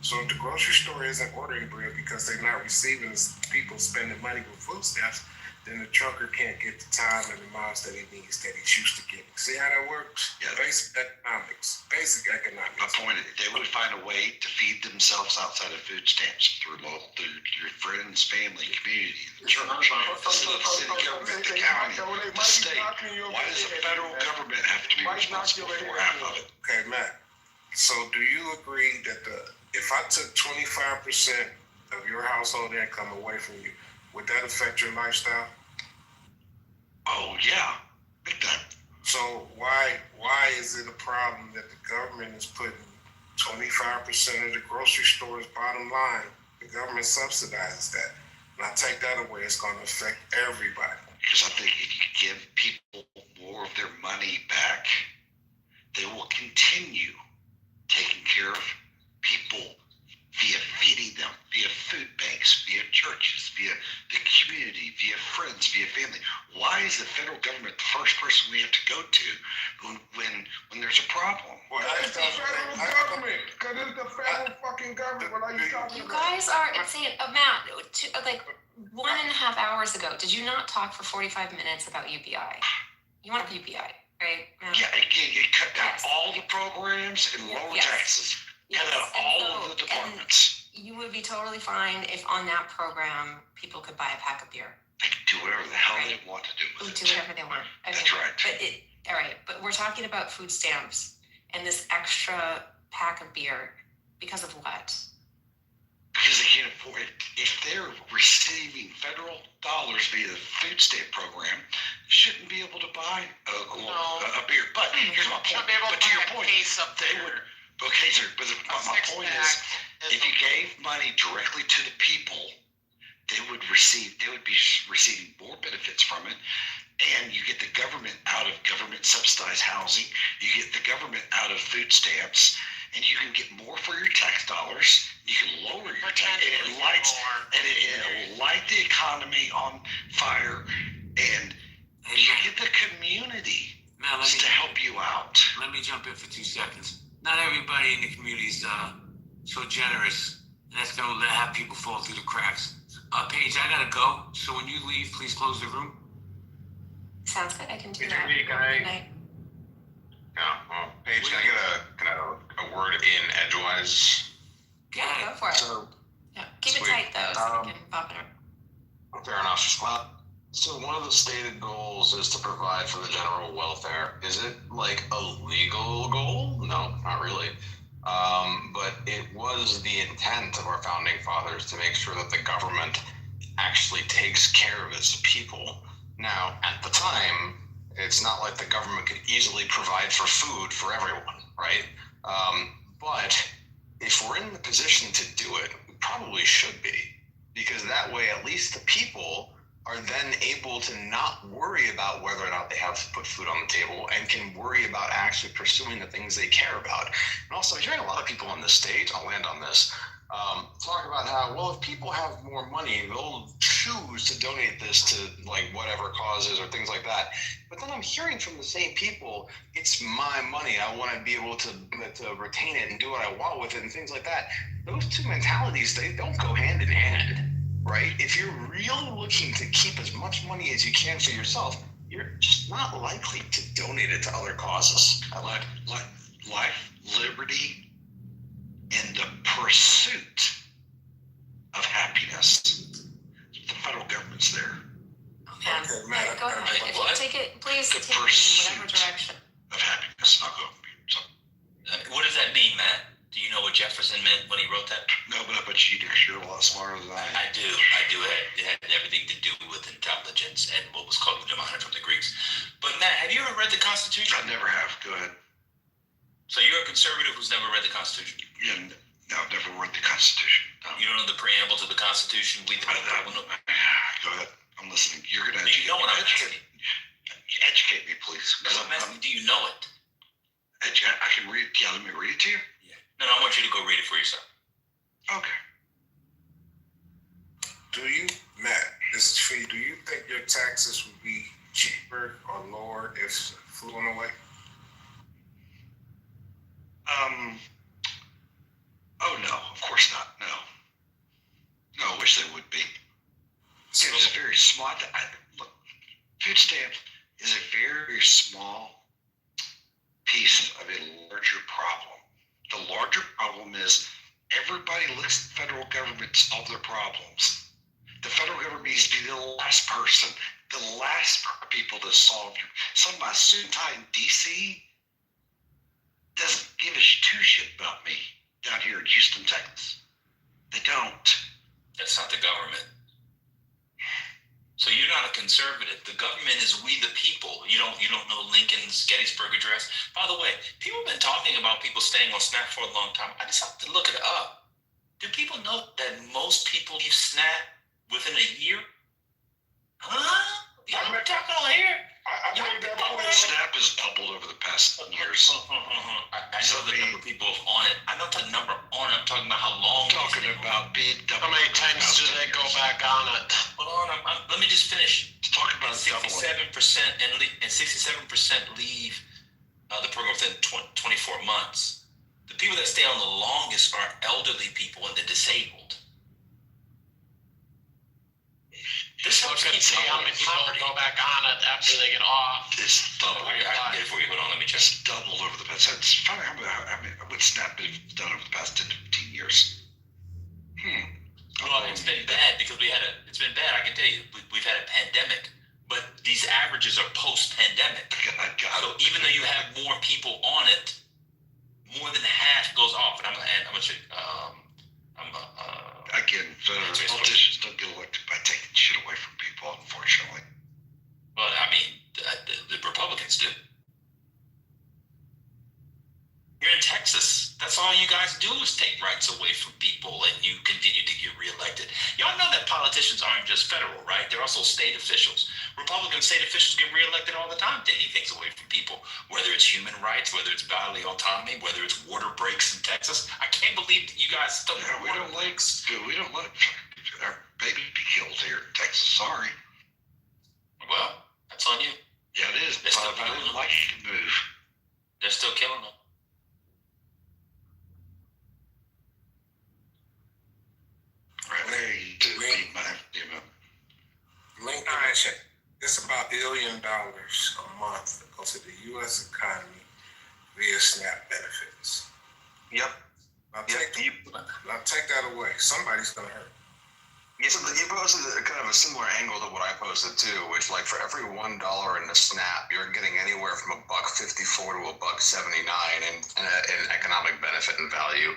So if the grocery store isn't ordering bread because they're not receiving people spending money with food stamps, then the trucker can't get the time and the miles that he needs, that he's used to getting. See how that works? Yeah. Basic economics. My point is, they would find a way to feed themselves outside of food stamps through your friends, family, community, the church, the city government, the county, the state. Why does the federal government have to be responsible for half of it? Okay, Matt. So do you agree that if I took 25% of your household income away from you, would that affect your lifestyle? Oh yeah, big time. So why is it a problem that the government is putting 25% of the grocery store's bottom line? The government subsidizes that. And I take that away, it's going to affect everybody. Because I think if you give people more of their money back, they will continue taking care of people via feeding them, via food banks, via churches, via the community, via friends, via family. Why is the federal government the first person we have to go to when there's a problem? Well, it's the federal government, because it's the federal fucking government. What are you talking You about? guys are insane. Matt, like 1.5 hours ago, did you not talk for 45 minutes about UBI? You want UBI, right? Matt? Yeah, it cut down all the programs and lower taxes. Cut out all of the departments. You would be totally fine if on that program people could buy a pack of beer. They can do whatever the hell they want to do with it. Do whatever they want. Okay. That's right. All right, but we're talking about food stamps and this extra pack of beer because of what? Because they can't afford it. If they're receiving federal dollars via the food stamp program, shouldn't be able to buy a beer. But here's my point. But to your point, they would. Okay, sir, but my point is, if you gave money directly to the people, they would be receiving more benefits from it, and you get the government out of government subsidized housing, you get the government out of food stamps, and you can get more for your tax dollars. You can lower your tax, and it will light the economy on fire, and you get the community to help you out. Let me jump in for 2 seconds. Not everybody in the community is so generous. That's going to have people fall through the cracks. Paige, I gotta go. So when you leave, please close the room. Sounds good. I can do Can that. Paige, can I get a word in edgewise? Yeah, go for it. So, keep it tight though, so we can pop it up. Fair enough. So one of the stated goals is to provide for the general welfare. Is it like a legal goal? No, not really. But it was the intent of our founding fathers to make sure that the government actually takes care of its people. Now, at the time, it's not like the government could easily provide for food for everyone, right? But if we're in the position to do it, we probably should be, because that way at least the people are then able to not worry about whether or not they have to put food on the table and can worry about actually pursuing the things they care about. And also, hearing a lot of people on this stage, I'll land on this, talk about how, well, if people have more money, they'll choose to donate this to like whatever causes or things like that. But then I'm hearing from the same people, it's my money, I want to be able to retain it and do what I want with it and things like that. Those two mentalities, they don't go hand in hand. Right? If you're really looking to keep as much money as you can for yourself, you're just not likely to donate it to other causes. Life, liberty, and the pursuit of happiness. The federal government's there. Yeah. Okay, Yeah, Matt. go ahead. If you take it, please The take it in whatever pursuit direction. of happiness. I'll go. So, What does that mean, Matt? Do you know what Jefferson meant when he wrote that? no, but I bet you do, 'cause you're a lot smarter than I am. I do. It had everything to do with intelligence and what was called mnemonic from the Greeks. But Matt, have you ever read the Constitution? I never have. Go ahead. So you're a conservative who's never read the Constitution? Yeah, no, I've never read the Constitution. No. You don't know the preamble to the Constitution? We the people know. Go ahead. I'm listening. You're going to Do you educate know me. what I'm asking? Educate me, please. No, I'm asking, do you know it? I can read. Yeah, let me read it to you. No, I want you to go read it for yourself. Okay. Do you, Matt, this is for you, do you think your taxes would be cheaper or lower if food went away? Oh, no, of course not. No, I wish they would be. It's a very small, look, food stamps is a very small piece of a larger problem. The larger problem is everybody looks at the federal government to solve their problems. The federal government needs to be the last person, the last people to solve your. Some of my student in DC doesn't give a two shit about me down here in Houston, Texas. They don't. That's not the government. So you're not a conservative. The government is we the people. You don't know Lincoln's Gettysburg Address. By the way, people have been talking about people staying on SNAP for a long time. I just have to look it up. Do people know that most people leave SNAP within a year? Huh? Y'all been talking on here? SNAP has doubled over the past 10 years. I know the number of people on it. I'm not talking number on it. I'm talking about how long. I'm talking about being doubled. How many times do they go back on it? Hold on, let me just finish. Let's talk about 67% and 67% leave the program within 24 months. The people that stay on the longest are elderly people and the disabled. Just look and see how many people go back on it after they get off. It's doubled. I can get it for you. Hold on, let me check. It's doubled over the past. It's funny how what SNAP has done over the past 10 to 15 years. Well, it's been bad because it's been bad. I can tell you, we've had a pandemic, but these averages are post-pandemic. So even though you have more people on it, more than half goes off. And I'm gonna say, again, politicians don't get elected by taking shit away from people, unfortunately. Well, I mean, the Republicans do. You're in Texas. That's all you guys do is take rights away from people, and you continue to get reelected. Y'all know that politicians aren't just federal, right? They're also state officials. Republican state officials get reelected all the time, taking things away from people, whether it's human rights, whether it's bodily autonomy, whether it's water breaks in Texas. I can't believe that you guys still we don't let our baby be killed here in Texas. Sorry. Well, that's on you. Yeah, it is. If I didn't like it, to move. They're still killing them. Lincoln check. It's about $1 billion a month that goes to the U.S. economy via SNAP benefits. Yep. Now take that away. Somebody's gonna hurt. Yeah, so you posted kind of a similar angle to what I posted too, which like for every $1 in the SNAP, you're getting anywhere from $1.54 to $1.79 in economic benefit and value.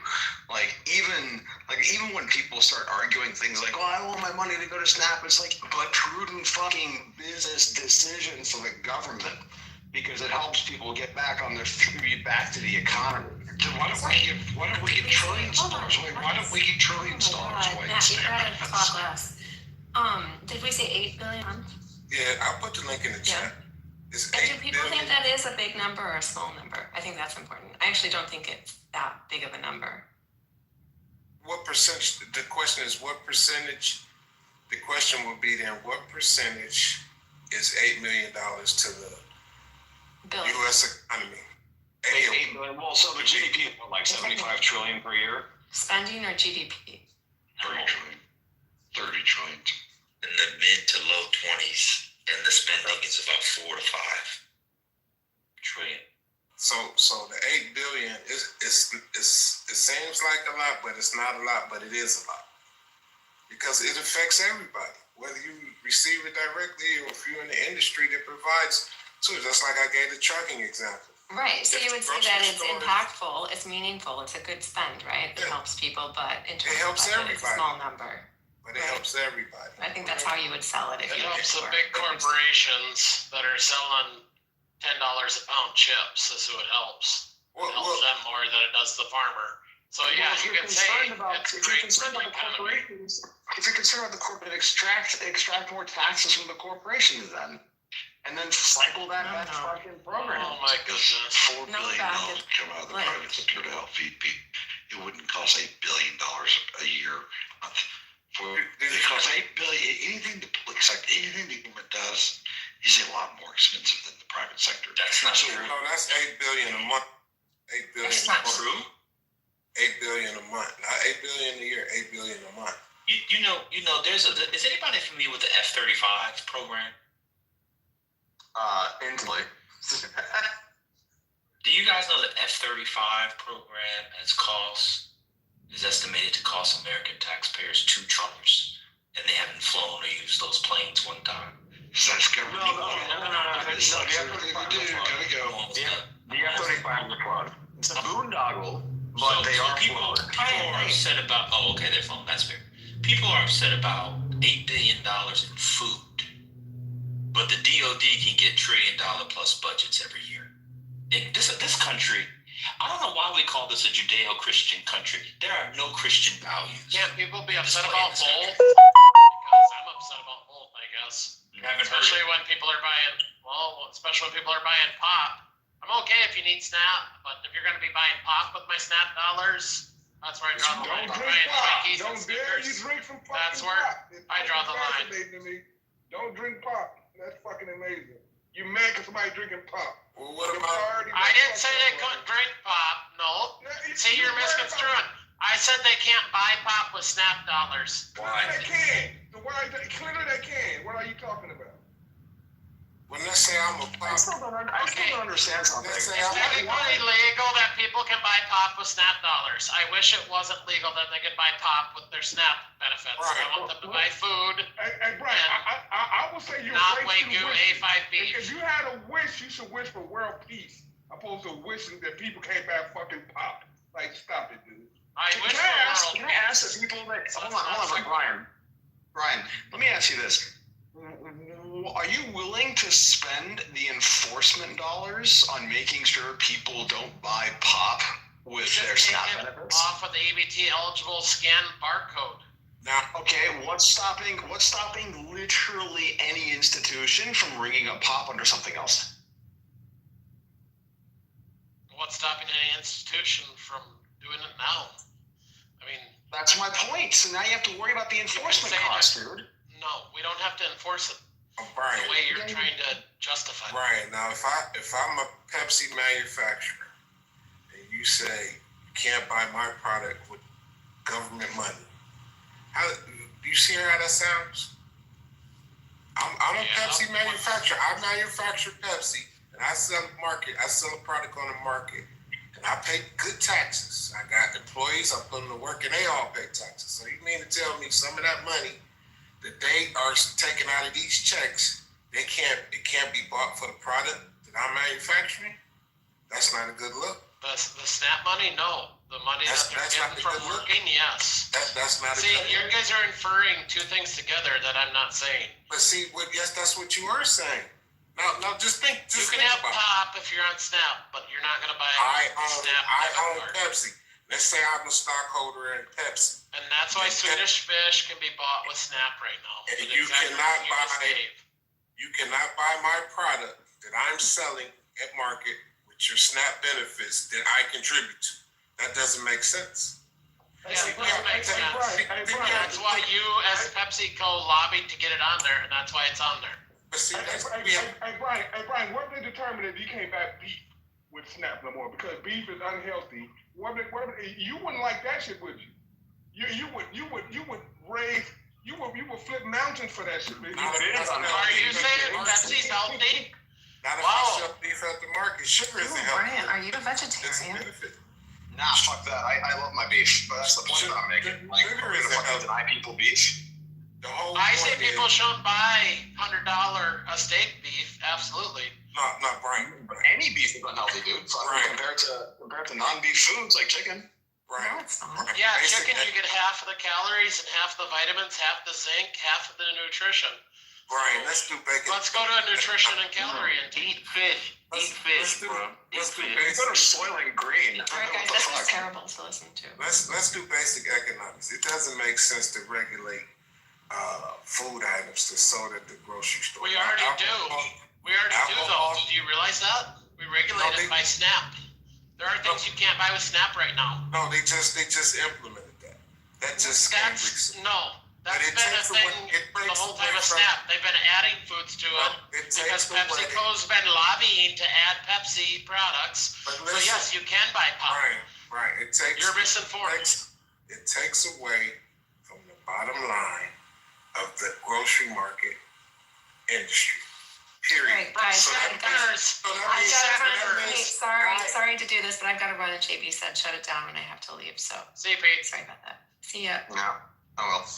Like even when people start arguing things like, "Oh, I want my money to go to SNAP," it's like, but prudent fucking business decision for the government because it helps people get back on their feet, back to the economy. So why don't we get trillions of dollars? Why don't we get trillions of dollars? Matt, you gotta talk less. Did we say 8 billion? Yeah, I'll put the link in the chat. It's And 8 do people billion. think that is a big number or a small number? I think that's important. I actually don't think it's that big of a number. What percentage? The question is what percentage? The question would be then what percentage is $8 million to the U.S. economy? 8 billion. Well, so the GDP is like 75 trillion per year. Spending or GDP? 30 trillion. 30 trillion. In the mid to low 20s, and the spending is about 4 to 5 trillion. So the 8 billion it seems like a lot, but it's not a lot, but it is a lot. because it affects everybody, whether you receive it directly or if you're in the industry that provides to it. Just like I gave the trucking example. Right, so you would say that it's Grocery store- impactful, it's meaningful, it's a good spend, right? It helps people, but in terms of helps budget, it's a everybody. small number. But it helps everybody. I think that's how you would sell it if It you helps the were- big corporations that are selling $10 a pound chips. Is who it helps. It helps them more than it does the farmer. So yeah, if you you're can say concerned about, it's if you're great concerned for the about the economy. corporations, if you're concerned about the corporate extract more taxes from the corporations then, and then cycle that fucking program. Oh my goodness. $4 billion come out of the private sector to help feed people. It wouldn't cost $8 billion a year. It costs $8 billion. Anything the public sector, anything the government does is a lot more expensive than the private sector. That's not true. No, that's $8 billion a month. $8 billion. That's not true. $8 billion a month, not $8 billion a year. $8 billion a month. You know. Is anybody familiar with the F-35 program? Instantly. Do you guys know the F-35 program is estimated to cost American taxpayers $2 trillion, and they haven't flown or used those planes one time? So that's government. No. The F-35 is a fraud. It's a boondoggle, but they are people are upset about. Oh, okay, they're flown. That's fair. People are upset about $8 billion in food, but the DoD can get $1 trillion plus budgets every year. In this country, I don't know why we call this a Judeo-Christian country. There are no Christian values. Can't people be upset about both? Because I'm upset about both, I guess. Especially when people are buying pop. I'm okay if you need SNAP, but if you're going to be buying pop with my SNAP dollars, that's where I draw the line. Don't Buying drink pop. Twinkies and Don't dare you Snickers, drink some fucking that's where pop. It's I draw the line. fascinating to me. Don't drink pop. That's fucking amazing. You mad because somebody drinking pop? Well, what about? I didn't say they couldn't drink pop. No. See, you're misconstruing. I said they can't buy pop with SNAP dollars. Clearly they can. Clearly they can. What are you talking about? Well, let's say I'm a pop. I still don't understand something. It's technically legal that people can buy pop with SNAP dollars. I wish it wasn't legal that they could buy pop with their SNAP benefits. Right. I want them to buy food. Hey, Brian, I will say you're not wasting Wagyu wishes. A5 beef. If you had a wish, you should wish for world peace, opposed to wishing that people can't buy fucking pop. Like, stop it, dude. I wish Can for I ask world the people that hold on, Brian, let me ask you this. Are you willing to spend the enforcement dollars on making sure people don't buy pop with their SNAP benefits? Off of the EBT eligible scan barcode. Now, okay, what's stopping literally any institution from ringing up pop under something else? What's stopping any institution from doing it now? I mean, that's my point. So now you have to worry about the enforcement cost, dude. No, we don't have to enforce it. Brian, the way you're trying to justify. Brian, now if I'm a Pepsi manufacturer and you say you can't buy my product with government money, how do you see how that sounds? I'm a Pepsi manufacturer. I manufacture Pepsi and I sell a product on the market and I pay good taxes. I got employees, I put them to work and they all pay taxes. So you mean to tell me some of that money that they are taking out of these checks, it can't be bought for the product that I'm manufacturing? That's not a good look. The SNAP money, no. The money that they're getting from working, yes. That's not a see, good you look. guys are inferring two things together that I'm not saying. But see, yes, that's what you are saying. Now just think. You can have pop if you're on SNAP, but you're not going to buy SNAP. I own Pepsi. Let's say I'm a stockholder in Pepsi. And that's why Swedish Fish can be bought with SNAP right now. And you cannot buy my product that I'm selling at market with your SNAP benefits that I contribute to. That doesn't make sense. Yeah, it doesn't make sense. That's why you, as PepsiCo, lobbied to get it on there, and that's why it's on there. But see, Brian, what if they determined that you can't buy beef with SNAP no more because beef is unhealthy? You wouldn't like that shit, would you? You would flip mountains for that shit, baby. Are you saying Pepsi's healthy? Not if I sell beef at the market. Sugar isn't healthy. Brian, are you a vegetarian? Nah, fuck that. I love my beef, but that's the point that I'm making. Like, we're gonna fucking deny people beef. The whole I say point people is, shouldn't buy $100 a steak beef. Absolutely. not Brian. Any beef is unhealthy, dude. Fucking compared to non-beef foods like chicken. Right. No, it's not. Yeah, chicken you get half of the calories and half the vitamins, half the zinc, half of the nutrition. Brian, let's do bacon. Let's go to a nutrition and calorie Eat intake. fish. Eat fish, bro. Eat Let's do fish. You go to Soylent Green. All right, guys, this is terrible to listen to. Let's do basic economics. It doesn't make sense to regulate food items that's sold at the grocery store. We already do. We already do though. Do you realize that? We regulate it by SNAP. There are things you can't buy with SNAP right now. No, they just implemented that. That just came recently. That's been a thing for the whole time of SNAP. They've been adding foods to it because PepsiCo's been lobbying to add Pepsi products. So yes, you can buy pop. Right. You're misinformed. It takes away from the bottom line of the grocery market industry. Period. Right, guys, So that means- sorry to do this, but I've got to run. And JB said shut it down when I have to leave. So see you, Pete. Sorry about that. See ya. Yeah. Oh well.